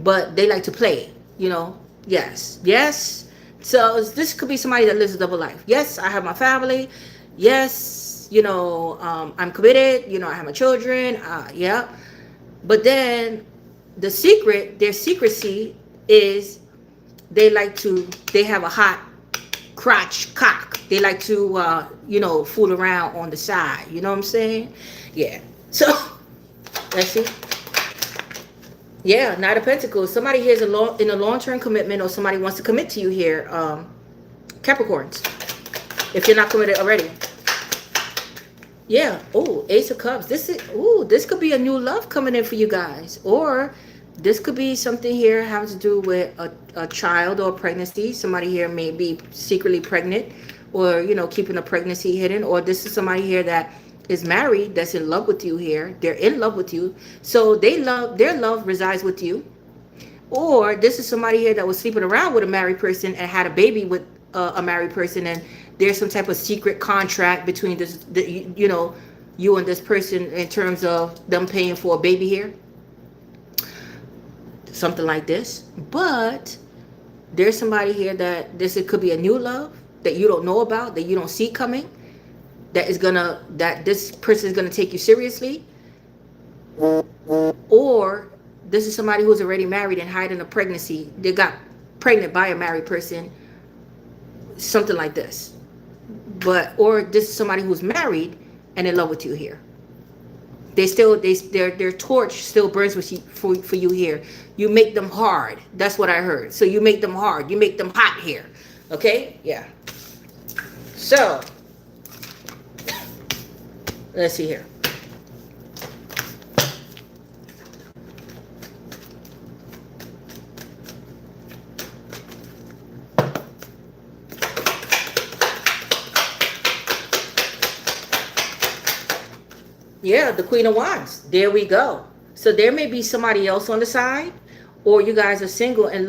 but they like to play. Yes, yes. So this could be somebody that lives a double life. Yes, I have my family. Yes, I'm committed. I have my children. Yeah, but then their secrecy is they have a hot crotch cock. They like to fool around on the side. You know what I'm saying? Yeah. So let's see. Yeah, Knight of Pentacles. Somebody here is in a long-term commitment, or somebody wants to commit to you here. Capricorns, if you're not committed already. Yeah. Oh, Ace of Cups. This could be a new love coming in for you guys, or this could be something here having to do with a child or pregnancy. Somebody here may be secretly pregnant, or keeping a pregnancy hidden. Or this is somebody here that is married, that's in love with you here. They're in love with you, so their love resides with you. Or this is somebody here that was sleeping around with a married person and had a baby with a married person, and there's some type of secret contract between you and this person in terms of them paying for a baby here, something like this. But there's somebody here that it could be a new love that you don't know about, that you don't see coming, that this person is gonna take you seriously. Or this is somebody who's already married and hiding a pregnancy. They got pregnant by a married person, something like this. Or this is somebody who's married and in love with you here. Their torch still burns with you, for you here. You make them hard. That's what I heard. So you make them hard. You make them hot here. Okay? Yeah. So let's see here. Yeah, the Queen of Wands. There we go. So there may be somebody else on the side, or you guys are single and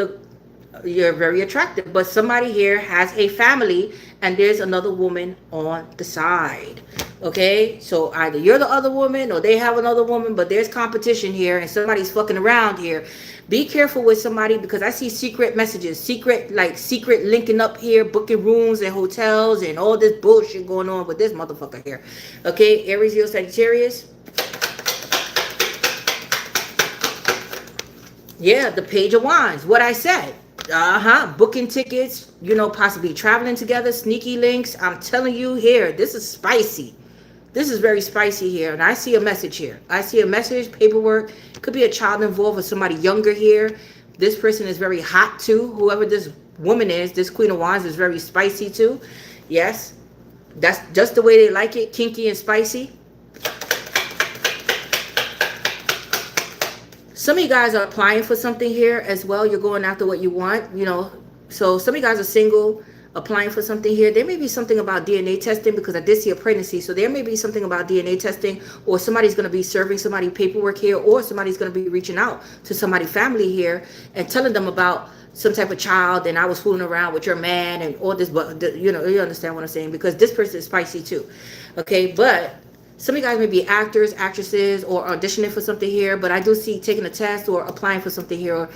you're very attractive, but somebody here has a family and there's another woman on the side. Okay, so either you're the other woman or they have another woman, but there's competition here and somebody's fucking around here. Be careful with somebody, because I see secret messages, secret linking up here, booking rooms and hotels and all this bullshit going on with this motherfucker here. Okay, Aries, Leo, Sagittarius. Yeah, the Page of Wands. What I said. Booking tickets, possibly traveling together, sneaky links. I'm telling you here, this is spicy. This is very spicy here. And I see a message here. I see a message, paperwork. Could be a child involved or somebody younger here. This person is very hot too. Whoever this woman is, this Queen of Wands, is very spicy too. Yes. That's just the way they like it. Kinky and spicy. Some of you guys are applying for something here as well. You're going after what you want, So some of you guys are single, applying for something here. There may be something about DNA testing, because I did see a pregnancy. So there may be something about DNA testing, or somebody's going to be serving somebody paperwork here, or somebody's going to be reaching out to somebody's family here and telling them about some type of child, and I was fooling around with your man and all this. But you understand what I'm saying, because this person is spicy too. Okay, but some of you guys may be actors, actresses, or auditioning for something here, but I do see taking a test or applying for something here. Or,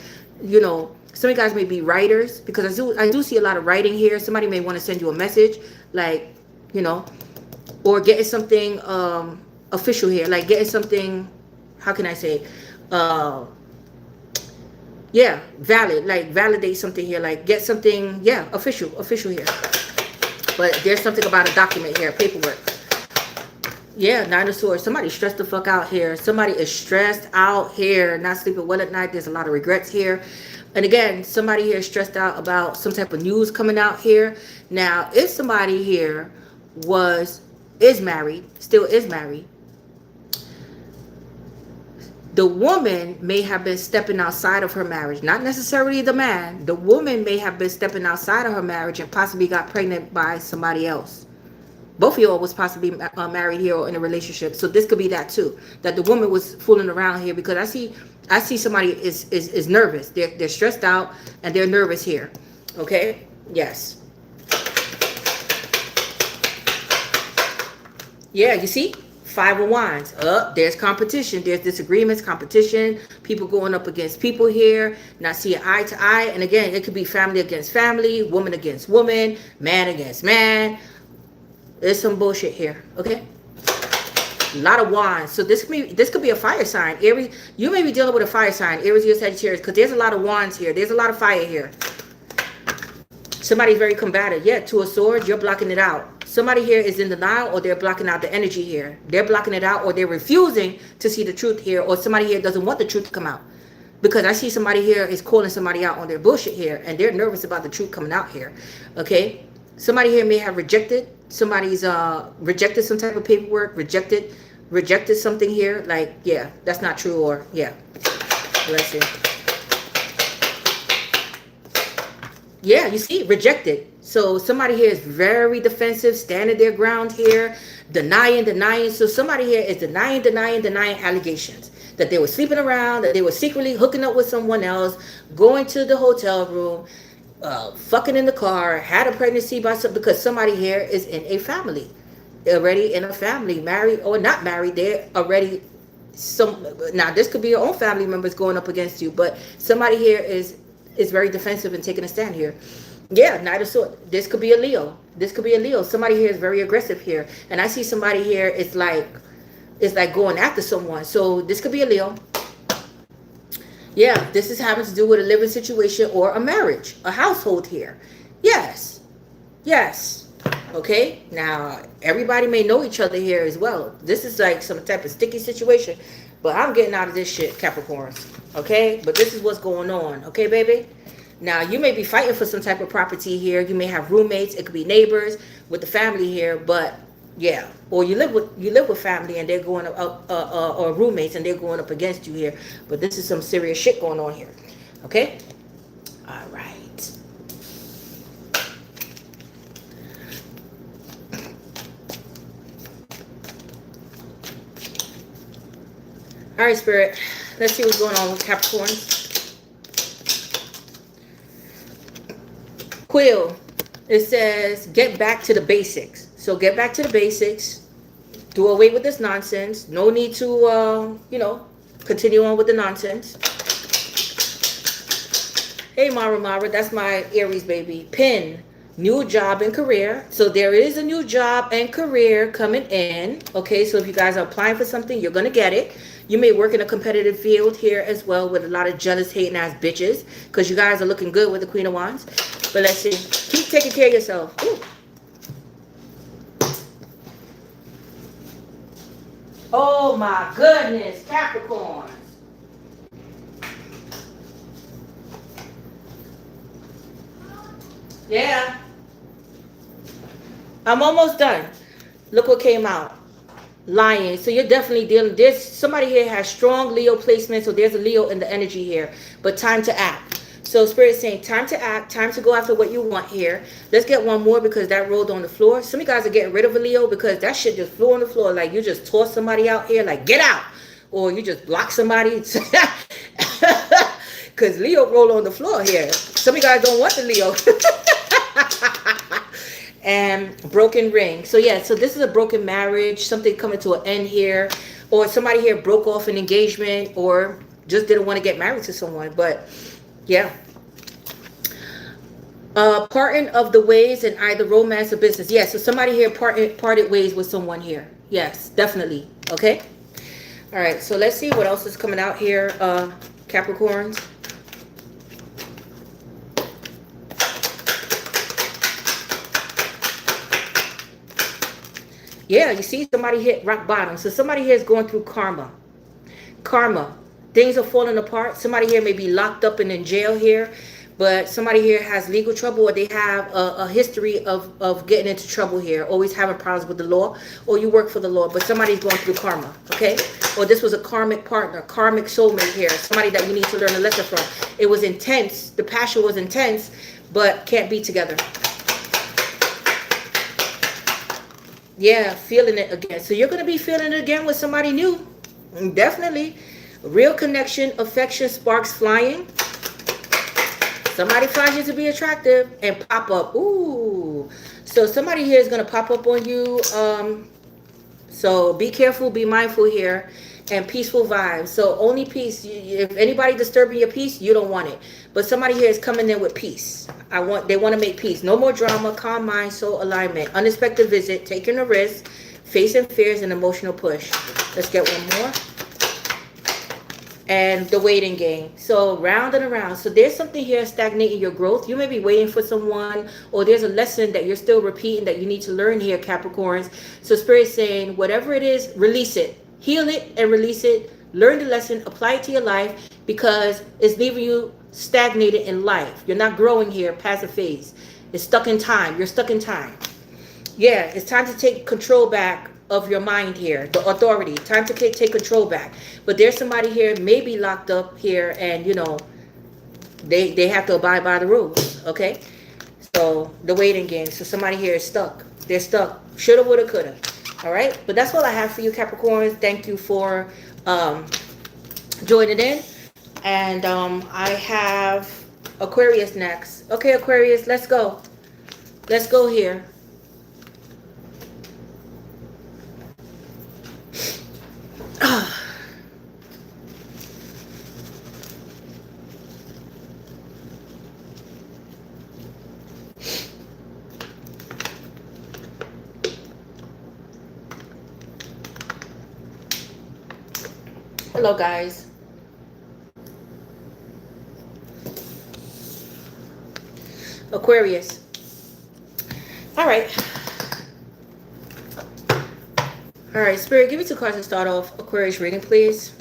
some of you guys may be writers, because I do see a lot of writing here. Somebody may want to send you a message, like, or getting something official here, like getting something, how can I say, Yeah, valid, like validate something here, like get something, yeah, official here. But there's something about a document here, paperwork. Yeah, Nine of Swords. Somebody's stressed the fuck out here. Somebody is stressed out here, not sleeping well at night. There's a lot of regrets here. And again, somebody here is stressed out about some type of news coming out here. Now, if somebody here is married, still is married, the woman may have been stepping outside of her marriage. Not necessarily the man. The woman may have been stepping outside of her marriage and possibly got pregnant by somebody else. Both of y'all was possibly married here or in a relationship. So this could be that too. That the woman was fooling around here, because I see somebody is nervous. They're stressed out and they're nervous here. Okay? Yes. Yeah, you see? Five of Wands. There's competition. There's disagreements, competition. People going up against people here. Not seeing eye to eye. And again, it could be family against family, woman against woman, man against man. There's some bullshit here, okay? A lot of wands. So this could be a fire sign. Aries, you may be dealing with a fire sign. Aries, Leo, Sagittarius, because there's a lot of wands here. There's a lot of fire here. Somebody's very combative. Yeah, Two of Swords, you're blocking it out. Somebody here is in denial, or they're blocking out the energy here. They're blocking it out, or they're refusing to see the truth here, or somebody here doesn't want the truth to come out. Because I see somebody here is calling somebody out on their bullshit here, and they're nervous about the truth coming out here, okay? Somebody here may have rejected. Somebody's rejected some type of paperwork, rejected something here. Like, yeah, that's not true, or yeah. Let's see. Yeah, you see, rejected. So somebody here is very defensive, standing their ground here, denying. So somebody here is denying allegations. That they were sleeping around, that they were secretly hooking up with someone else, going to the hotel room, fucking in the car, had a pregnancy because somebody here is in a family. They're already in a family, married or not married. They're already now this could be your own family members going up against you, but somebody here is very defensive and taking a stand here. Yeah, Knight of Swords. This could be a Leo. Somebody here is very aggressive here. And I see somebody here is like going after someone. So this could be a Leo. Yeah, this is having to do with a living situation or a marriage, a household here. Yes. Okay, now everybody may know each other here as well. This is like some type of sticky situation, but I'm getting out of this shit, Capricorns. Okay, but this is what's going on. Okay, baby. Now you may be fighting for some type of property here. You may have roommates. It could be neighbors with the family here, but yeah, or you live with family and they're going up, or roommates and they're going up against you here. But this is some serious shit going on here. Okay, all right. All right, Spirit. Let's see what's going on with Capricorns. Quill. It says, get back to the basics. So get back to the basics. Do away with this nonsense. No need to, continue on with the nonsense. Hey, Mara. That's my Aries baby. Pin. New job and career. So there is a new job and career coming in. Okay, so if you guys are applying for something, you're going to get it. You may work in a competitive field here as well with a lot of jealous, hating ass bitches. Because you guys are looking good with the Queen of Wands. But let's see. Keep taking care of yourself. Ooh. Oh my goodness, Capricorns. Yeah. I'm almost done. Look what came out. Lion. So you're definitely dealing. There's somebody here has strong Leo placement. So there's a Leo in the energy here. But time to act. So Spirit is saying time to act. Time to go after what you want here. Let's get one more because that rolled on the floor. Some of you guys are getting rid of a Leo because that shit just flew on the floor. Like you just toss somebody out here. Like get out. Or you just block somebody. Because Leo roll on the floor here. Some of you guys don't want the Leo. And broken ring. So yeah, so this is a broken marriage, something coming to an end here, or somebody here broke off an engagement or just didn't want to get married to someone. But yeah, parting of the ways in either romance or business. Yeah, so somebody here parted ways with someone here. Yes, definitely. Okay, all right, so let's see what else is coming out here, Capricorns. Yeah, you see, somebody hit rock bottom. So somebody here is going through karma. Karma. Things are falling apart. Somebody here may be locked up and in jail here, but somebody here has legal trouble, or they have a history of getting into trouble here, always having problems with the law, or you work for the law, but somebody's going through karma, okay? Or this was a karmic partner, karmic soulmate here, somebody that you need to learn a lesson from. It was intense. The passion was intense, but can't be together. Yeah, feeling it again. So you're going to be feeling it again with somebody new. Definitely. Real connection, affection, sparks flying. Somebody finds you to be attractive and pop up. Ooh. So somebody here is going to pop up on you. So be careful, be mindful here. And peaceful vibes. So only peace. If anybody disturbing your peace, you don't want it. But somebody here is coming in with peace. They want to make peace. No more drama, calm mind, soul alignment. Unexpected visit, taking a risk, facing fears, and emotional push. Let's get one more. And the waiting game. So round and around. So there's something here stagnating your growth. You may be waiting for someone, or there's a lesson that you're still repeating that you need to learn here, Capricorns. So Spirit's saying, whatever it is, release it. Heal it and release it. Learn the lesson, apply it to your life, because it's leaving you stagnated in life. You're not growing here past a phase. It's stuck in time. You're stuck in time. Yeah, it's time to take control back of your mind here, the authority. Time to take control back. But there's somebody here maybe locked up here, and you know, they have to abide by the rules, okay? So the waiting game. So somebody here is stuck. They're stuck. Shoulda, woulda, coulda. All right, but that's all I have for you, Capricorns. Thank you for joining in. And I have Aquarius next. Okay, Aquarius, let's go. Let's go here. Hello, guys. Aquarius. All right. All right, Spirit, give me 2 cards to start off Aquarius reading, please.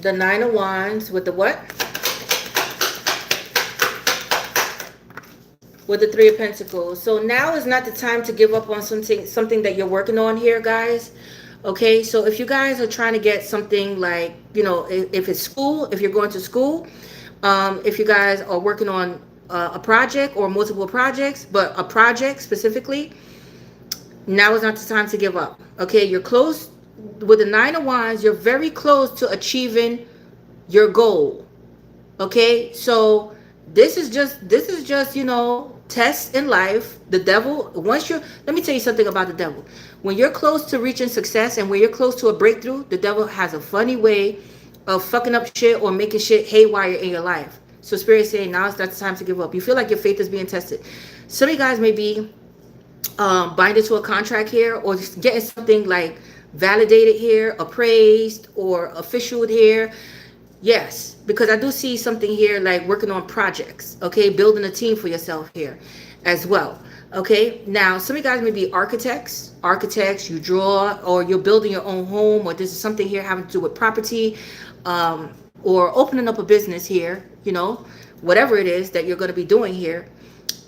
The 9 of Wands with the what? With the 3 of Pentacles. So now is not the time to give up on something that you're working on here, guys. Okay, so if you guys are trying to get something like, you know, if it's school, if you're going to school, if you guys are working on a project or multiple projects, but a project specifically, now is not the time to give up. Okay, you're close. With the 9 of Wands, you're very close to achieving your goal. Okay, so this is just, you know, tests in life. The devil, let me tell you something about the devil. When you're close to reaching success and when you're close to a breakthrough, the devil has a funny way of fucking up shit or making shit haywire in your life. So Spirit is saying now is not the time to give up. You feel like your faith is being tested. Some of you guys may be binded to a contract here, or just getting something like validated here, appraised, or officialed here. Yes, because I do see something here like working on projects, okay? Building a team for yourself here as well, okay? Now, some of you guys may be architects, you draw, or you're building your own home, or this is something here having to do with property, or opening up a business here, you know, whatever it is that you're going to be doing here.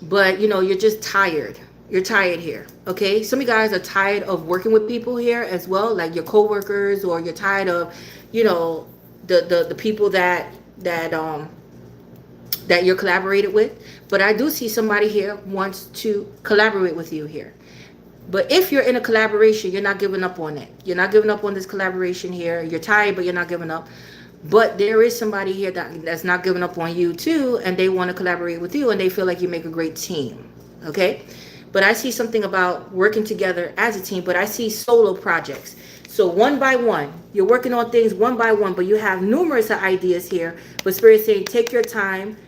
But, you know, you're just tired. You're tired here, okay? Some of you guys are tired of working with people here as well, like your coworkers, or you're tired of, you know, the people that you're collaborated with. But I do see somebody here wants to collaborate with you here. But if you're in a collaboration, you're not giving up on it. You're not giving up on this collaboration here. You're tired, but you're not giving up. But there is somebody here that's not giving up on you too, and they want to collaborate with you, and they feel like you make a great team, okay? But I see something about working together as a team, but I see solo projects. So one by one, you're working on things one by one, but you have numerous ideas here. But Spirit is saying, take your time,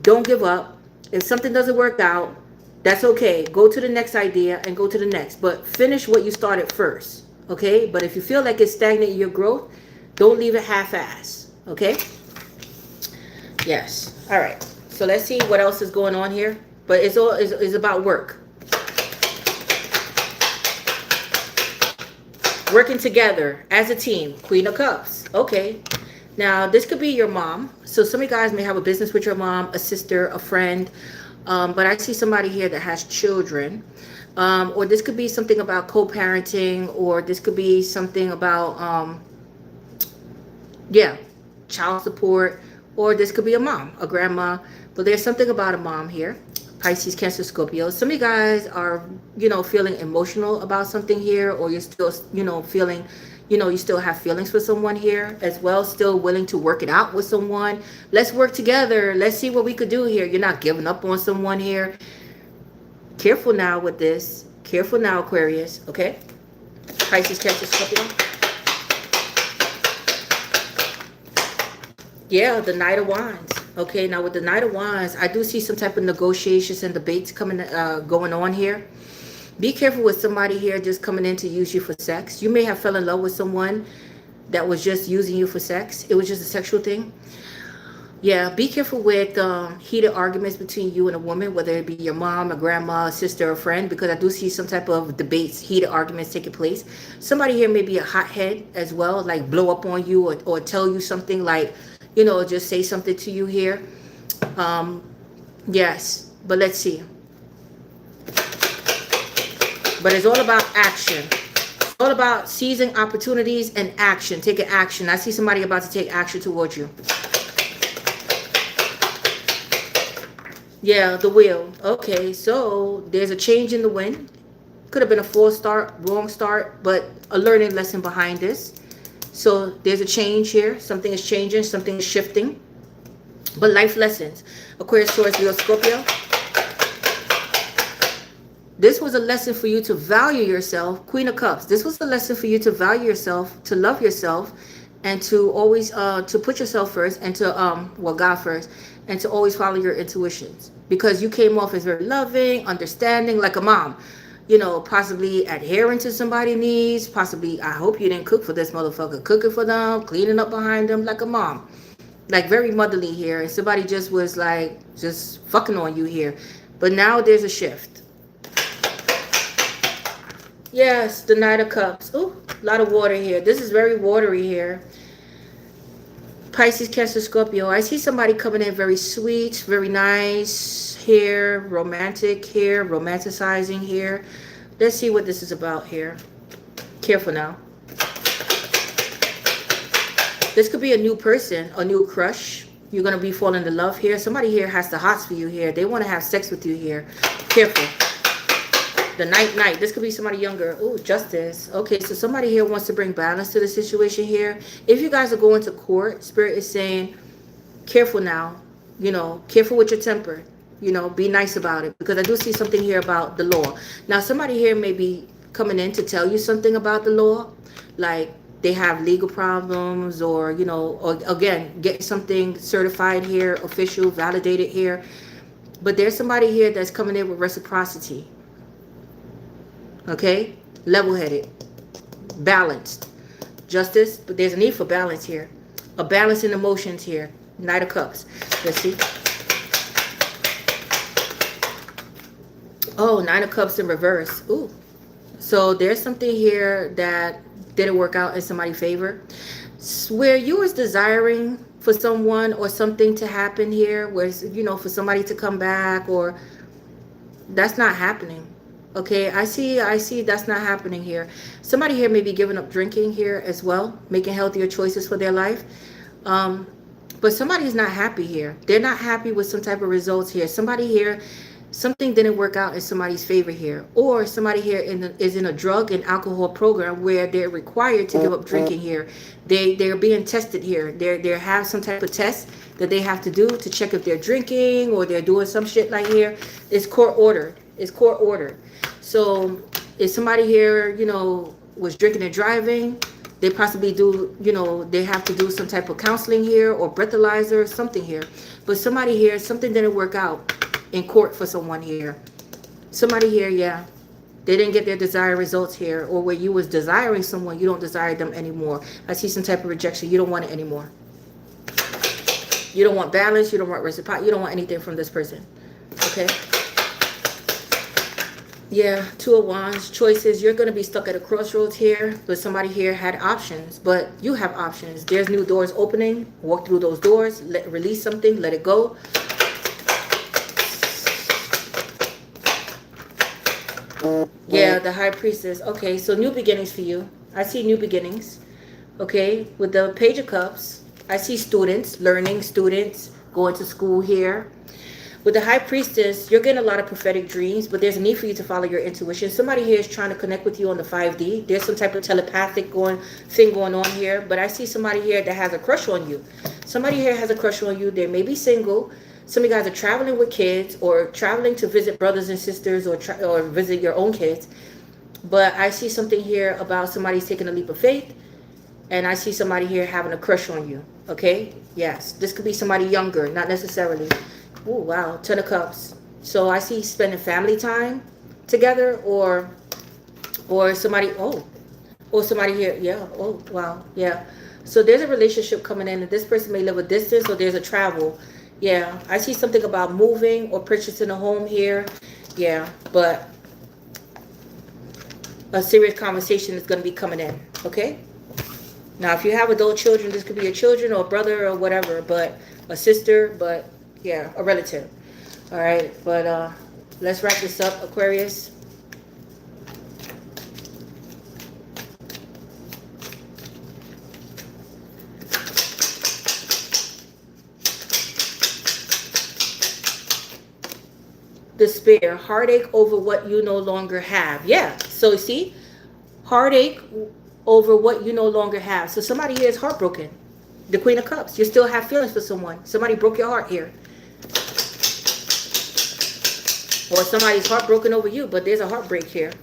don't give up, If something doesn't work out, that's okay. Go to the next idea and go to the next. But finish what you started first. Okay? But if you feel like it's stagnant in your growth, don't leave it half-ass. Okay? Yes. All right. So let's see what else is going on here. But it's all is about work. Working together as a team. Queen of Cups. Okay. Now, this could be your mom. So some of you guys may have a business with your mom, a sister, a friend. But I see somebody here that has children. Or this could be something about co-parenting. Or this could be something about, child support. Or this could be a mom, a grandma. But there's something about a mom here. Pisces, Cancer, Scorpio. Some of you guys are, feeling emotional about something here. Or you're still, feeling, you still have feelings for someone here as well. Still willing to work it out with someone. Let's work together. Let's see what we could do here. You're not giving up on someone here. Careful now with this. Careful now, Aquarius. Okay? Pisces, Cancer, Scorpio. Yeah, the Knight of Wands. Okay, now with the Knight of Wands, I do see some type of negotiations and debates going on here. Be careful with somebody here just coming in to use you for sex. You may have fell in love with someone that was just using you for sex. It was just a sexual thing. Yeah, be careful with heated arguments between you and a woman, whether it be your mom, a grandma, a sister, or a friend, because I do see some type of debates, heated arguments taking place. Somebody here may be a hothead as well, like blow up on you or tell you something like, just say something to you here. Yes, but let's see. But it's all about action. It's all about seizing opportunities and action. Taking action. I see somebody about to take action towards you. Yeah, the wheel. Okay, so there's a change in the wind. Could have been a false start, wrong start, but a learning lesson behind this. So there's a change here. Something is changing. Something is shifting. But life lessons. Aquarius, Taurus, Leo, Scorpio. This was a lesson for you to value yourself. Queen of Cups. This was a lesson for you to value yourself, to love yourself, and to always to put yourself first, and to God first, and to always follow your intuitions. Because you came off as very loving, understanding, like a mom. Possibly adhering to somebody's needs. Possibly, I hope you didn't cook for this motherfucker. Cooking for them, cleaning up behind them like a mom. Like very motherly here. And somebody just was like, just fucking on you here. But now there's a shift. Yes, the Knight of Cups. Ooh, a lot of water here. This is very watery here. Pisces, Cancer, Scorpio. I see somebody coming in very sweet, very nice here, romantic here, romanticizing here. Let's see what this is about here. Careful now. This could be a new person, a new crush. You're going to be falling in love here. Somebody here has the hots for you here. They want to have sex with you here. Careful. The Knight. This could be somebody younger. Oh, Justice. Okay, so somebody here wants to bring balance to the situation here. If you guys are going to court, Spirit is saying, careful now. Careful with your temper. Be nice about it. Because I do see something here about the law. Now, somebody here may be coming in to tell you something about the law. Like, they have legal problems or, or again, get something certified here, official, validated here. But there's somebody here that's coming in with reciprocity. Okay? Level-headed. Balanced. Justice. But there's a need for balance here. A balance in emotions here. Knight of Cups. Let's see. Oh, Nine of Cups in reverse. Ooh. So there's something here that didn't work out in somebody's favor. Where you was desiring for someone or something to happen here, where, for somebody to come back, or that's not happening. Okay, I see that's not happening here. Somebody here may be giving up drinking here as well, making healthier choices for their life. But somebody's not happy here. They're not happy with some type of results here. Somebody here, something didn't work out in somebody's favor here. Or somebody here is in a drug and alcohol program where they're required to give up drinking here. They're being tested here. They have some type of test that they have to do to check if they're drinking or they're doing some shit like here. It's court ordered. It's court ordered. So if somebody here, was drinking and driving, they possibly do, they have to do some type of counseling here or breathalyzer or something here. But somebody here, something didn't work out. in court for someone here. Somebody here, yeah. They didn't get their desired results here, or where you was desiring someone, you don't desire them anymore. I see some type of rejection. You don't want it anymore. You don't want balance. You don't want reciprocity. You don't want anything from this person. Okay? Yeah, Two of Wands, choices. You're going to be stuck at a crossroads here, but somebody here had options, but you have options. There's new doors opening. Walk through those doors. Release something. Let it go. Yeah, the High Priestess. Okay, so new beginnings for you. I see new beginnings. Okay, with the Page of Cups, I see students, learning students, going to school here. With the High Priestess, you're getting a lot of prophetic dreams, but there's a need for you to follow your intuition. Somebody here is trying to connect with you on the 5D. There's some type of telepathic thing going on here, but I see somebody here that has a crush on you. Somebody here has a crush on you. They may be single. Some of you guys are traveling with kids or traveling to visit brothers and sisters or visit your own kids. But I see something here about somebody's taking a leap of faith. And I see somebody here having a crush on you. Okay? Yes. This could be somebody younger, not necessarily. Oh, wow. 10 of Cups. So I see spending family time together or somebody, or somebody here. Yeah. Oh, wow. Yeah. So there's a relationship coming in, and this person may live a distance or there's a travel. Yeah, I see something about moving or purchasing a home here. Yeah, but a serious conversation is going to be coming in, okay? Now, if you have adult children, this could be a children or a brother or whatever, but a sister, but yeah, a relative. All right, but let's wrap this up, Aquarius. Despair, heartache over what you no longer have. Yeah, so you see, heartache over what you no longer have. So somebody here is heartbroken. The Queen of Cups, you still have feelings for someone. Somebody broke your heart here. Or somebody's heartbroken over you, but there's a heartbreak here.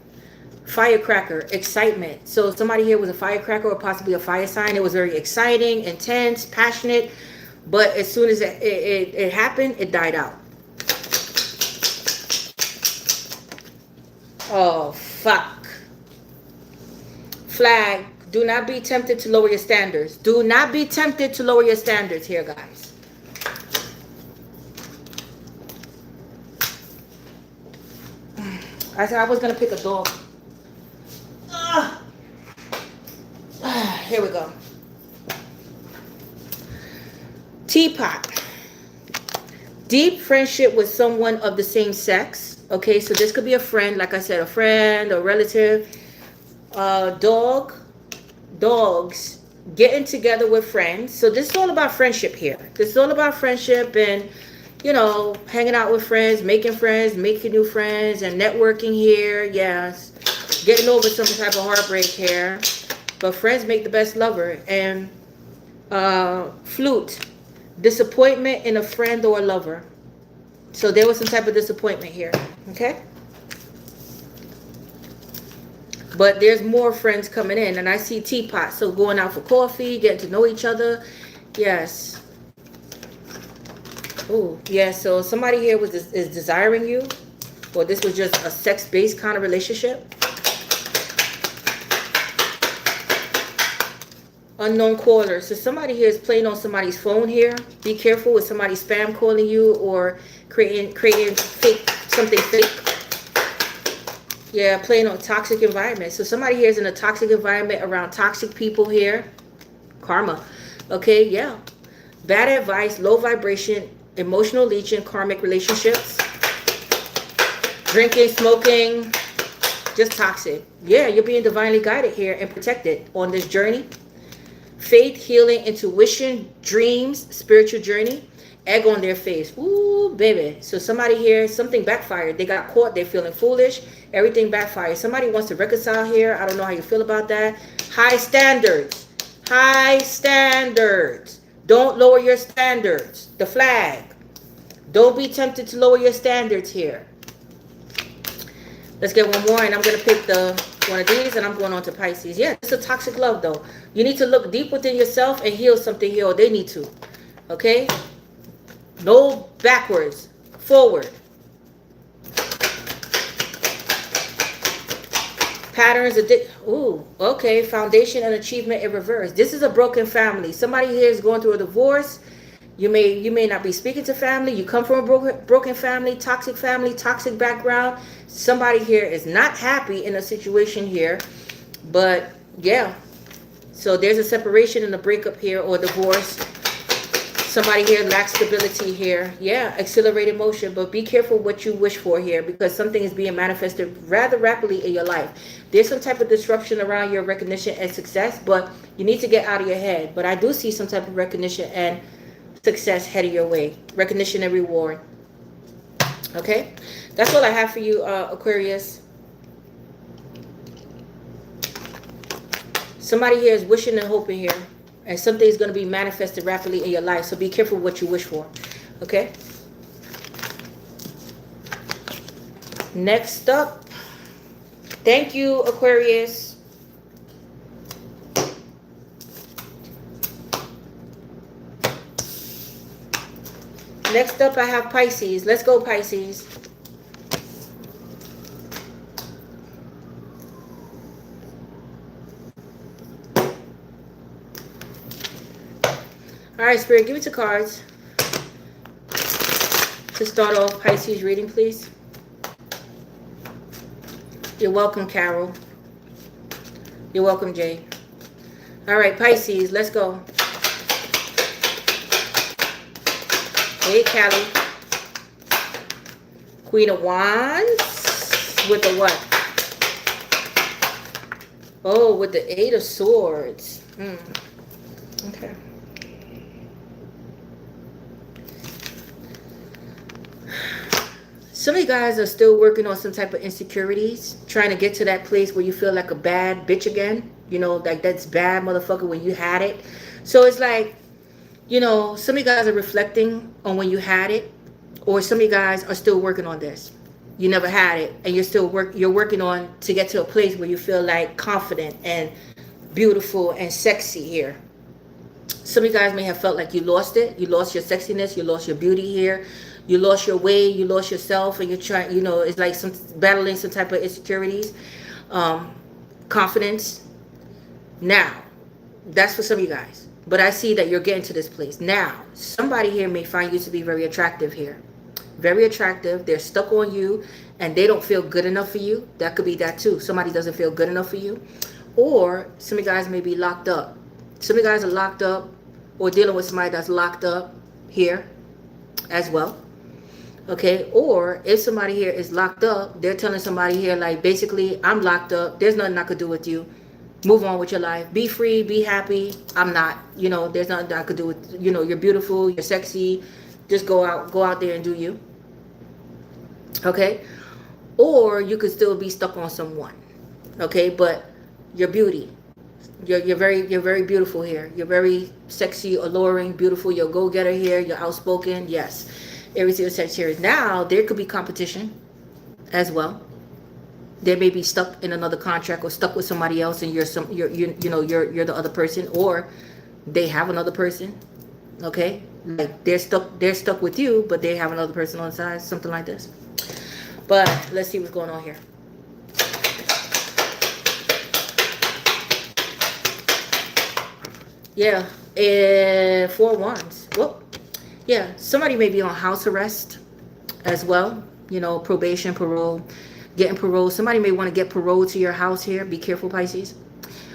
Firecracker, excitement. So somebody here was a firecracker or possibly a fire sign. It was very exciting, intense, passionate, but as soon as it happened, it died out. Oh, fuck. Flag. Do not be tempted to lower your standards. Do not be tempted to lower your standards here, guys. I said I was going to pick a dog. Here we go. Teapot. Deep friendship with someone of the same sex. Okay, so this could be a friend, like I said, a friend, a relative, dogs getting together with friends. So this is all about friendship here. This is all about friendship and, you know, hanging out with friends, making new friends, and networking here. Yes, getting over some type of heartbreak here. But friends make the best lover. And flute, disappointment in a friend or a lover. So there was some type of disappointment here, okay? But there's more friends coming in, and I see teapot. So going out for coffee, getting to know each other. Yes. Oh, yeah. So somebody here is desiring you, or this was just a sex-based kind of relationship. Unknown caller. So somebody here is playing on somebody's phone here. Be careful with somebody spam calling you or creating something fake. Yeah, playing on toxic environment. So somebody here is in a toxic environment around toxic people here. Karma. Okay, yeah. Bad advice, low vibration, emotional leeching, karmic relationships. Drinking, smoking, just toxic. Yeah, you're being divinely guided here and protected on this journey. Faith, healing, intuition, dreams, spiritual journey. Egg on their face. Ooh, baby. So somebody here, something backfired. They got caught. They're feeling foolish. Everything backfired. Somebody wants to reconcile here. I don't know how you feel about that. High standards. High standards. Don't lower your standards. The flag. Don't be tempted to lower your standards here. Let's get one more, and I'm going to pick one of these, and I'm going on to Pisces. Yeah, it's a toxic love, though. You need to look deep within yourself and heal something here, or they need to. Okay? No backwards. Forward. Patterns, ooh, okay. Foundation and achievement in reverse. This is a broken family. Somebody here is going through a divorce. You may not be speaking to family. You come from a broken family, toxic background. Somebody here is not happy in a situation here, but yeah. So there's a separation and a breakup here or divorce. Somebody here lacks stability here. Yeah, accelerated motion, but be careful what you wish for here because something is being manifested rather rapidly in your life. There's some type of disruption around your recognition and success, but you need to get out of your head. But I do see some type of recognition and success headed your way. Recognition and reward. Okay? That's all I have for you, Aquarius. Somebody here is wishing and hoping here. And something is going to be manifested rapidly in your life. So be careful what you wish for. Okay? Next up. Thank you, Aquarius. Next up, I have Pisces. Let's go, Pisces. All right, Spirit, give me 2 cards to start off Pisces reading, please. You're welcome, Carol. You're welcome, Jay. All right, Pisces, let's go. Hey, Callie. Queen of Wands with the what? Oh, with the 8 of Swords. Okay. Some of you guys are still working on some type of insecurities, trying to get to that place where you feel like a bad bitch again. You know, like that's bad, motherfucker, when you had it. So it's like, you know, some of you guys are reflecting on when you had it, or some of you guys are still working on this. You never had it, and you're working on to get to a place where you feel like confident and beautiful and sexy here. Some of you guys may have felt like you lost it. You lost your sexiness. You lost your beauty here. You lost your way. You lost yourself, and you're trying. You know, it's like some battling some type of insecurities, confidence. Now, that's for some of you guys. But I see that you're getting to this place. Now, somebody here may find you to be very attractive here. Very attractive. They're stuck on you and they don't feel good enough for you. That could be that too. Somebody doesn't feel good enough for you. Or some of you guys may be locked up. Some of you guys are locked up or dealing with somebody that's locked up here as well. Okay, or if somebody here is locked up, they're telling somebody here like, basically, I'm locked up. There's nothing I could do with you. Move on with your life. Be free. Be happy. I'm not. You know, there's nothing I could do with. You know, you're beautiful. You're sexy. Just go out there and do you. Okay, or you could still be stuck on someone. Okay, but your beauty. You're very beautiful here. You're very sexy, alluring, beautiful. You're a go-getter here. You're outspoken. Yes. Aries, Leo, Sagittarius. Now there could be competition as well. They may be stuck in another contract or stuck with somebody else, and you're the other person, or they have another person. Okay, like they're stuck with you, but they have another person on the side, something like this. But let's see what's going on here. Yeah, 4 wands. Well, yeah, somebody may be on house arrest as well. You know, probation, parole. Getting parole. Somebody may want to get parole to your house here. Be careful, Pisces.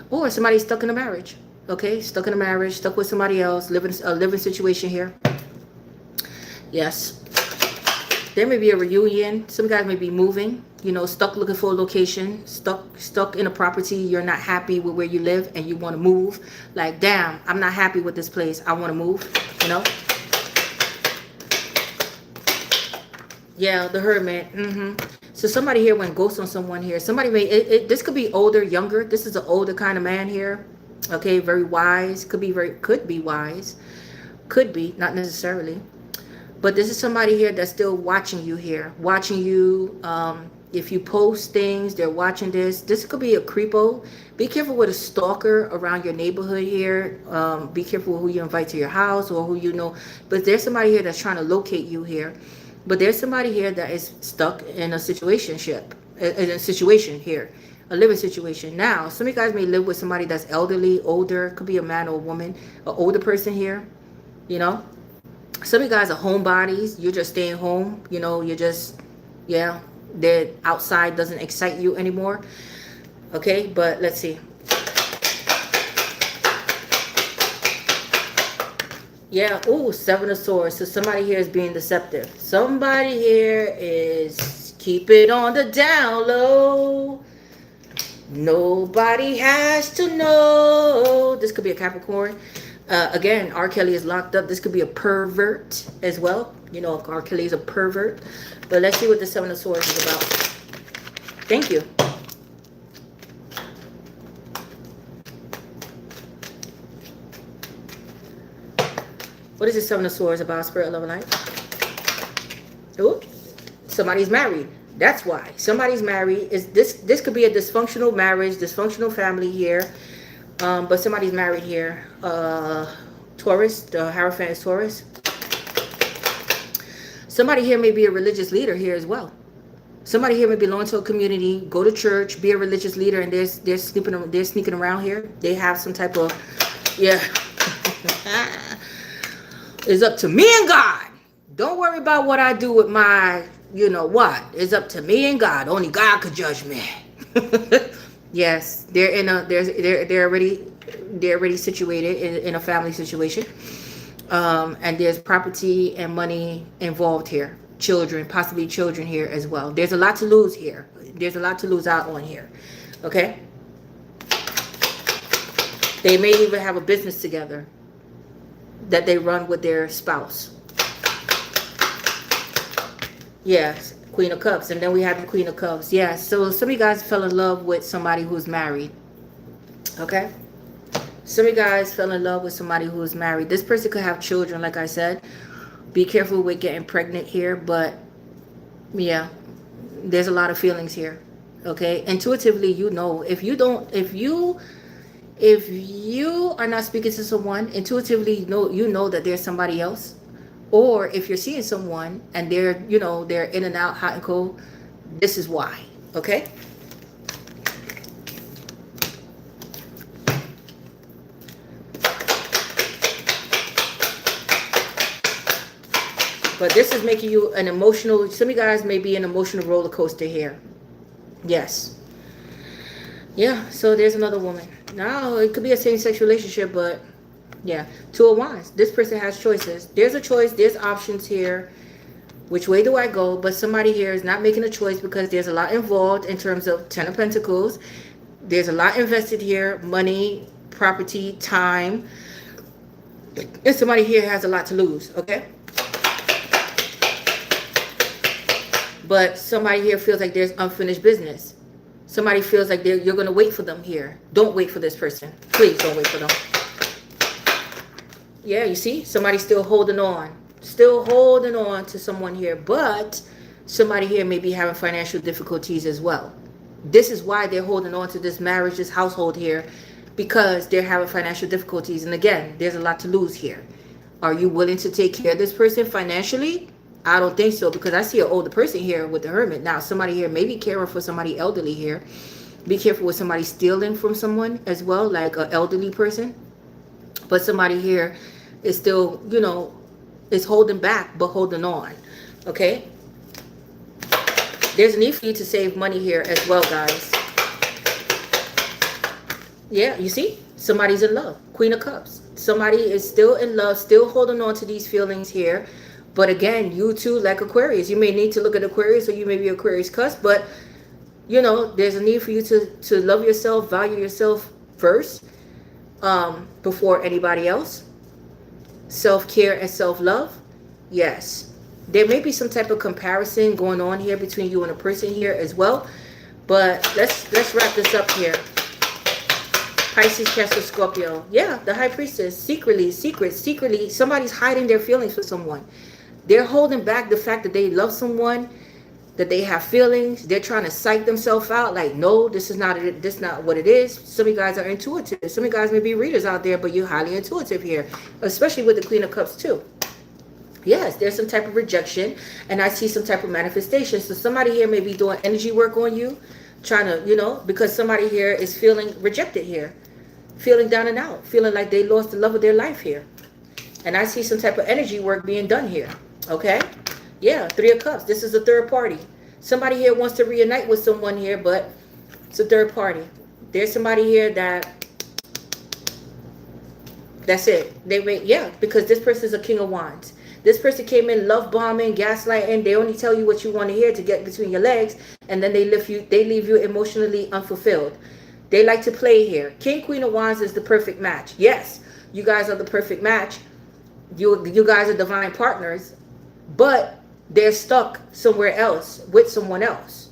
Or somebody's stuck in a marriage. Okay, stuck in a marriage, stuck with somebody else, living situation here. Yes. There may be a reunion. Some guys may be moving. You know, stuck looking for a location. Stuck in a property. You're not happy with where you live and you want to move. Like, damn, I'm not happy with this place. I want to move. You know. Yeah, the Hermit. So somebody here went ghost on someone here. Somebody may, this could be older, younger. This is an older kind of man here. Okay, very wise. Could be wise. Could be, not necessarily. But this is somebody here that's still watching you here. Watching you. If you post things, they're watching this. This could be a creepo. Be careful with a stalker around your neighborhood here. Be careful who you invite to your house or who you know. But there's somebody here that's trying to locate you here. But there's somebody here that is stuck in a situation here. a living situation. Now, some of you guys may live with somebody that's elderly, older. Could be a man or a woman, an older person here. You know, some of you guys are homebodies. You're just staying home. You know, you're just, yeah, the outside doesn't excite you anymore. Okay, but let's see. Yeah, ooh, Seven of Swords. So somebody here is being deceptive. Somebody here is keep it on the down low. Nobody has to know. This could be a Capricorn. Again, R. Kelly is locked up. This could be a pervert as well. You know, R. Kelly is a pervert. But let's see what the Seven of Swords is about. Thank you. What is the Seven of Swords about, Spirit, Love, and Light? Ooh, somebody's married. That's why. Somebody's married. This could be a dysfunctional marriage, dysfunctional family here. But somebody's married here. Taurus, the Hierophant is Taurus. Somebody here may be a religious leader here as well. Somebody here may belong to a community, go to church, be a religious leader, and they're sneaking around here. They have some type of, yeah. It's up to me and God. Don't worry about what I do with my, you know what. It's up to me and God. Only God could judge me. Yes, they're already situated in a family situation. And there's property and money involved here. Children, possibly children here as well. There's a lot to lose here. There's a lot to lose out on here. Okay? They may even have a business together that they run with their spouse. Yes, Queen of Cups. And then we have the Queen of Cups. Yeah, so some of you guys fell in love with somebody who's married. Okay? Some of you guys fell in love with somebody who is married. This person could have children, like I said. Be careful with getting pregnant here. But, yeah, there's a lot of feelings here. Okay? Intuitively, you know. If you are not speaking to someone, intuitively you know that there's somebody else. Or if you're seeing someone and they're in and out, hot and cold, this is why. Okay? But this is making you an emotional, some of you guys may be an emotional roller coaster here. Yes. Yeah, so there's another woman. Now, it could be a same-sex relationship, but yeah. Two of Wands. This person has choices. There's a choice. There's options here. Which way do I go? But somebody here is not making a choice because there's a lot involved in terms of Ten of Pentacles. There's a lot invested here. Money, property, time. And somebody here has a lot to lose, okay? But somebody here feels like there's unfinished business. Somebody feels like you're going to wait for them here. Don't wait for this person. Please don't wait for them. Yeah, you see? Somebody's still holding on. Still holding on to someone here. But somebody here may be having financial difficulties as well. This is why they're holding on to this marriage, this household here. Because they're having financial difficulties. And again, there's a lot to lose here. Are you willing to take care of this person financially? I don't think so, because I see an older person here with the Hermit. Now, somebody here may be caring for somebody elderly here. Be careful with somebody stealing from someone as well, like an elderly person. But somebody here is still, is holding back, but holding on. Okay? There's a need for you to save money here as well, guys. Yeah, you see? Somebody's in love. Queen of Cups. Somebody is still in love, still holding on to these feelings here. But again, you too, like Aquarius, you may need to look at Aquarius, or you may be Aquarius cusp, but there's a need for you to love yourself, value yourself first, before anybody else. Self-care and self-love. Yes. There may be some type of comparison going on here between you and a person here as well. But let's wrap this up here. Pisces, Cancer, Scorpio. Yeah, the High Priestess. Secretly, somebody's hiding their feelings for someone. They're holding back the fact that they love someone, that they have feelings. They're trying to psych themselves out. Like, no, this is not what it is. Some of you guys are intuitive. Some of you guys may be readers out there, but you're highly intuitive here, especially with the Queen of Cups too. Yes, there's some type of rejection, and I see some type of manifestation. So somebody here may be doing energy work on you. trying to, because somebody here is feeling rejected here, feeling down and out, feeling like they lost the love of their life here. And I see some type of energy work being done here. Okay? Yeah, Three of Cups. This is a third party. Somebody here wants to reunite with someone here, but it's a third party. There's somebody here that's it. Because this person is a King of Wands. This person came in love bombing, gaslighting. They only tell you what you want to hear to get between your legs, and then they leave you emotionally unfulfilled. They like to play here. King, Queen of Wands is the perfect match. Yes, you guys are the perfect match. You guys are divine partners, but they're stuck somewhere else with someone else.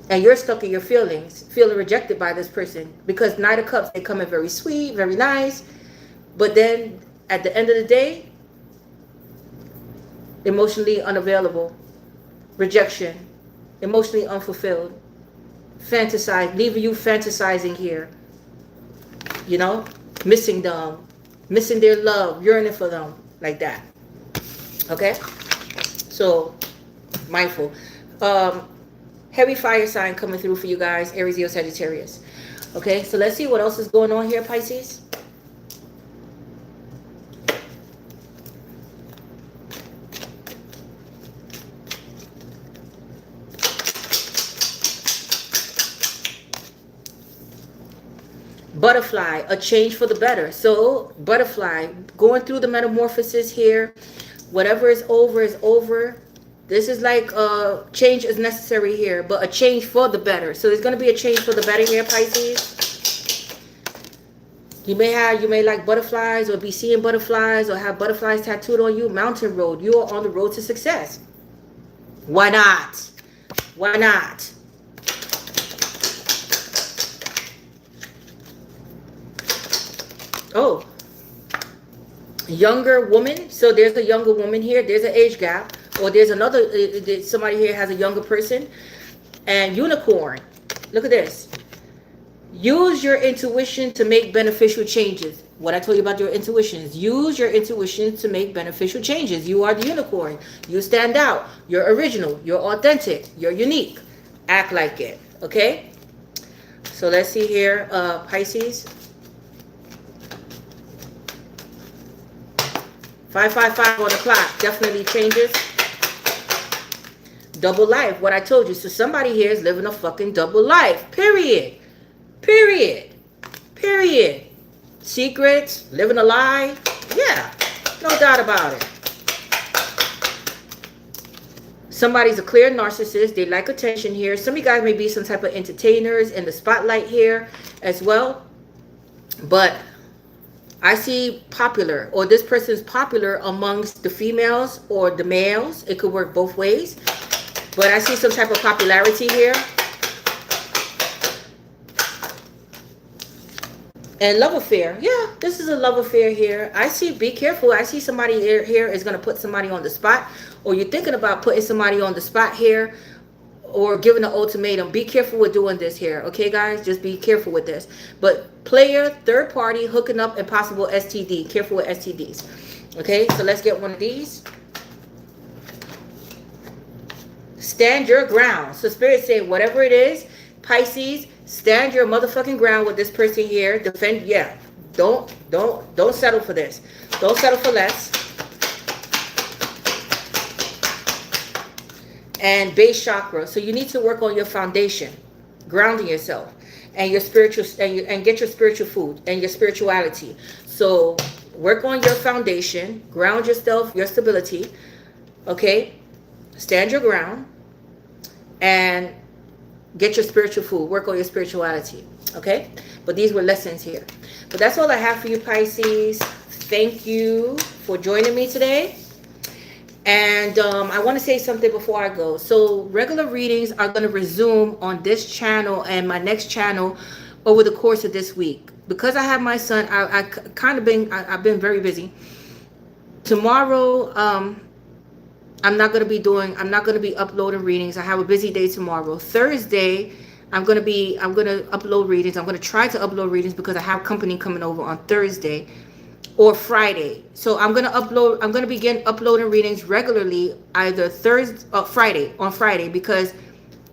And you're stuck in your feelings, feeling rejected by this person. Because Knight of Cups, they come in very sweet, very nice. But then at the end of the day, emotionally unavailable, rejection, emotionally unfulfilled, leaving you fantasizing here, missing them, missing their love, yearning for them, like that. Okay, so mindful. Heavy fire sign coming through for you guys, Aries, Leo, Sagittarius. Okay, so let's see what else is going on here, Pisces. Butterfly, a change for the better. So butterfly, going through the metamorphosis here. Whatever is over. This is like change is necessary here, but a change for the better. So there's going to be a change for the better here, Pisces. You may like butterflies, or be seeing butterflies, or have butterflies tattooed on you. Mountain road. You are on the road to success. Why not? Why not? Oh, younger woman. So there's a younger woman here. There's an age gap. Or there's another, somebody here has a younger person. And unicorn. Look at this. Use your intuition to make beneficial changes. What I told you about your intuitions. Use your intuition to make beneficial changes. You are the unicorn. You stand out. You're original. You're authentic. You're unique. Act like it. Okay? So let's see here, Pisces. 555 on the clock. Definitely changes. Double life. What I told you. So somebody here is living a fucking double life. Period. Period. Period. Secrets. Living a lie. Yeah. No doubt about it. Somebody's a clear narcissist. They like attention here. Some of you guys may be some type of entertainers in the spotlight here as well. But I see popular, or this person's popular amongst the females or the males. It could work both ways. But I see some type of popularity here. And love affair. Yeah, this is a love affair here. I see, be careful. I see somebody here is going to put somebody on the spot. Or you're thinking about putting somebody on the spot here. Or giving an ultimatum. Be careful with doing this here. Okay, guys? Just be careful with this. But player, third party, hooking up, and possible STD. Careful with STDs. Okay, so let's get one of these. Stand your ground. So Spirit say, whatever it is, Pisces, stand your motherfucking ground with this person here. Defend. Yeah. Don't settle for this. Don't settle for less. And base chakra. So you need to work on your foundation, grounding yourself, and your spiritual, and get your spiritual food and your spirituality. So work on your foundation, ground yourself, your stability. Okay, stand your ground, and get your spiritual food. Work on your spirituality. Okay, but these were lessons here. But that's all I have for you, Pisces. Thank you for joining me today. And I want to say something before I go. So regular readings are going to resume on this channel and my next channel over the course of this week. Because I have my son, I've been very busy. Tomorrow, I'm not going to be uploading readings. I have a busy day tomorrow. Thursday, I'm going to upload readings. I'm going to try to upload readings because I have company coming over on Thursday or Friday. So I'm going to begin uploading readings regularly either Thursday or Friday, because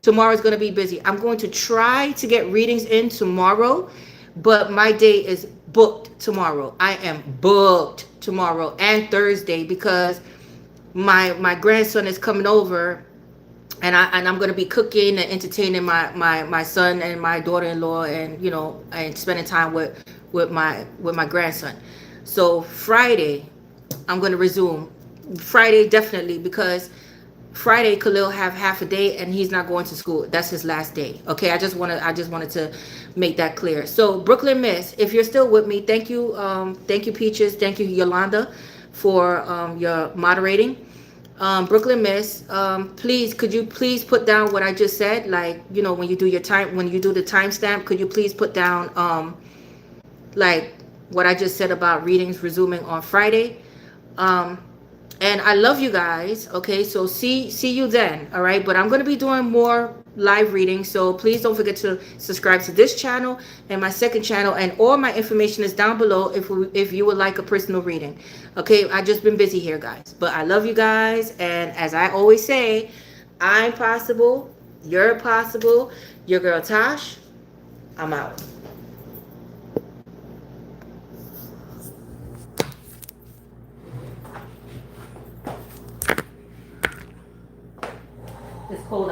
Tomorrow's going to be busy. I'm going to try to get readings in tomorrow, but my day is booked tomorrow. I am booked tomorrow and Thursday because my grandson is coming over, and I'm gonna be cooking and entertaining my son and my daughter-in-law, and and spending time with my grandson. So Friday, I'm gonna resume. Friday definitely, because Friday Khalil have half a day and he's not going to school. That's his last day. Okay, I just wanted to make that clear. So Brooklyn Miss, if you're still with me, thank you Peaches, thank you Yolanda for your moderating. Brooklyn Miss, please, could you please put down what I just said? Like, when you do the timestamp, could you please put down like what I just said about readings resuming on Friday? And I love you guys. Okay, so see you then. All right, but I'm gonna be doing more live readings, so please don't forget to subscribe to this channel and my second channel, and all my information is down below if you would like a personal reading. Okay, I just been busy here, guys, but I love you guys, and as I always say, I'm possible, you're possible. Your girl Tosh, I'm out.